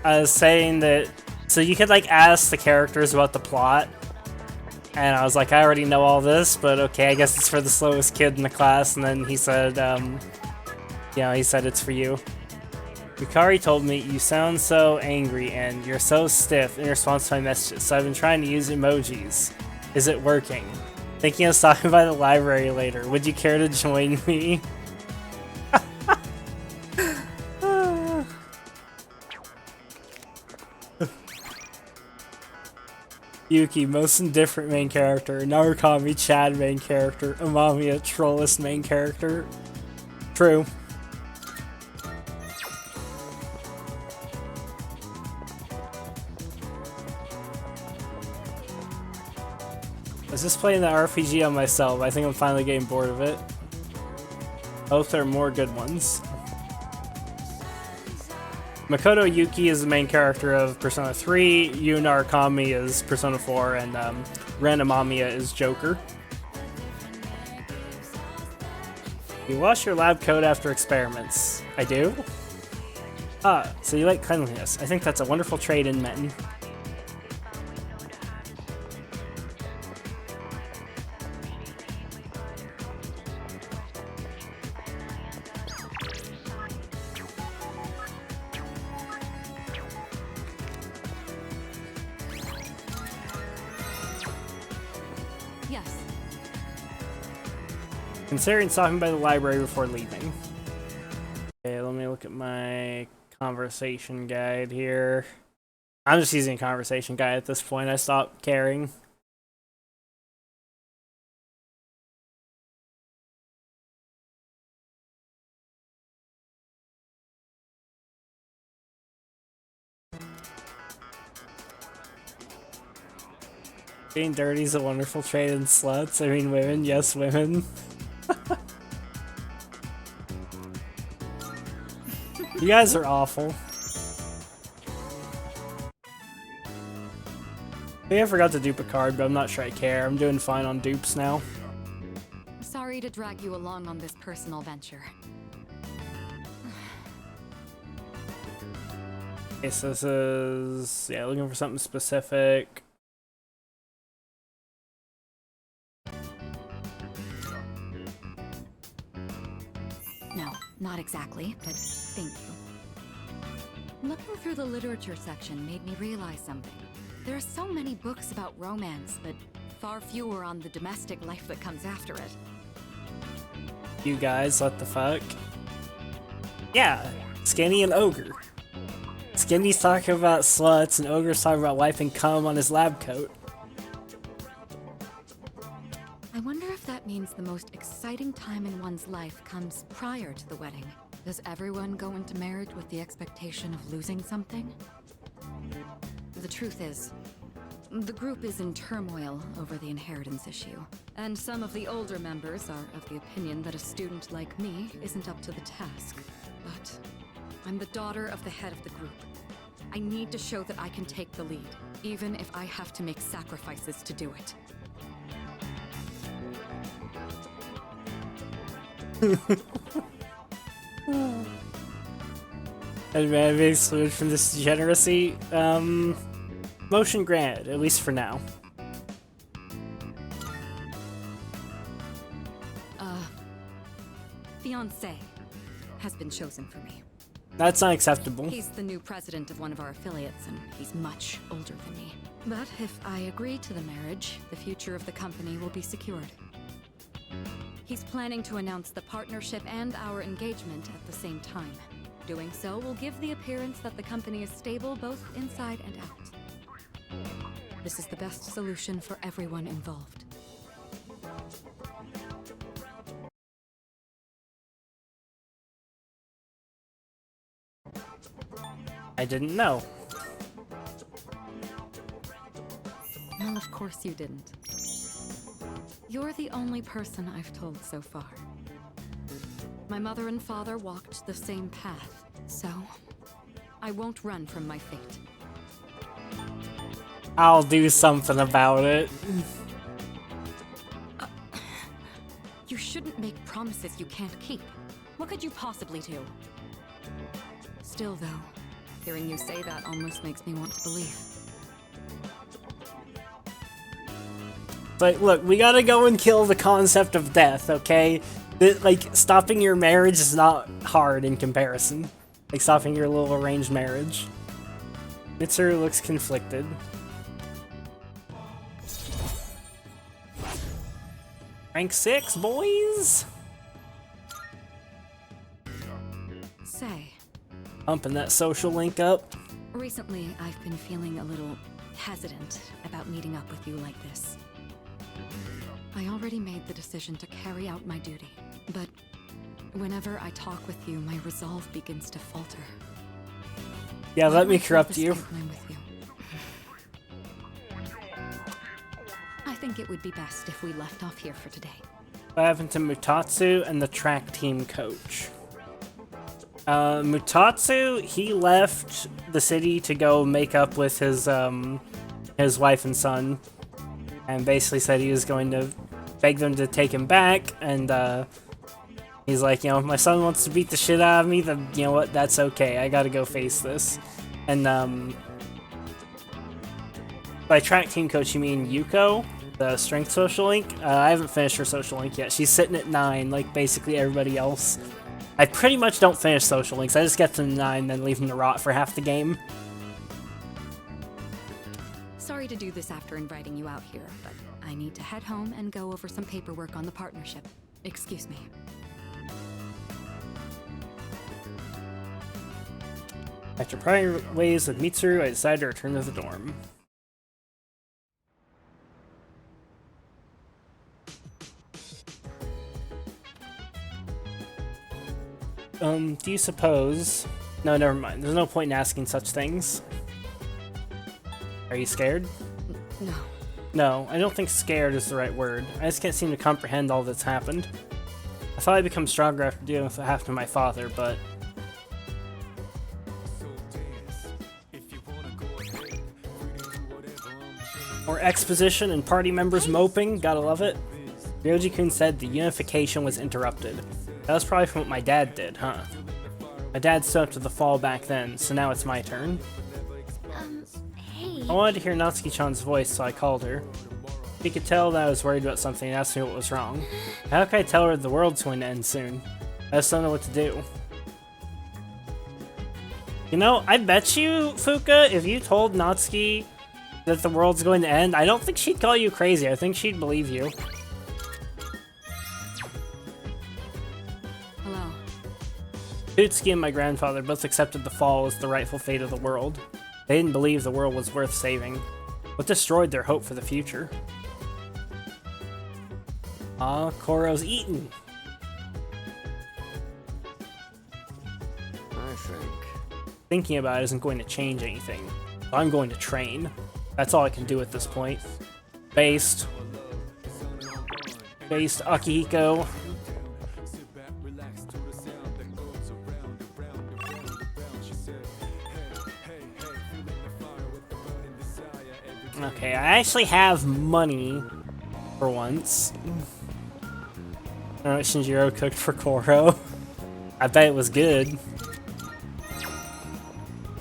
A: I was saying that... So you could, like, ask the characters about the plot. And I was like, I already know all this, but okay, I guess it's for the slowest kid in the class. And then he said, he said it's for you. Yukari told me, you sound so angry and you're so stiff in response to my messages, so I've been trying to use emojis. Is it working? Thinking of stopping by the library later. Would you care to join me? Yuki, most indifferent main character. Narukami, Chad main character. Amamiya, Trollus main character. True. I was just playing the RPG on myself. I think I'm finally getting bored of it. I hope there are more good ones. Makoto Yuki is the main character of Persona 3, Yu Narukami is Persona 4, and Ren Amamiya is Joker. You wash your lab coat after experiments. I do? Ah, so you like cleanliness. I think that's a wonderful trait in men.
E: Yes.
A: Considering stopping by the library before leaving. Okay, let me look at my conversation guide here. I'm just using a conversation guide at this point. I stopped caring. Being dirty is a wonderful trait in sluts. I mean women, yes women. You guys are awful. I think I forgot to dupe a card, but I'm not sure I care. I'm doing fine on dupes now.
E: Sorry to drag you along on this personal venture.
A: Okay, so this is... yeah, looking for something specific.
E: No, not exactly, but thank you. Looking through the literature section made me realize something. There are so many books about romance, but far fewer on the domestic life that comes after it.
A: You guys, what the fuck? Yeah, Skinny and Ogre. Skinny's talking about sluts, and Ogre's talking about wiping cum on his lab coat.
E: I wonder if that means the most exciting time in one's life comes prior to the wedding. Does everyone go into marriage with the expectation of losing something? The truth is, the group is in turmoil over the inheritance issue, and some of the older members are of the opinion that a student like me isn't up to the task. But I'm the daughter of the head of the group. I need to show that I can take the lead, even if I have to make sacrifices to do it.
A: And may I be excluded from this degeneracy? Motion granted, at least for now.
E: Fiancé has been chosen for me.
A: That's unacceptable.
E: He's the new president of one of our affiliates, and he's much older than me. But if I agree to the marriage, the future of the company will be secured. He's planning to announce the partnership and our engagement at the same time. Doing so will give the appearance that the company is stable both inside and out. This is the best solution for everyone involved.
A: I didn't know.
E: Well, of course you didn't. You're the only person I've told so far. My mother and father walked the same path, so I won't run from my fate.
A: I'll do something about it.
E: You shouldn't make promises you can't keep. What could you possibly do? Still, though, hearing you say that almost makes me want to believe.
A: But look, we gotta go and kill the concept of death, okay? Like, stopping your marriage is not hard in comparison. Like, stopping your little arranged marriage. Mitsuru looks conflicted. Rank 6, boys!
E: Say,
A: Pumping that social link up.
E: recently I've been feeling a little hesitant about meeting up with you like this. I already made the decision to carry out my duty, but whenever I talk with you, my resolve begins to falter.
A: Yeah,
E: Why
A: let
E: do
A: me
E: I feel
A: corrupt
E: this
A: you.
E: way when I'm with you? I think it would be best if we left off here for today.
A: What happened to Mutatsu and the track team coach? Mutatsu, he left the city to go make up with his wife and son, and basically said he was going to beg them to take him back, and he's like, you know, if my son wants to beat the shit out of me, then, you know what, that's okay, I gotta go face this. And, by track team coach, you mean Yuko, the strength social link? I haven't finished her social link yet. She's sitting at 9, like basically everybody else. I pretty much don't finish social links. I just get to 9, then leave them to rot for half the game.
E: Sorry to do this after inviting you out here, but I need to head home and go over some paperwork on the partnership. Excuse me.
A: After parting ways with Mitsuru, I decided to return to the dorm. Do you suppose... No, never mind. There's no point in asking such things. Are you scared?
E: No.
A: No, I don't think scared is the right word. I just can't seem to comprehend all that's happened. I thought I'd become stronger after dealing with what happened to my father, but... More exposition and party members moping, gotta love it. Ryoji-kun said the unification was interrupted. That was probably from what my dad did, huh? My dad stood up to the fall back then, so now it's my turn.
H: Hey.
A: I wanted to hear Natsuki-chan's voice, so I called her. She could tell that I was worried about something and asked me what was wrong. How can I tell her the world's going to end soon? I just don't know what to do. You know, I bet you, Fuka, if you told Natsuki that the world's going to end, I don't think she'd call you crazy. I think she'd believe you.
E: Hello.
A: Tutsuki and my grandfather both accepted the fall as the rightful fate of the world. They didn't believe the world was worth saving. What destroyed their hope for the future? Ah, Koro's eaten.
C: I think.
A: Thinking about it isn't going to change anything. I'm going to train. That's all I can do at this point. Based Akihiko. Okay, I actually have money for once. I don't know what Shinjiro cooked for Koro. I bet it was good.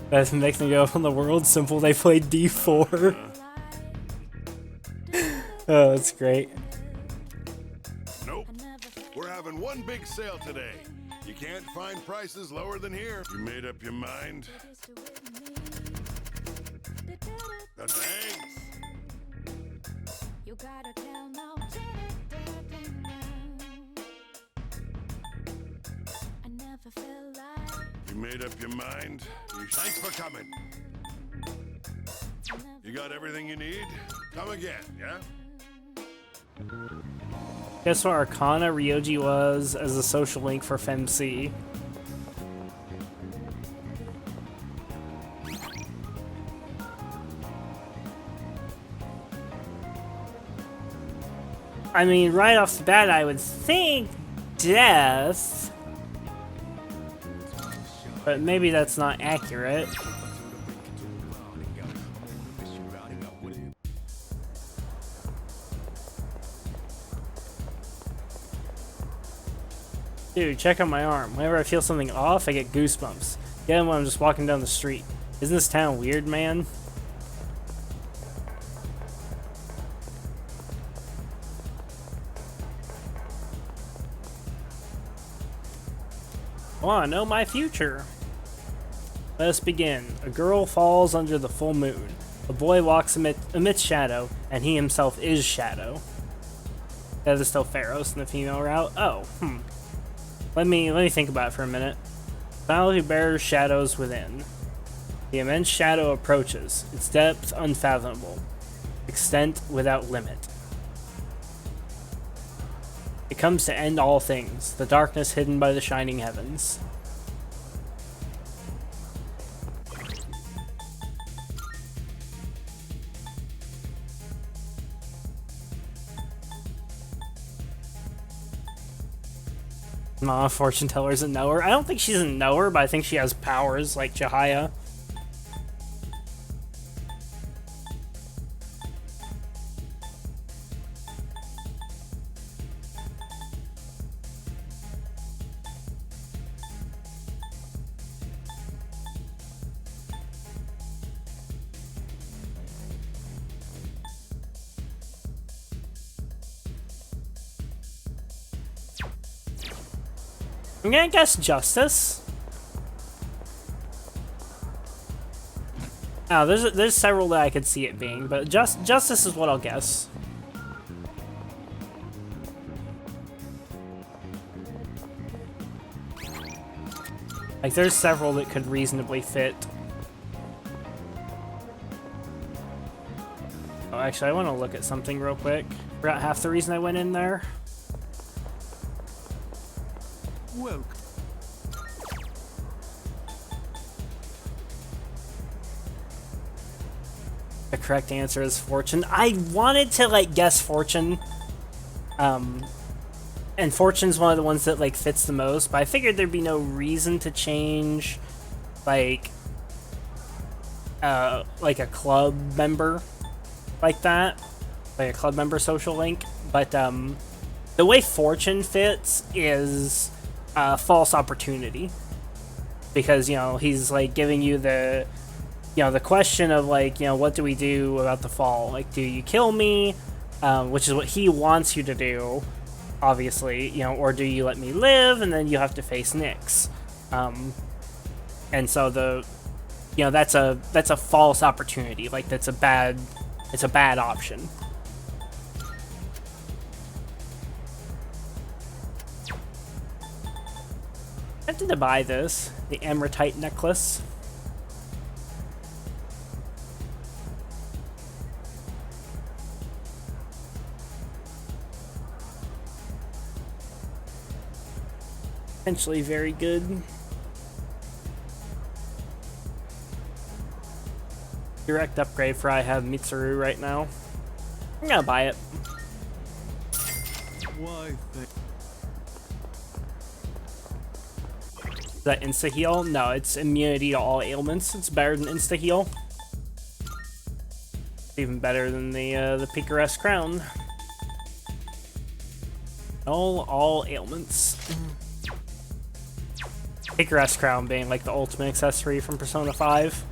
A: That makes me go on the world simple. They played D4. Oh, that's great.
K: Nope. We're having one big sale today. You can't find prices lower than here. You made up your mind? Thanks. You made up your mind? Thanks for coming. You got everything you need? Come again, yeah?
A: Guess what Arcana Ryoji was as a social link for FemC? I mean, right off the bat, I would think death. But maybe that's not accurate. Dude, check out my arm. Whenever I feel something off, I get goosebumps. Get them when I'm just walking down the street. Isn't this town weird, man? I want to know my future. Let us begin. A girl falls under the full moon. A boy walks amidst shadow, and he himself is shadow. That is still Pharaohs in the female route. Oh, Let me think about it for a minute. Battle who bears shadows within. The immense shadow approaches, its depth unfathomable, extent without limit. It comes to end all things, the darkness hidden by the shining heavens. Fortune teller's a knower. I don't think she's a knower, but I think she has powers like Jahaya. I'm gonna guess Justice. Oh, there's several that I could see it being, but Justice is what I'll guess. Like, there's several that could reasonably fit. Oh, actually, I want to look at something real quick. Forgot half the reason I went in there.
F: Welcome.
A: The correct answer is Fortune. I wanted to, like, guess Fortune. And Fortune's one of the ones that, like, fits the most, but I figured there'd be no reason to change, like a club member like that. Like a club member social link. But, the way Fortune fits is false opportunity, because, you know, he's like giving you the, you know, the question of, like, you know, what do we do about the fall? Like, do you kill me, which is what he wants you to do, obviously, you know, or do you let me live and then you have to face Nyx? And so the, you know, that's a false opportunity. Like, it's a bad option. I have to buy this, the Amrotite necklace. Potentially very good. Direct upgrade for I have Mitsuru right now. I'm gonna buy it.
F: Why?
A: Is that insta heal? No, it's immunity to all ailments. It's better than insta heal. Even better than the Picaresque crown. All ailments. Picaresque crown being like the ultimate accessory from Persona 5.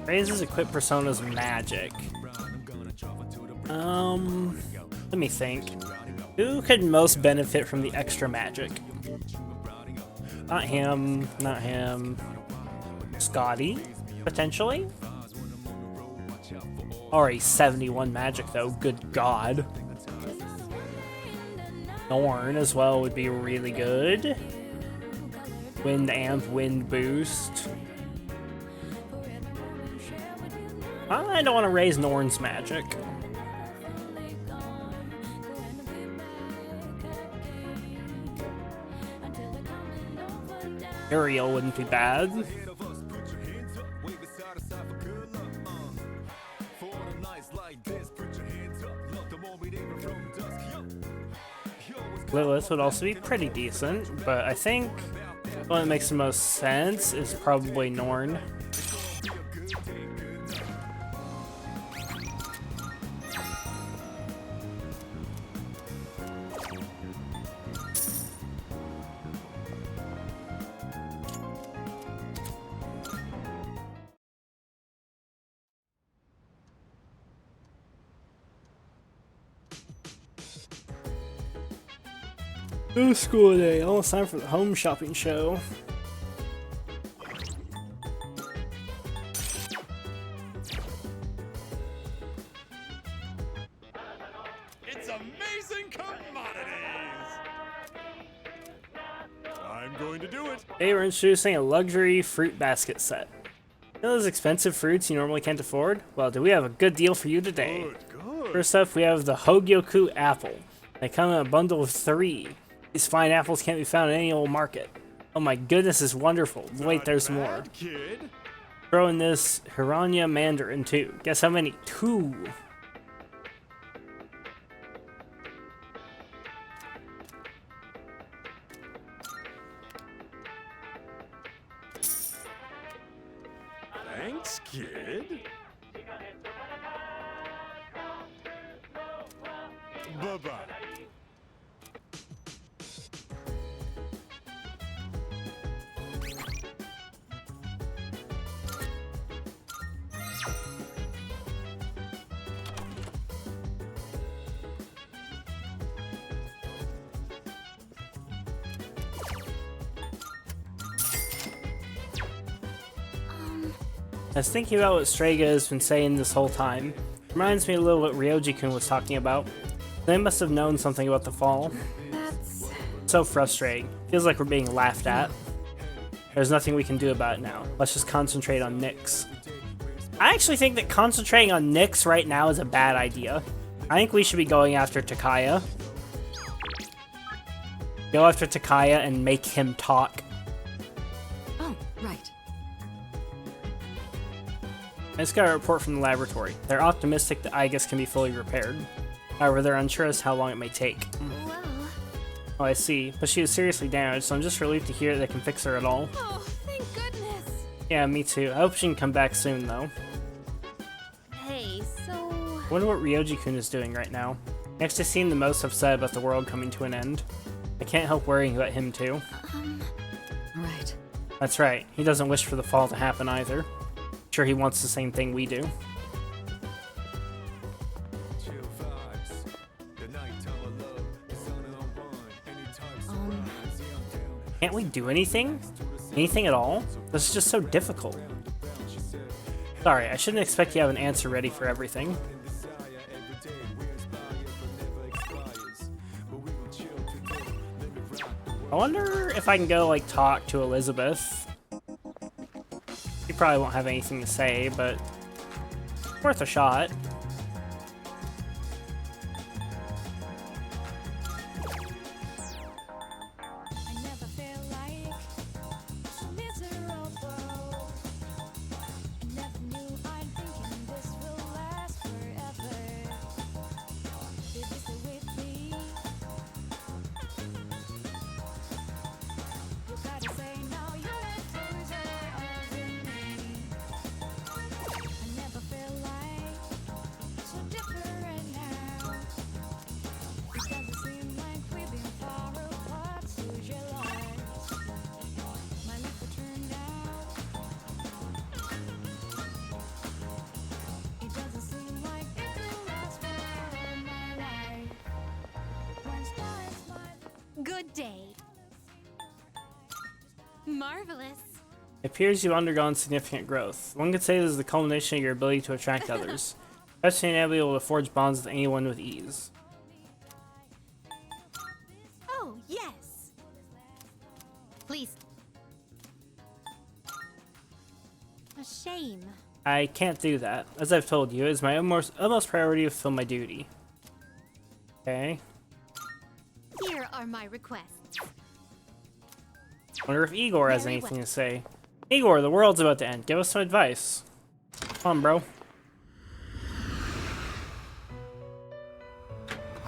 A: Raises equip Persona's magic. Let me think. Who could most benefit from the extra magic? Not him, not him. Scotty, potentially? Already 71 magic though, good god. Norn as well would be really good. Wind amp, wind boost. I don't want to raise Norn's magic. Ariel wouldn't be bad. Lilith would also be pretty decent, but I think the one that makes the most sense is probably Norn. No school day. Almost time for the home shopping show.
K: It's amazing commodities! I'm going to do it.
A: Today we're introducing a luxury fruit basket set. You know those expensive fruits you normally can't afford? Well, do we have a good deal for you today?
K: Good.
A: First up, we have the Hogyoku apple. They come in a bundle of 3. These fine apples can't be found in any old market. Oh my goodness, it's wonderful. Wait, there's more.
K: Kid.
A: Throw in this Hiranya Mandarin too. Guess how many? 2.
K: Thanks, kid. Bye-bye.
A: I was thinking about what Strega has been saying this whole time. Reminds me a little what Ryoji-kun was talking about. They must have known something about the fall.
I: That's...
A: So frustrating. Feels like we're being laughed at. There's nothing we can do about it now. Let's just concentrate on Nyx. I actually think that concentrating on Nyx right now is a bad idea. I think we should be going after Takaya. Go after Takaya and make him talk.
E: Oh, right.
A: I just got a report from the laboratory. They're optimistic that Igus can be fully repaired. However, they're unsure as to how long it may take.
H: Well,
A: Oh, I see. But she was seriously damaged, so I'm just relieved to hear they can fix her at all.
I: Oh, thank goodness.
A: Yeah, me too. I hope she can come back soon, though.
I: Hey, so...
A: I wonder what Ryoji-kun is doing right now. Next to seem the most upset about the world coming to an end. I can't help worrying about him, too.
E: Right.
A: That's right. He doesn't wish for the fall to happen, either. Sure, he wants the same thing we do. Can't we do anything? Anything at all? This is just so difficult. Sorry, I shouldn't expect you to have an answer ready for everything. I wonder if I can go, like, talk to Elizabeth. She probably won't have anything to say, but worth a shot.
J: Good day. Marvelous.
A: It appears you've undergone significant growth. One could say this is the culmination of your ability to attract others, especially in being able to forge bonds with anyone with ease.
J: Oh, yes. Please. A shame.
A: I can't do that. As I've told you, it is my utmost priority to fulfill my duty. Okay.
J: Here are my requests.
A: Wonder if Igor has
J: Very
A: anything
J: well.
A: to say. Igor, the world's about to end. Give us some advice. Come on, bro.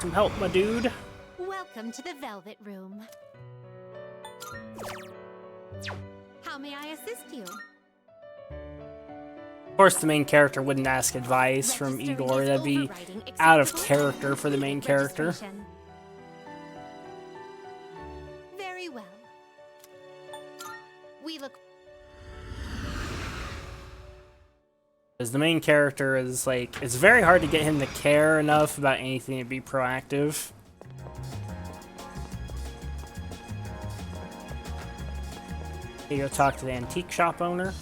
A: Some help, my dude.
J: Welcome to the Velvet Room. How may I assist you?
A: Of course, the main character wouldn't ask advice from
J: Registering
A: Igor.
J: is
A: That'd be
J: overriding
A: out of
J: acceptable.
A: character for the main
J: Complete
A: character.
J: registration. Very well. We look.
A: Because the main character is like, it's very hard to get him to care enough about anything to be proactive. You go talk to the antique shop owner.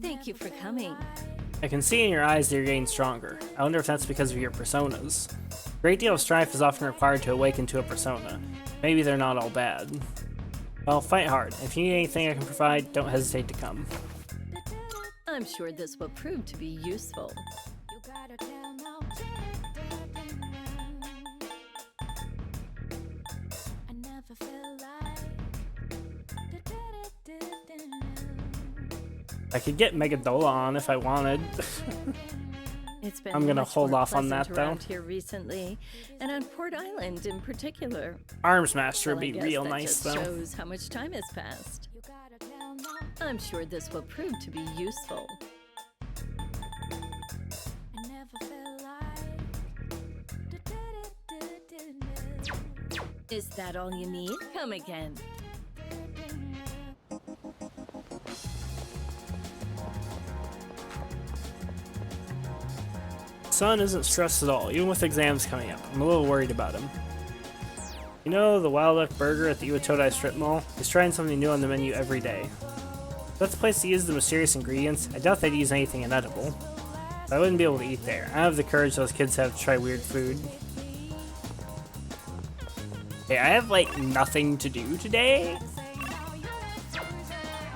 L: Thank you for coming.
A: I can see in your eyes that you're getting stronger. I wonder if that's because of your personas. A great deal of strife is often required to awaken to a persona. Maybe they're not all bad. Well, fight hard. If you need anything I can provide, don't hesitate to come.
L: I'm sure this will prove to be useful.
A: I could get Megadola on if I wanted.
L: It's been
A: I'm gonna
L: much
A: hold
L: more
A: off on that
L: pleasant
A: though.
L: around here recently, and on Port Island in particular.
A: Arms Master would
L: Well, I
A: be
L: guess
A: real
L: that
A: nice
L: just
A: though.
L: shows how much time has passed. I'm sure this will prove to be useful. Is that all you need? Come again.
A: Son isn't stressed at all, even with exams coming up. I'm a little worried about him. You know the Wild Duck Burger at the Iwatodai Strip Mall? He's trying something new on the menu every day. If that's the place to use the mysterious ingredients, I doubt they'd use anything inedible. I wouldn't be able to eat there. I have the courage those kids have to try weird food. Hey, I have like nothing to do today.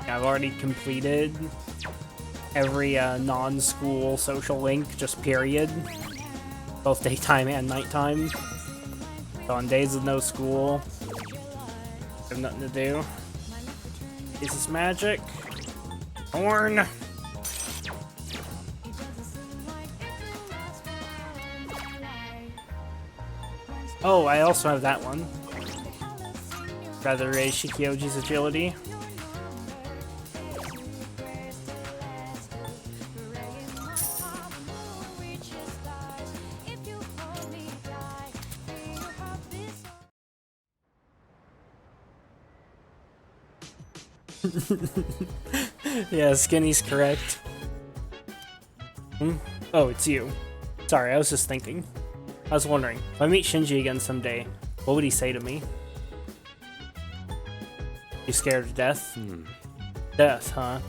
A: I've already completed every non-school social link, just period. Both daytime and nighttime. So on days of no school, I have nothing to do. Is this magic? Horn! Oh, I also have that one. Rather raise Shikioji's agility. Yeah, Skinny's correct. Oh, it's you. Sorry, I was just thinking. I was wondering, if I meet Shinji again someday, what would he say to me? You scared of death? Death, huh?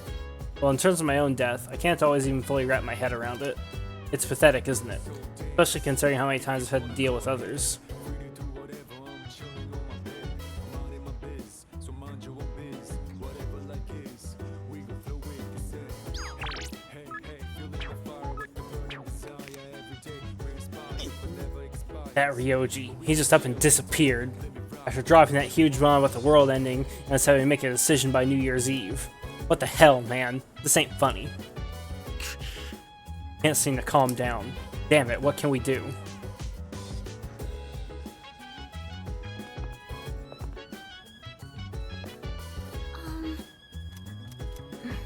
A: Well, in terms of my own death, I can't always even fully wrap my head around it. It's pathetic, isn't it? Especially considering how many times I've had to deal with others. That Ryoji, he just up and disappeared. After dropping that huge bomb about the world ending, and us having to make a decision by New Year's Eve. What the hell, man? This ain't funny. Can't seem to calm down. Damn it, what can we do?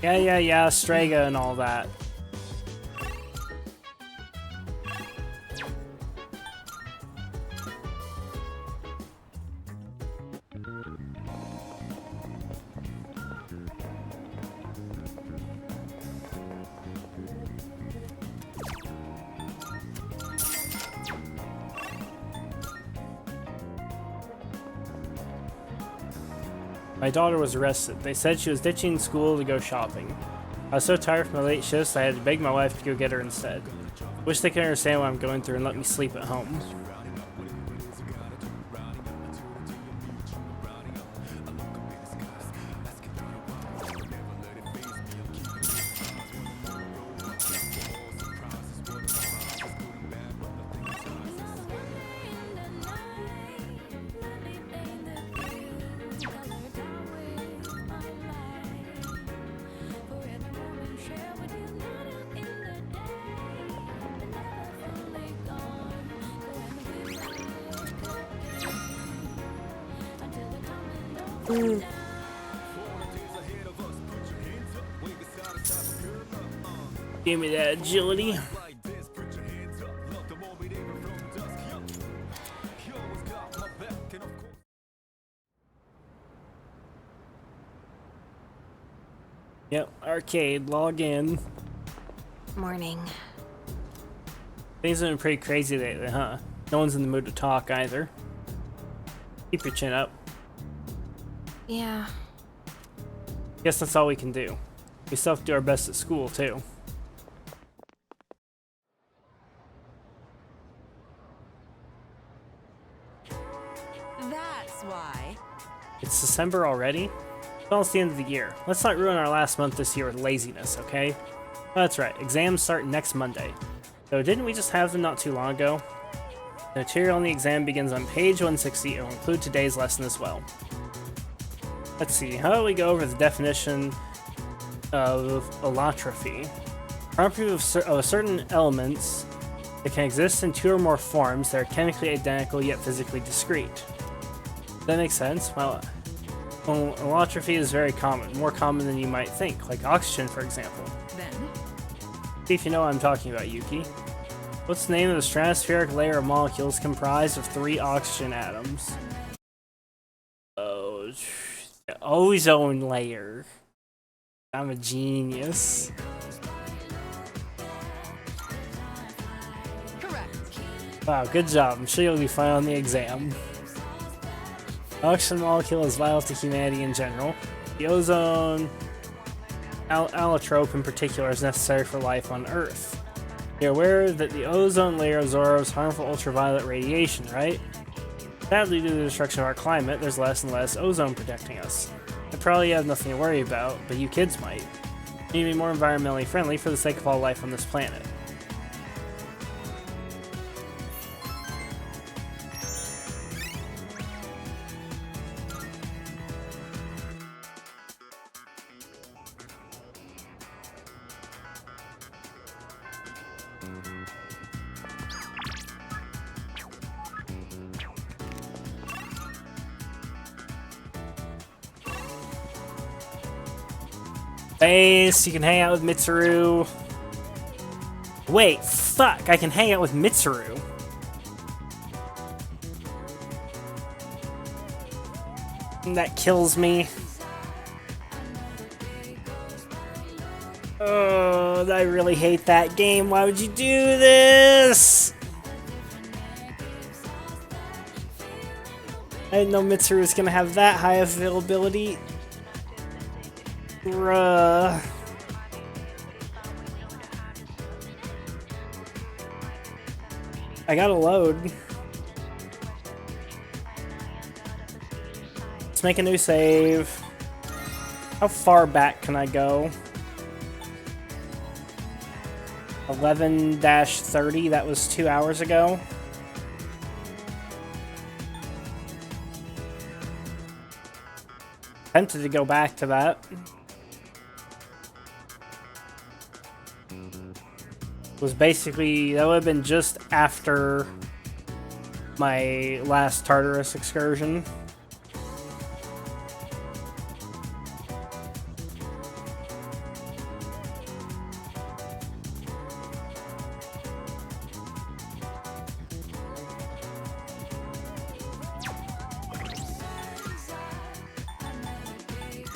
A: Yeah, Strega and all that. My daughter was arrested. They said she was ditching school to go shopping. I was so tired from my late shifts I had to beg my wife to go get her instead. Wish they could understand what I'm going through and let me sleep at home. Give me that agility. Yep, arcade, log in.
I: Morning.
A: Things have been pretty crazy lately, huh? No one's in the mood to talk either. Keep your chin up.
I: Yeah.
A: Guess that's all we can do. We still have to do our best at school, too.
J: That's why.
A: It's December already? Well, it's the end of the year. Let's not ruin our last month this year with laziness, okay? That's right, exams start next Monday. So didn't we just have them not too long ago? The material on the exam begins on page 160 and will include today's lesson as well. Let's see, how about we go over the definition of allotrophy? Property of certain elements that can exist in two or more forms that are chemically identical yet physically discrete. Does that make sense? Well, allotrophy is very common, more common than you might think, like oxygen, for example.
J: Then,
A: See if you know what I'm talking about, Yuki. What's the name of the stratospheric layer of molecules comprised of 3 oxygen atoms? Oh, the ozone layer. I'm a genius.
J: correct.
A: Wow, good job. I'm sure you'll be fine on the exam. Oxygen molecule is vital to humanity in general. The ozone allotrope in particular is necessary for life on Earth. You're aware that the ozone layer absorbs harmful ultraviolet radiation, right? Sadly, due to the destruction of our climate, there's less and less ozone protecting us. I probably have nothing to worry about, but you kids might. You need to be more environmentally friendly for the sake of all life on this planet. Base, you can hang out with Mitsuru. Wait, fuck, I can hang out with Mitsuru. That kills me. Oh, I really hate that game. Why would you do this? I didn't know Mitsuru was gonna have that high availability. Bruh. I gotta load. Let's make a new save. How far back can I go? 11-30, that was 2 hours ago. Tempted to go back to that. Was basically, that would have been just after my last Tartarus excursion.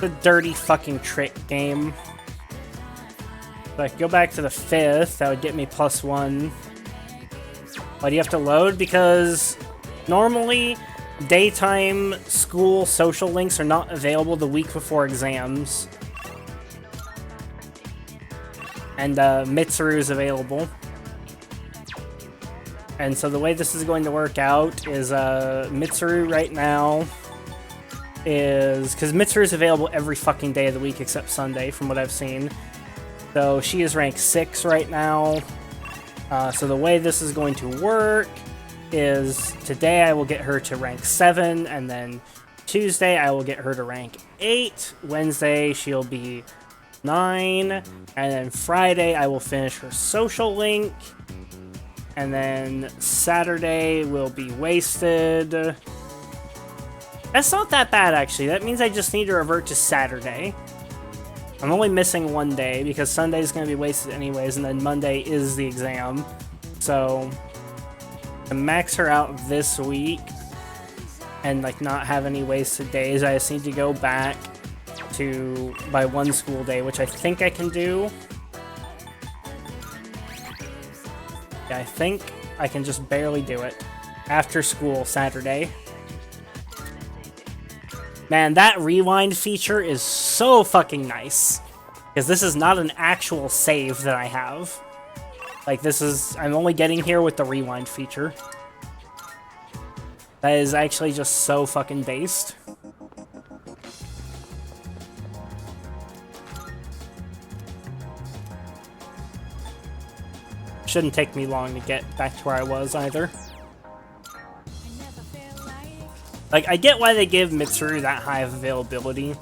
A: The dirty fucking trick game. If I could go back to the 5th, that would get me +1. Why do you have to load? Because normally daytime school social links are not available the week before exams. And Mitsuru is available. And so the way this is going to work out is Mitsuru right now is... because Mitsuru is available every fucking day of the week except Sunday, from what I've seen. So she is rank 6 right now. So the way this is going to work is today I will get her to rank 7, and then Tuesday I will get her to rank 8. Wednesday she'll be 9, and then Friday I will finish her social link. And then Saturday will be wasted. That's not that bad, actually. That means I just need to revert to Saturday. I'm only missing one day because Sunday is going to be wasted anyways, and then Monday is the exam. So, to max her out this week and like not have any wasted days, I just need to go back to by one school day, which I think I can do. Yeah, I think I can just barely do it. After school, Saturday. Man, that rewind feature is so fucking nice. Because this is not an actual save that I have. Like, this is... I'm only getting here with the rewind feature. That is actually just so fucking based. Shouldn't take me long to get back to where I was, either. Like, I get why they give Mitsuru that high of availability.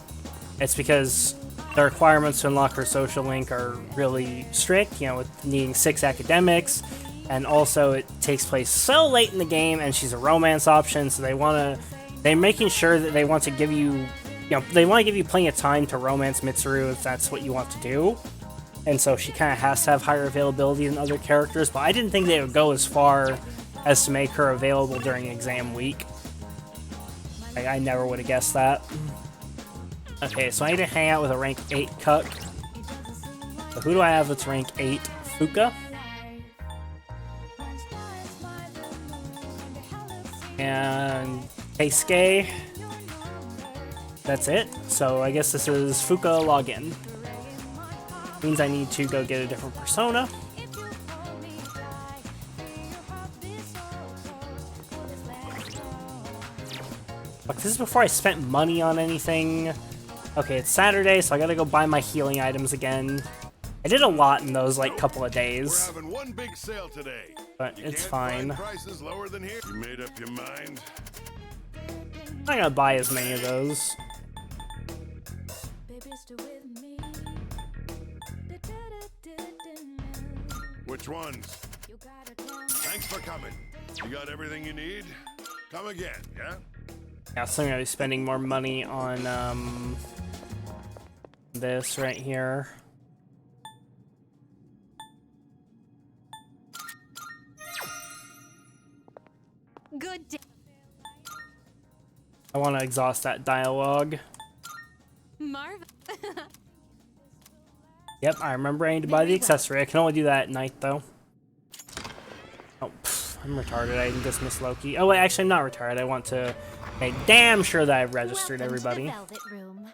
A: It's because the requirements to unlock her social link are really strict, you know, with needing 6 academics, and also it takes place so late in the game, and she's a romance option, so they're making sure that they want to give you, they want to give you plenty of time to romance Mitsuru if that's what you want to do. And so she kind of has to have higher availability than other characters, but I didn't think they would go as far as to make her available during exam week. Like, I never would have guessed that. Okay, so I need to hang out with a rank 8 cuck. So who do I have that's rank 8? Fuka? And Keisuke. That's it. So I guess this is Fuka login. Means I need to go get a different persona. Fuck, this is before I spent money on anything. Okay, it's Saturday, so I gotta go buy my healing items again. I did a lot in those, like, couple of days.
K: We're having one big sale today.
A: But it's fine.
K: Prices lower than here. You made up your mind?
A: I'm not gonna buy as many of those.
K: Which ones? Thanks for coming. You got everything you need? Come again, yeah?
A: Yeah, so I'm gonna be spending more money on, this right here.
J: Good day.
A: I want to exhaust that dialogue.
J: Marv.
A: Yep, I remember I need to buy the accessory. I can only do that at night, though. Oh, pff, I'm retarded. I dismissed Loki. Oh, wait, actually, I'm not retarded. I want to make damn sure that I've registered everybody.
J: Velvet Room.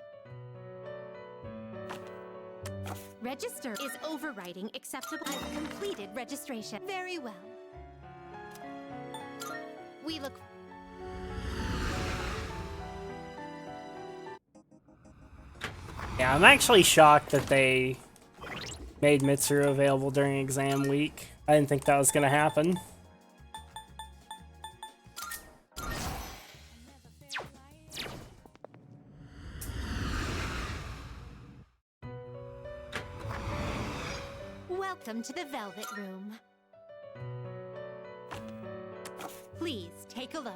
J: Register is overriding acceptable. I've completed registration. Very well. We look.
A: Yeah, I'm actually shocked that they made Mitsuru available during exam week. I didn't think that was gonna happen.
J: Welcome to the Velvet Room. Please take a look.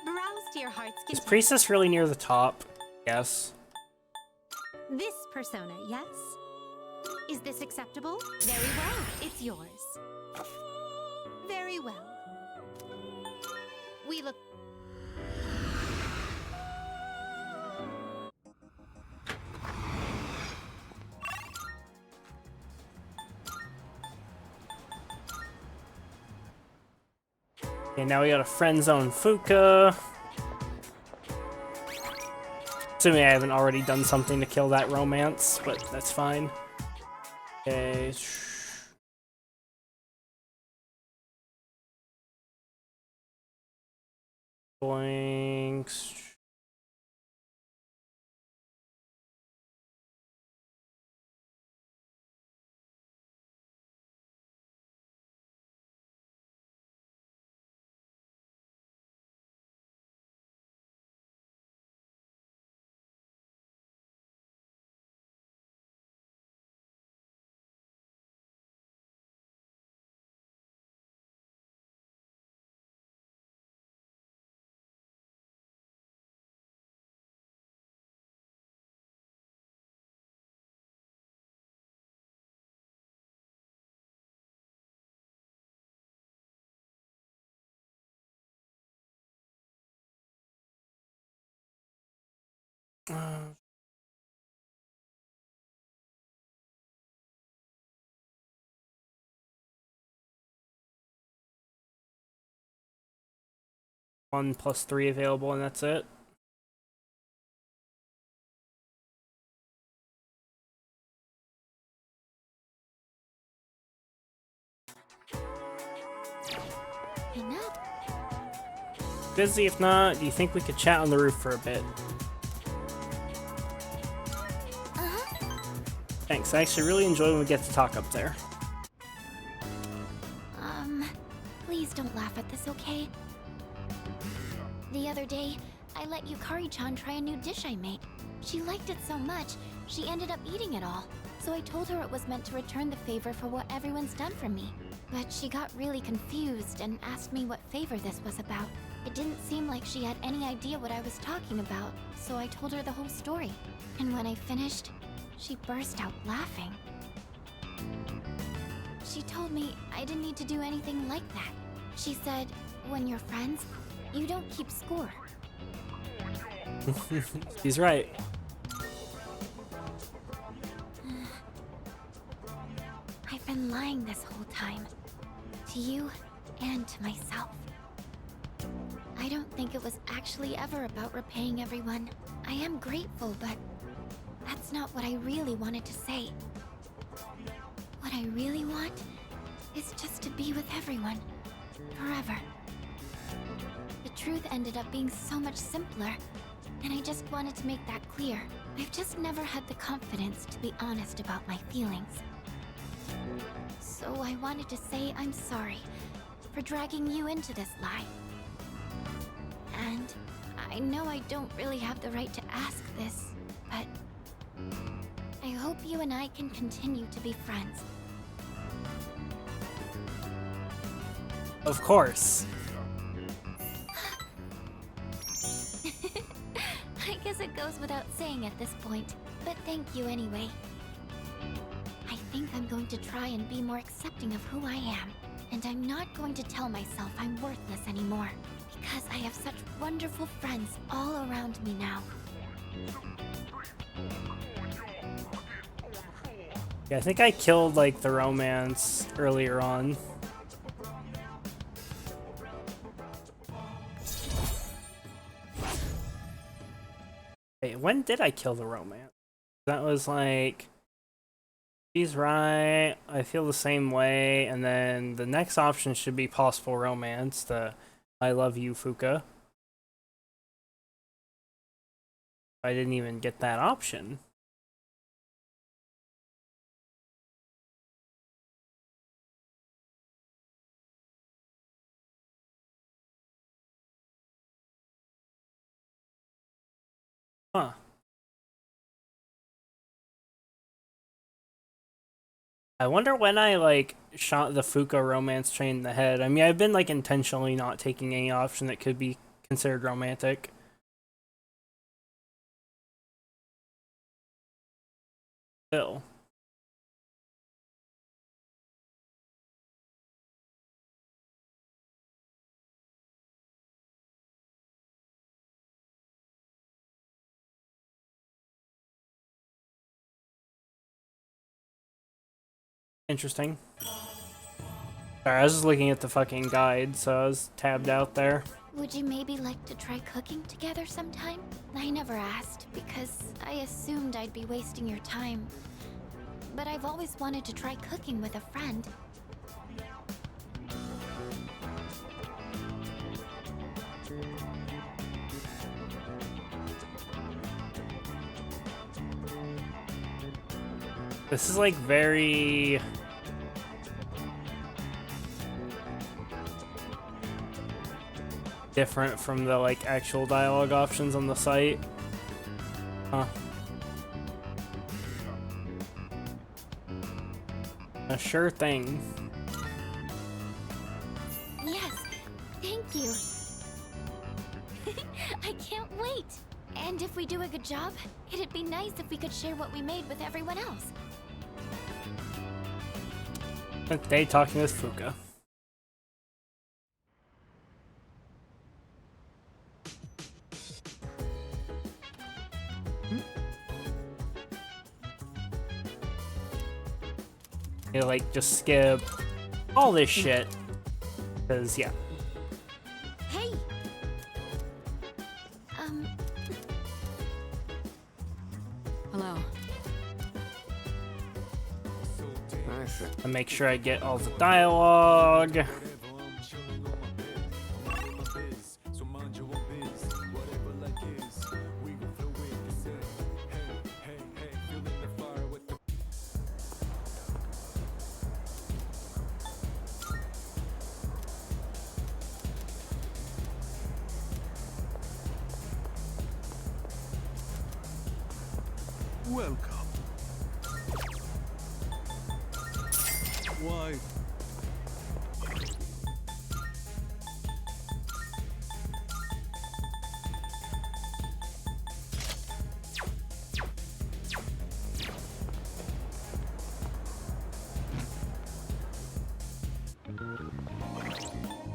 J: Browse to your heart's
A: Is
J: content.
A: Priestess really near the top? Yes.
J: This persona, yes? Is this acceptable? Very well, it's yours. Very well. We look.
A: Okay, now we got a friend zone Fuka. Assuming I haven't already done something to kill that romance, but that's fine. Okay. Boinks. 1+3 available, and that's it.
H: Enough.
A: Busy? If not, do you think we could chat on the roof for a bit? Thanks, I actually really enjoy when we get to talk up there.
H: Please don't laugh at this, okay? The other day, I let Yukari-chan try a new dish I made. She liked it so much, she ended up eating it all. So I told her it was meant to return the favor for what everyone's done for me. But she got really confused and asked me what favor this was about. It didn't seem like she had any idea what I was talking about, so I told her the whole story. And when I finished, she burst out laughing. She told me I didn't need to do anything like that. She said, when you're friends, you don't keep score.
A: He's right.
H: I've been lying this whole time. To you and to myself. I don't think it was actually ever about repaying everyone. I am grateful, but that's not what I really wanted to say. What I really want is just to be with everyone. Forever. The truth ended up being so much simpler, and I just wanted to make that clear. I've just never had the confidence to be honest about my feelings. So I wanted to say I'm sorry for dragging you into this lie. And I know I don't really have the right to ask this, but I hope you and I can continue to be friends.
A: Of course.
H: I guess it goes without saying at this point, but thank you anyway. I think I'm going to try and be more accepting of who I am, and I'm not going to tell myself I'm worthless anymore, because I have such wonderful friends all around me now.
A: Yeah, I think I killed, like, the romance earlier on. Wait, when did I kill the romance? That was like... She's right, I feel the same way, and then the next option should be possible romance, the I love you, Fuka. I didn't even get that option. Huh. I wonder when I, like, shot the Fuka romance train in the head. I mean, I've been, like, intentionally not taking any option that could be considered romantic. Still. Interesting. Sorry, I was just looking at the fucking guide, so I was tabbed out there.
H: Would you maybe like to try cooking together sometime? I never asked, because I assumed I'd be wasting your time. But I've always wanted to try cooking with a friend.
A: This is, like, very... different from the, like, actual dialogue options on the site. Huh. A sure thing.
H: Yes, thank you. I can't wait. And if we do a good job, it'd be nice if we could share what we made with everyone else.
A: Today talking with Fuka. You know, like, just skip all this shit. Because, yeah.
J: Hey!
E: Hello.
A: And make sure I get all the dialogue.
F: Welcome. Why?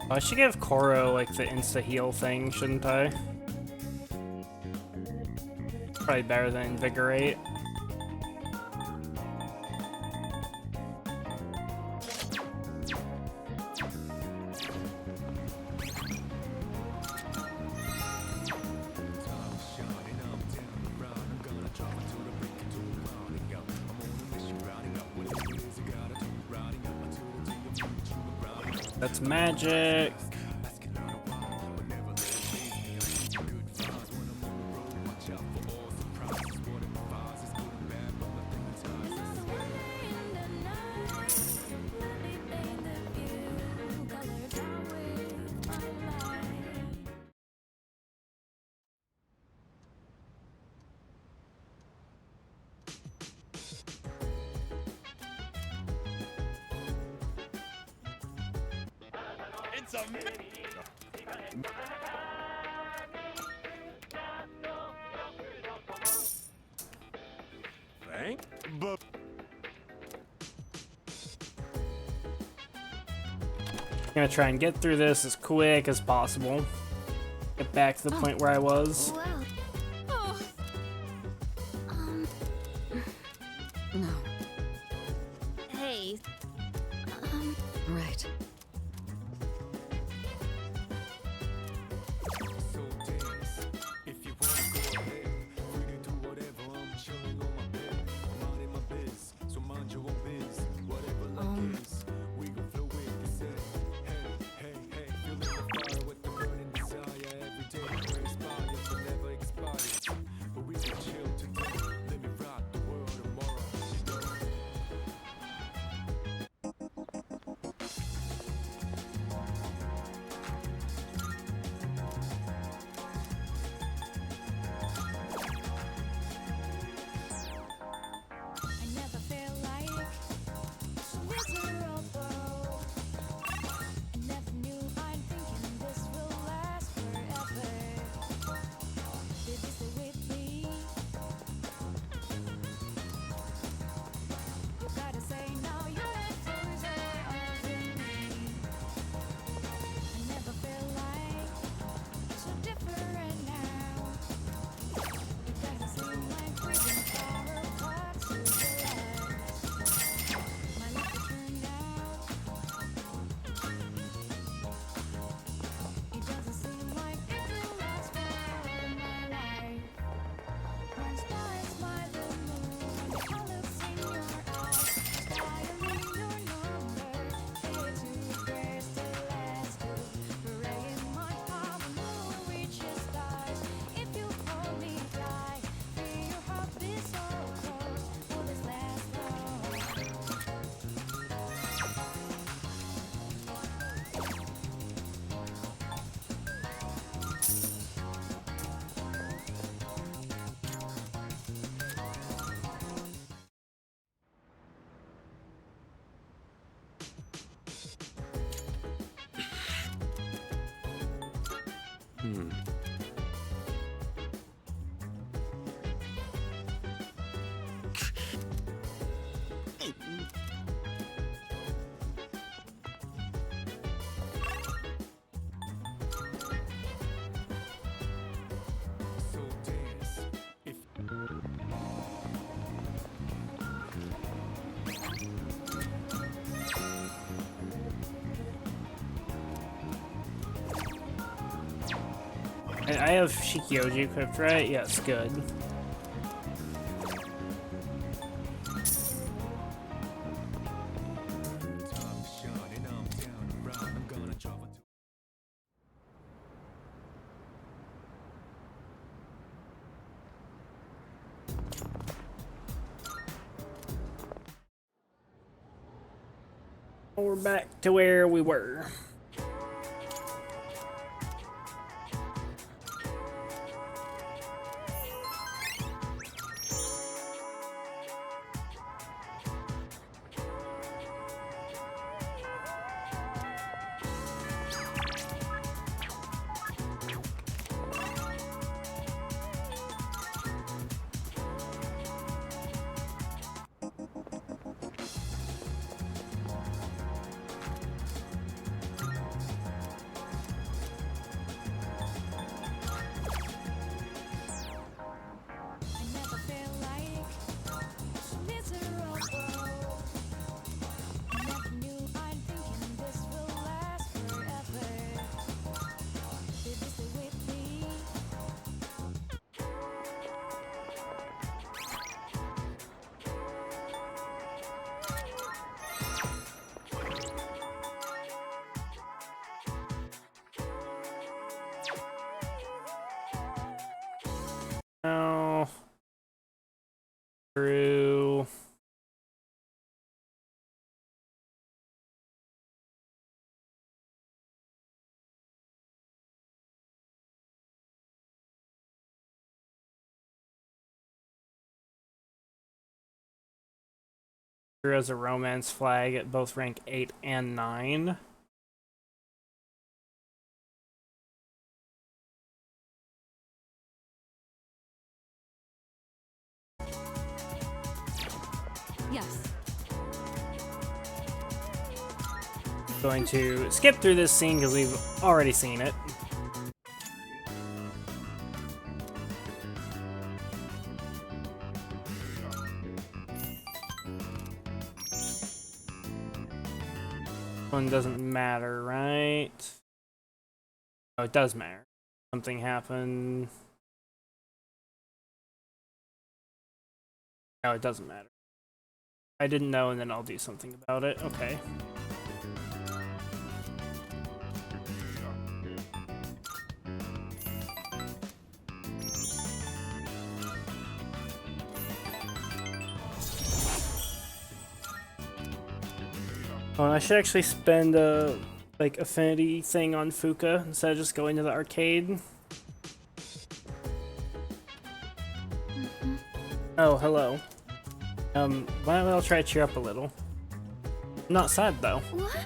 A: I should give Koro like the insta heal thing, shouldn't I? Probably better than Invigorate. That's magic.
G: It's a
K: Thank, but
A: I'm gonna try and get through this as quick as possible. Get back to the point where I was.
H: Wow.
I: Oh,
E: No.
I: hey.
E: Right.
B: I never felt like miserable. I never knew I'm thinking this will last forever. Did you stay with me? You gotta say now you're closer to me. I never felt like so different now. It doesn't seem like breathing far apart to realize my life will turn out. It doesn't seem like it will last for my life. When stars smile the moon, the colors in your eyes, dialing your number, here to press the last two. Praying my heart will reach the stars. If you hold me tight, feel your heart be so close. Will this last long?
A: I have Shikioji equipped, right? Yes, good. We're back to where we were. Now through as a romance flag at both rank 8 and 9.
E: Yes.
A: Going to skip through this scene because we've already seen it. One doesn't matter, right? Oh, it does matter. Something happened. No, it doesn't matter. I didn't know, and then I'll do something about it. Okay. Oh, and I should actually spend a like affinity thing on Fuka instead of just going to the arcade. Oh, hello. Why don't we try to cheer up a little? I'm not sad though.
H: What?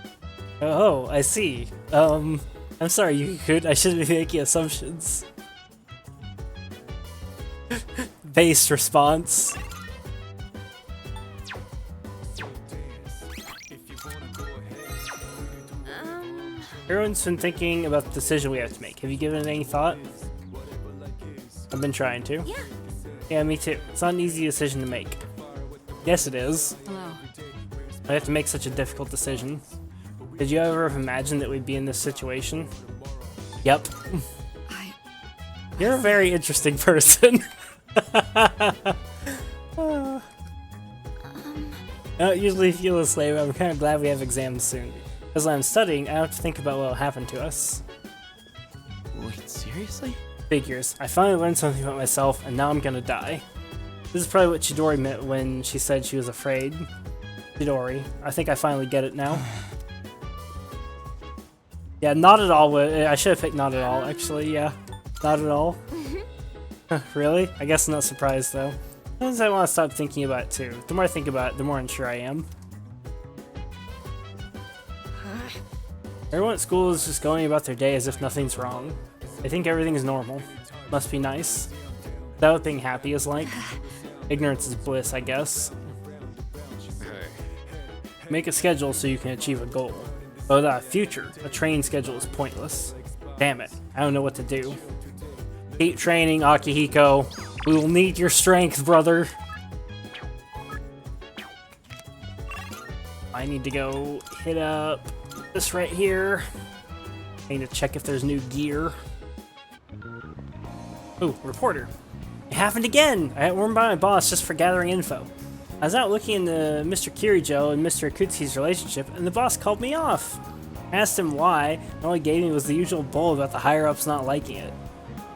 A: Oh, I see. I'm sorry, you could. I shouldn't be making assumptions. Based response. Everyone's been thinking about the decision we have to make. Have you given it any thought? I've been trying to.
H: Yeah.
A: Yeah, me too. It's not an easy decision to make. Yes, it is.
E: Hello.
A: I have to make such a difficult decision. Did you ever have imagined that we'd be in this situation? Yep. You're a very interesting person. I don't usually feel this way, but I'm kind of glad we have exams soon. As I'm studying, I have to think about what will happen to us.
G: Wait, seriously?
A: Figures. I finally learned something about myself, and now I'm gonna die. This is probably what Chidori meant when she said she was afraid. Chidori. I think I finally get it now. Yeah, not at all. I should have picked not at all, actually. Yeah, not at all. Really? I guess I'm not surprised, though. Sometimes I want to stop thinking about it, too. The more I think about it, the more unsure I am. Everyone at school is just going about their day as if nothing's wrong. They think everything is normal. Must be nice. Is that what being happy is like? Ignorance is bliss, I guess. Make a schedule so you can achieve a goal. But without a future, a training schedule is pointless. Damn it, I don't know what to do. Keep training, Akihiko. We will need your strength, brother. I need to go hit up this right here. I need to check if there's new gear. Ooh, reporter. It happened again! I got warned by my boss just for gathering info. I was out looking into Mr. Kirijo and Mr. Akutsuki's relationship, and the boss called me off. I asked him why, and all he gave me was the usual bull about the higher-ups not liking it.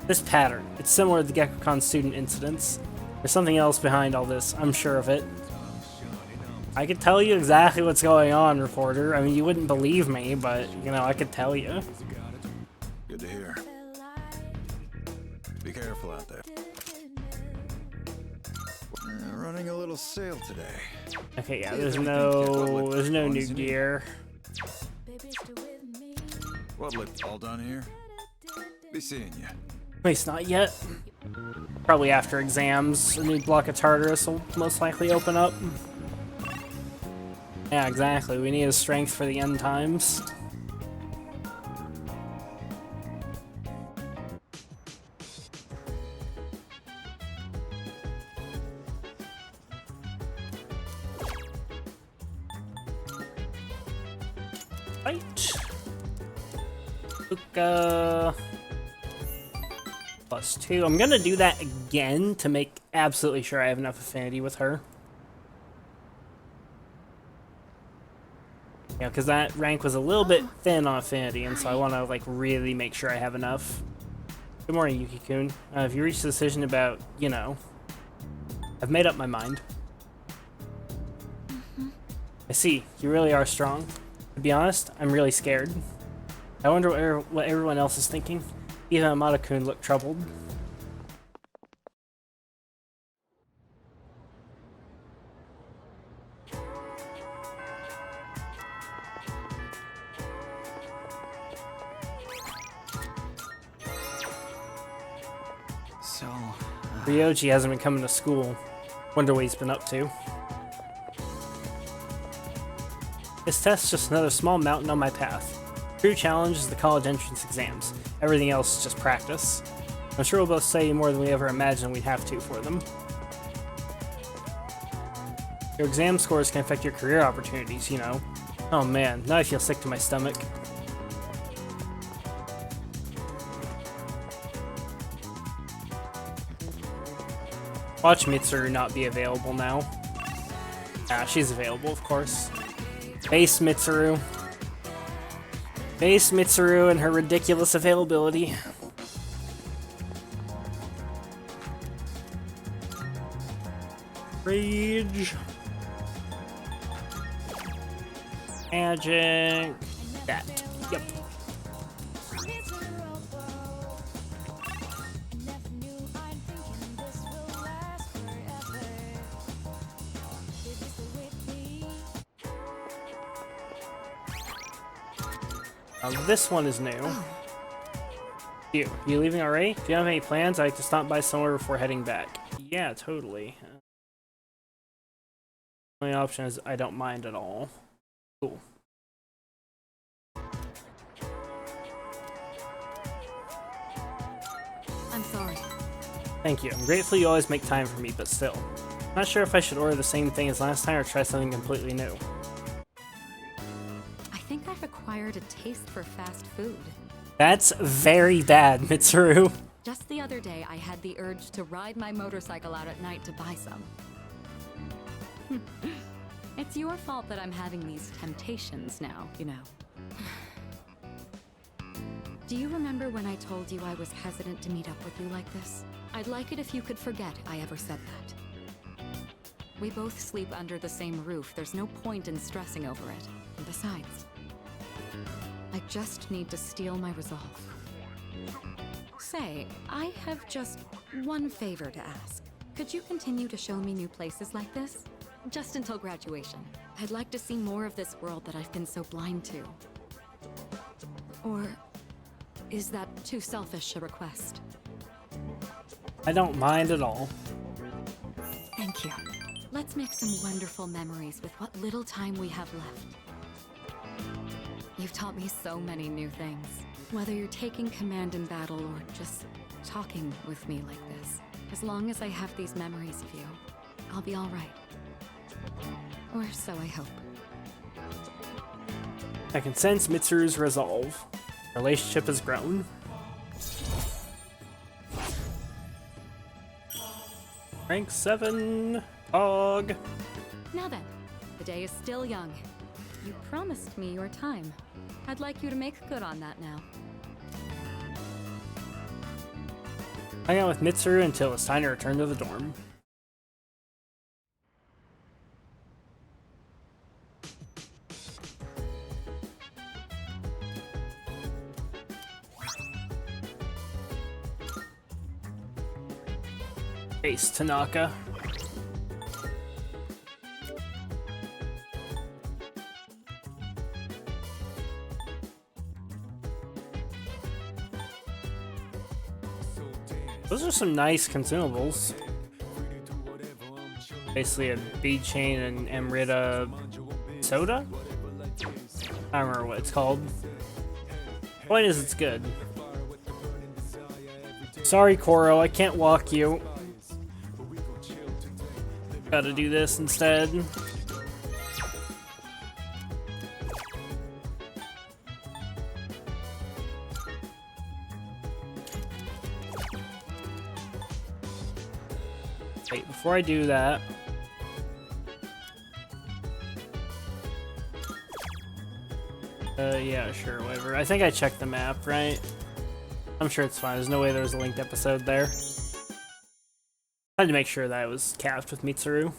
A: This pattern, it's similar to the Gekocon student incidents. There's something else behind all this, I'm sure of it. I could tell you exactly what's going on, reporter. I mean, you wouldn't believe me, but, you know, I could tell you.
D: Good to hear. Be careful out there. Running a little sale today.
A: Okay, yeah, there's no new gear.
D: What'll it all done here? Be seeing you.
A: Wait, not yet. Probably after exams, a new block of Tartarus will most likely open up. Yeah, exactly. We need a strength for the end times. Right. Luca. +2. I'm gonna do that again to make absolutely sure I have enough affinity with her. Yeah, because that rank was a little bit thin on affinity, and so I want to like really make sure I have enough. Good morning, Yuki-kun. Have you reached a decision about, you know... I've made up my mind. I see. You really are strong. To be honest, I'm really scared. I wonder what everyone else is thinking. Even Amada-kun looked troubled.
F: So...
A: Ryoji hasn't been coming to school. Wonder what he's been up to. This test's just another small mountain on my path. True challenge is the college entrance exams. Everything else is just practice. I'm sure we'll both study more than we ever imagined we'd have to for them. Your exam scores can affect your career opportunities, you know. Oh man, now I feel sick to my stomach. Watch Mitsuru not be available now. Ah, she's available, of course. Base Mitsuru. Base Mitsuru and her ridiculous availability. Rage. Magic. That. Yep. This one is new. You leaving already? Do you have any plans? I'd like to stop by somewhere before heading back. Yeah, totally. The only option is I don't mind at all. Cool.
E: I'm sorry.
A: Thank you. I'm grateful you always make time for me, but still. Not sure if I should order the same thing as last time or try something completely new.
E: I think I've acquired a taste for fast food.
A: That's very bad, Mitsuru.
E: Just the other day, I had the urge to ride my motorcycle out at night to buy some. It's your fault that I'm having these temptations now, you know. Do you remember when I told you I was hesitant to meet up with you like this? I'd like it if you could forget I ever said that. We both sleep under the same roof. There's no point in stressing over it. And besides, I just need to steel my resolve. Say, I have just one favor to ask. Could you continue to show me new places like this? Just until graduation. I'd like to see more of this world that I've been so blind to. Or is that too selfish a request?
A: I don't mind at all.
E: Thank you. Let's make some wonderful memories with what little time we have left. You've taught me so many new things. Whether you're taking command in battle or just talking with me like this. As long as I have these memories of you, I'll be all right. Or so I hope.
A: I can sense Mitsuru's resolve. Our relationship has grown. Rank 7. Pog.
E: Now then, the day is still young. You promised me your time. I'd like you to make good on that now.
A: Hang out with Mitsuru until it's time to return to the dorm. Face Tanaka. Those are some nice consumables. Basically a bead chain and Amrita soda? I don't remember what it's called. Point is, it's good. Sorry, Koro, I can't walk you. Gotta do this instead. Wait, before I do that... yeah, sure, whatever. I think I checked the map, right? I'm sure it's fine. There's no way there was a linked episode there. I had to make sure that I was capped with Mitsuru.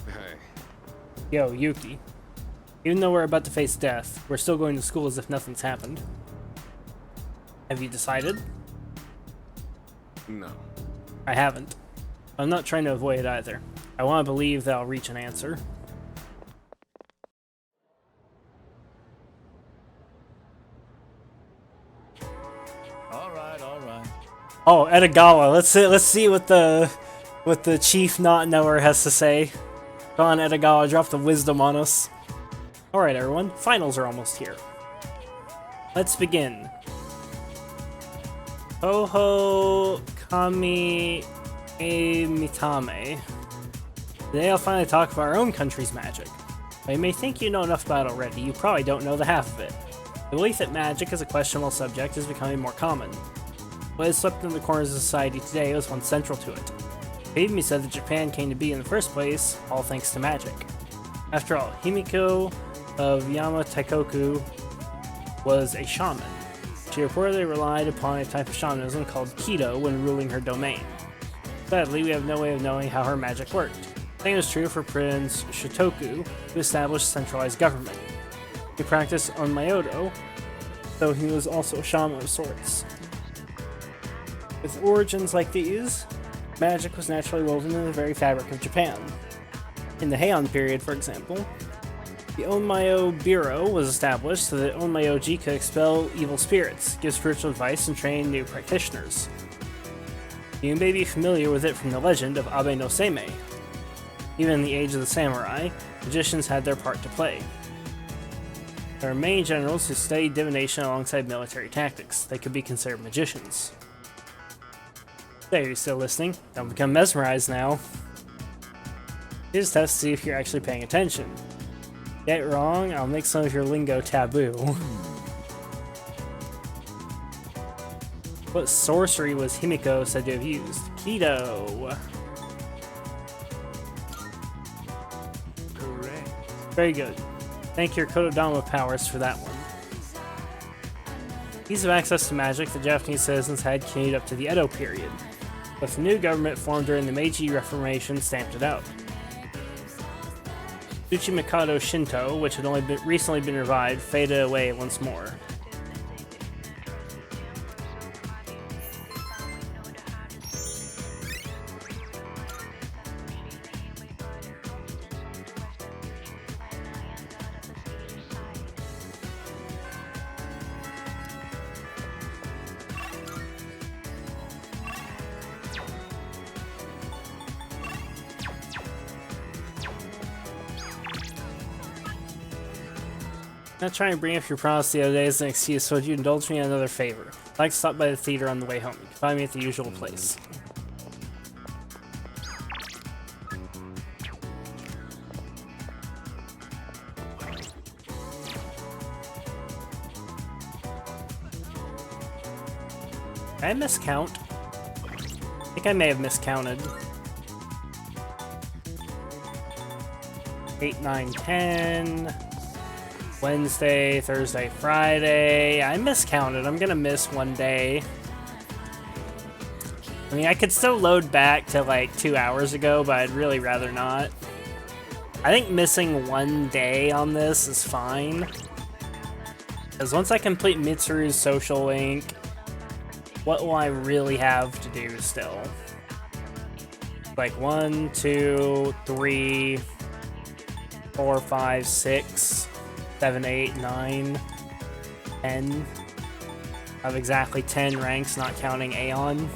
C: Hey.
A: Yo, Yuki. Even though we're about to face death, we're still going to school as if nothing's happened. Have you decided?
C: No.
A: I haven't. I'm not trying to avoid it either. I want to believe that I'll reach an answer.
D: All right.
A: Oh, Edogawa. Let's see what the chief not knower has to say. Come on, Edogawa, drop the wisdom on us. All right, everyone. Finals are almost here. Let's begin. Ho Kami E Mitame. Today I'll finally talk about our own country's magic. While you may think you know enough about it already, you probably don't know the half of it. The belief that magic is a questionable subject is becoming more common. What has swept into the corners of society today was once central to it. Hibimi said that Japan came to be in the first place, all thanks to magic. After all, Himiko of Yamataikoku was a shaman. She reportedly relied upon a type of shamanism called Kido when ruling her domain. Sadly, we have no way of knowing how her magic worked. The same is true for Prince Shotoku, who established centralized government. He practiced Onmyodo, though he was also a shaman of sorts. With origins like these, magic was naturally woven into the very fabric of Japan. In the Heian period, for example, the Onmyo Bureau was established so that Onmyoji could expel evil spirits, give spiritual advice, and train new practitioners. You may be familiar with it from the legend of Abe no Seimei. Even in the age of the samurai, magicians had their part to play. There are many generals who studied divination alongside military tactics. They could be considered magicians. There, you're still listening. Don't become mesmerized now. Here's a test to see if you're actually paying attention. Get it wrong, I'll make some of your lingo taboo. What sorcery was Himiko said to have used? Kido.
F: Correct.
A: Very good. Thank your Kododama powers for that one. Ease of access to magic the Japanese citizens had continued up to the Edo period, but the new government formed during the Meiji Reformation stamped it out. Tsuchimikado Shinto, which had only recently been revived, faded away once more. Not trying to bring up your promise the other day as an excuse, so would you indulge me in another favor? I'd like to stop by the theater on the way home. You can find me at the usual place. Did I miscount? I think I may have miscounted. 8, 9, 10... Wednesday, Thursday, Friday. I miscounted. I'm gonna miss one day. I mean, I could still load back to like 2 hours ago, but I'd really rather not. I think missing one day on this is fine. Because once I complete Mitsuru's social link what will I really have to do still? Like 1, 2, 3, 4, 5, 6, 7, 8, 9, 10. I have exactly 10 ranks, not counting Aeon.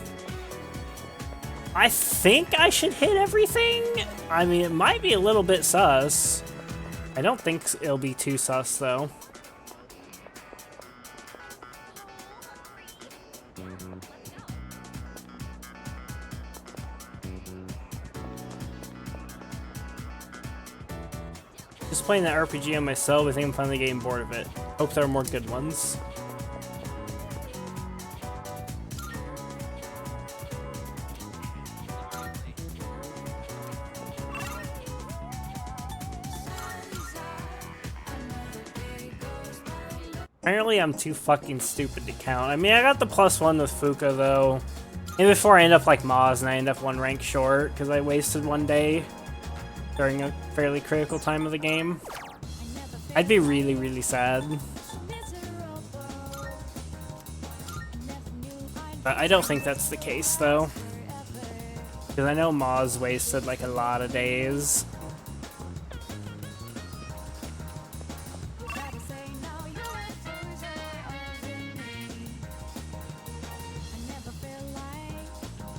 A: I think I should hit everything. I mean, it might be a little bit sus. I don't think it'll be too sus, though. Just playing that RPG on myself, I think I'm finally getting bored of it. Hope there are more good ones. Apparently I'm too fucking stupid to count. I mean, I got the +1 with Fuka, though. And before I end up like Maz and I end up 1 rank short, because I wasted 1 day during a fairly critical time of the game. I'd be really, really sad. But I don't think that's the case, though. Because I know Maz wasted like a lot of days.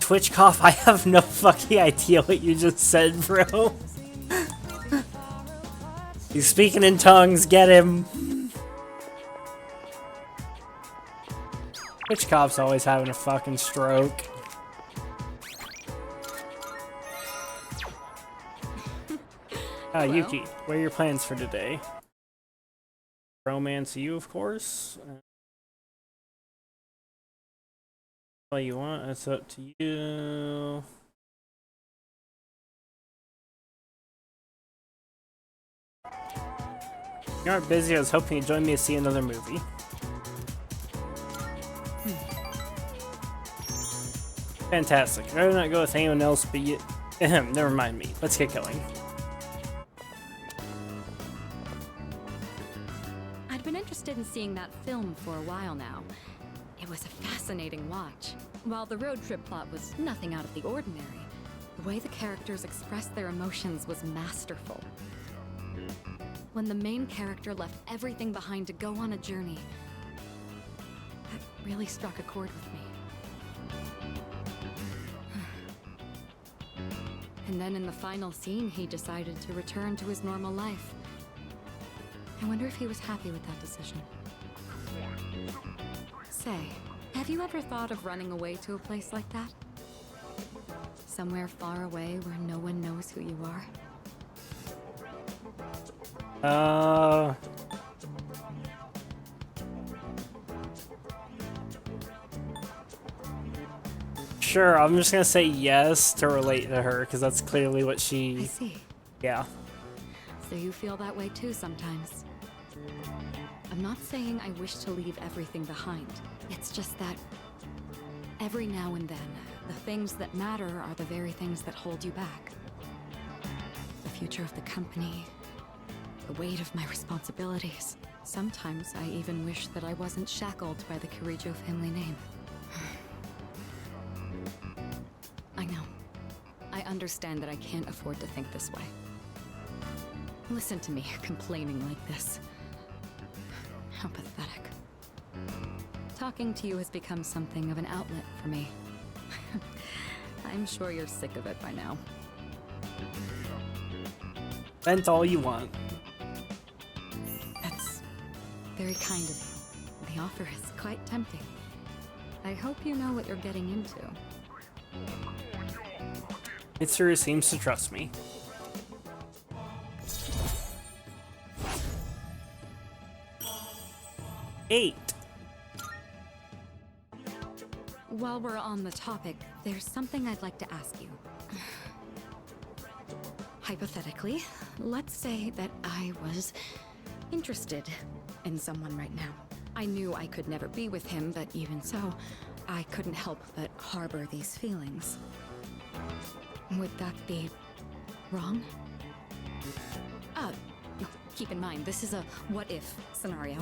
A: Twitch cough, I have no fucking idea what you just said, bro. He's speaking in tongues, get him. Twitch cough's always having a fucking stroke. Yuki, what are your plans for today? Romance you, of course. All you want, it's up to you. You aren't busy, I was hoping you'd join me to see another movie. Fantastic. I'd rather not go with anyone else, but you... never mind me. Let's get going.
E: I'd been interested in seeing that film for a while now. It was a fascinating watch. While the road trip plot was nothing out of the ordinary, the way the characters expressed their emotions was masterful. When the main character left everything behind to go on a journey, that really struck a chord with me. And then in the final scene, he decided to return to his normal life. I wonder if he was happy with that decision. Say, have you ever thought of running away to a place like that? Somewhere far away where no one knows who you are?
A: Sure, I'm just gonna say yes to relate to her, because that's clearly what she...
E: I see.
A: Yeah.
E: So you feel that way too sometimes. I'm not saying I wish to leave everything behind. It's just that every now and then, the things that matter are the very things that hold you back. The future of the company, the weight of my responsibilities. Sometimes I even wish that I wasn't shackled by the Kirijo family name. I know. I understand that I can't afford to think this way. Listen to me complaining like this. How pathetic. Talking to you has become something of an outlet for me. I'm sure you're sick of it by now.
A: Vent all you want.
E: That's very kind of you. The offer is quite tempting. I hope you know what you're getting into.
A: Mitsuru seems to trust me. Eight.
E: While we're on the topic, there's something I'd like to ask you. Hypothetically, let's say that I was interested in someone right now. I knew I could never be with him, but even so, I couldn't help but harbor these feelings. Would that be wrong? Keep in mind, this is a what-if scenario.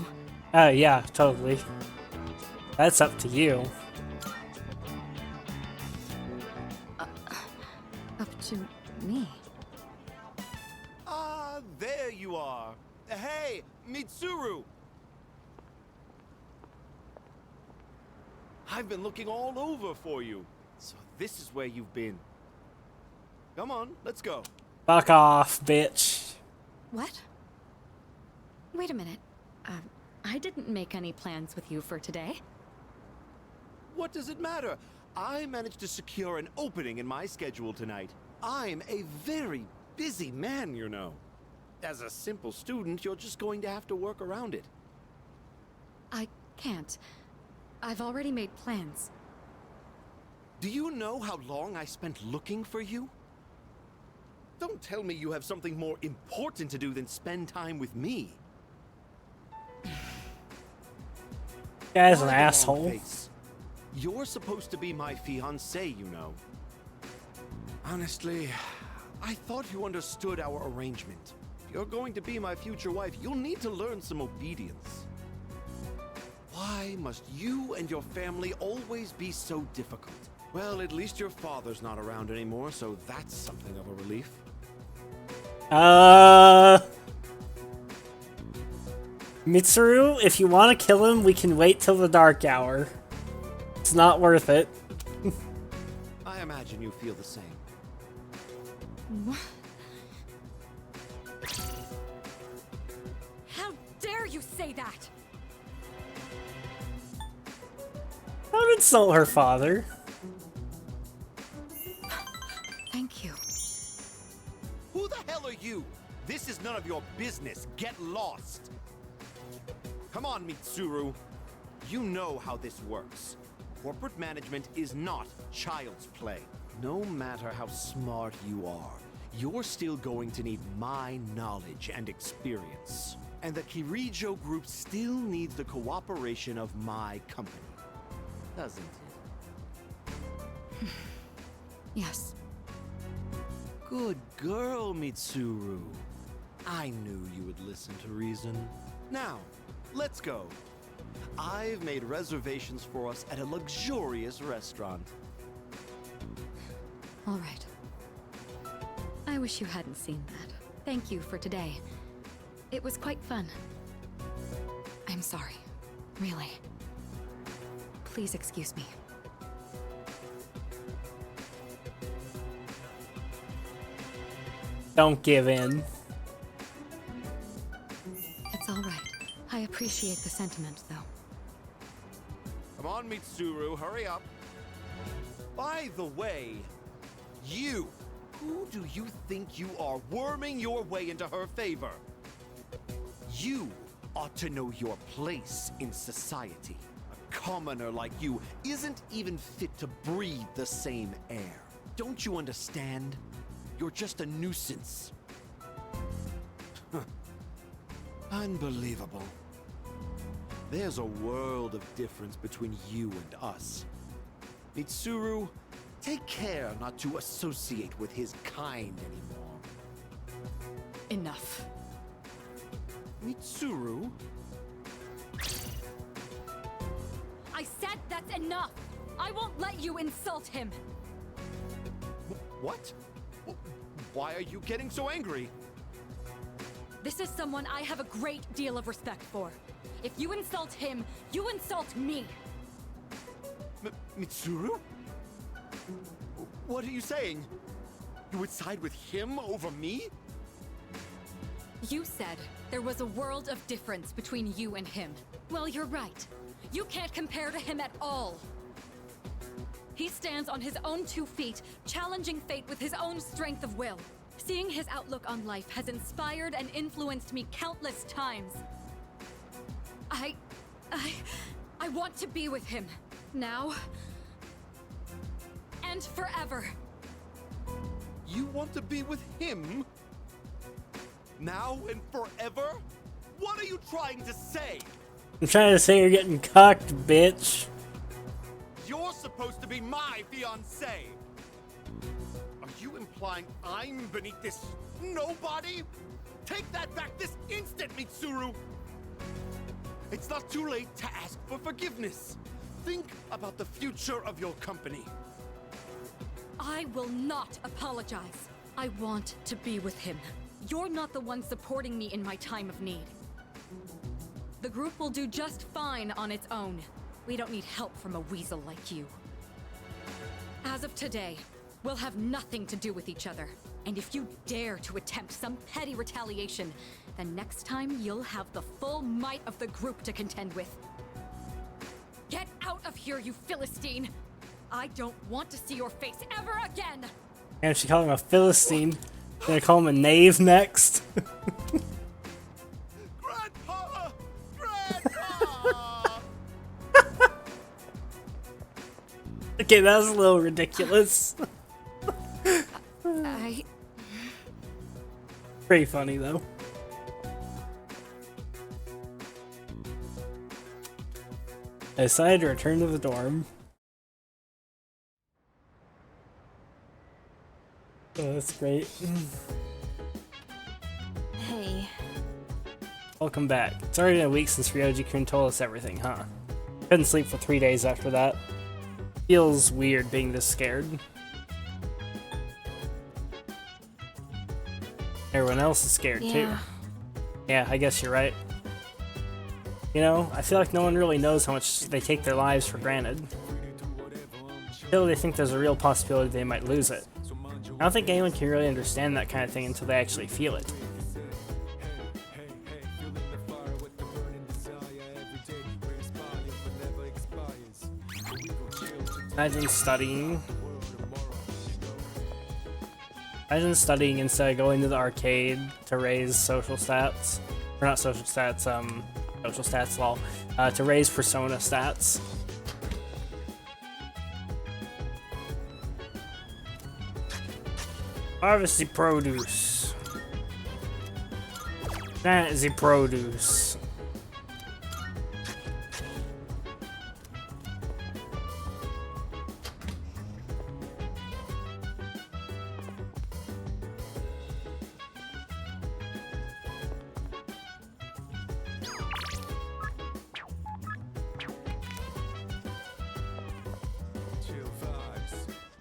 A: Yeah, totally. That's up to you.
E: To me?
G: Ah, there you are. Hey, Mitsuru! I've been looking all over for you. So this is where you've been. Come on, let's go.
A: Fuck off, bitch.
E: What? Wait a minute. I didn't make any plans with you for today.
G: What does it matter? I managed to secure an opening in my schedule tonight. I'm a very busy man, you know. As a simple student, you're just going to have to work around it.
E: I can't. I've already made plans.
G: Do you know how long I spent looking for you? Don't tell me you have something more important to do than spend time with me.
A: Guy's an
G: Why the long
A: asshole.
G: face? You're supposed to be my fiancé, you know. Honestly, I thought you understood our arrangement. If you're going to be my future wife, you'll need to learn some obedience. Why must you and your family always be so difficult? Well, at least your father's not around anymore, so that's something of a relief.
A: Mitsuru, if you want to kill him, we can wait till the dark hour. It's not worth it.
G: I imagine you feel the same.
E: How dare you say that?
A: Don't insult her father.
E: Thank you.
G: Who the hell are you? This is none of your business. Get lost. Come on, Mitsuru. You know how this works. Corporate management is not child's play. No matter how smart you are, you're still going to need my knowledge and experience. And the Kirijo group still needs the cooperation of my company. Doesn't it?
E: Yes.
G: Good girl, Mitsuru. I knew you would listen to reason. Now, let's go. I've made reservations for us at a luxurious restaurant.
E: All right. I wish you hadn't seen that. Thank you for today. It was quite fun. I'm sorry. Really. Please excuse me.
A: Don't give in.
E: It's all right. I appreciate the sentiment, though.
G: Come on, Mitsuru, hurry up. By the way, you, who do you think you are, worming your way into her favor? You ought to know your place in society. A commoner like you isn't even fit to breathe the same air. Don't you understand? You're just a nuisance. Unbelievable. There's a world of difference between you and us. Mitsuru, take care not to associate with his kind anymore.
E: Enough.
G: Mitsuru?
E: I said that's enough! I won't let you insult him!
G: What? Why are you getting so angry?
E: This is someone I have a great deal of respect for. If you insult him, you insult me!
G: Mitsuru? What are you saying? You would side with him over me?
E: You said there was a world of difference between you and him. Well, you're right. You can't compare to him at all. He stands on his own 2 feet, challenging fate with his own strength of will. Seeing his outlook on life has inspired and influenced me countless times. I want to be with him. Now. And forever.
G: You want to be with him? Now and forever? What are you trying to say?
A: I'm trying to say you're getting cucked, bitch.
G: You're supposed to be my fiancé. Are you implying I'm beneath this nobody? Take that back this instant, Mitsuru! It's not too late to ask for forgiveness. Think about the future of your company.
E: I will not apologize. I want to be with him. You're not the one supporting me in my time of need. The group will do just fine on its own. We don't need help from a weasel like you. As of today, we'll have nothing to do with each other. And if you dare to attempt some petty retaliation, then next time you'll have the full might of the group to contend with. Get out of here, you Philistine! I don't want to see your face ever again!
A: And she called him a Philistine. Gonna call him a knave next.
G: Grandpa! Grandpa!
A: Okay, that was a little ridiculous. Pretty funny though. I decided to return to the dorm. Oh, that's great.
I: Hey.
A: Welcome back. It's already been a week since Ryoji-kun told us everything, huh? Couldn't sleep for 3 days after that. Feels weird being this scared. Everyone else is scared too. Yeah, I guess you're right. You know, I feel like no one really knows how much they take their lives for granted. Until they think there's a real possibility they might lose it. I don't think anyone can really understand that kind of thing until they actually feel it. Imagine studying. Imagine studying instead of going to the arcade to raise social stats. Or not social stats, social stats lol. To raise persona stats. Harvest the produce. That is the produce.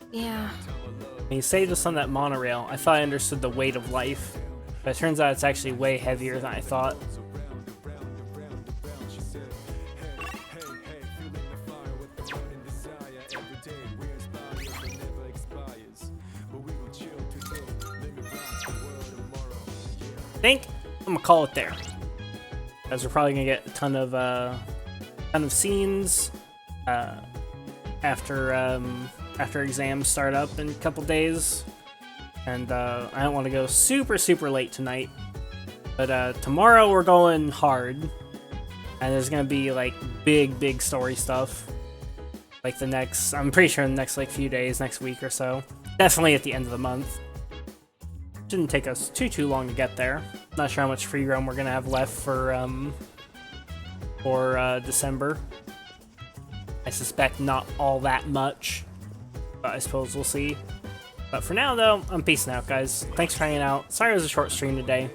I: Yeah.
A: When he saved us on that monorail, I thought I understood the weight of life, but it turns out it's actually way heavier than I thought. I think I'm gonna call it there, as we're probably gonna get a ton of scenes after exams start up in a couple days, and I don't want to go super late tonight, but tomorrow we're going hard, and there's gonna be like big story stuff, like I'm pretty sure in the next like few days, next week or so, definitely at the end of the month. Shouldn't take us too long to get there. Not sure how much free roam we're gonna have left for December. I suspect not all that much, but I suppose we'll see. But for now, though, I'm peacing out, guys. Thanks for hanging out. Sorry it was a short stream today.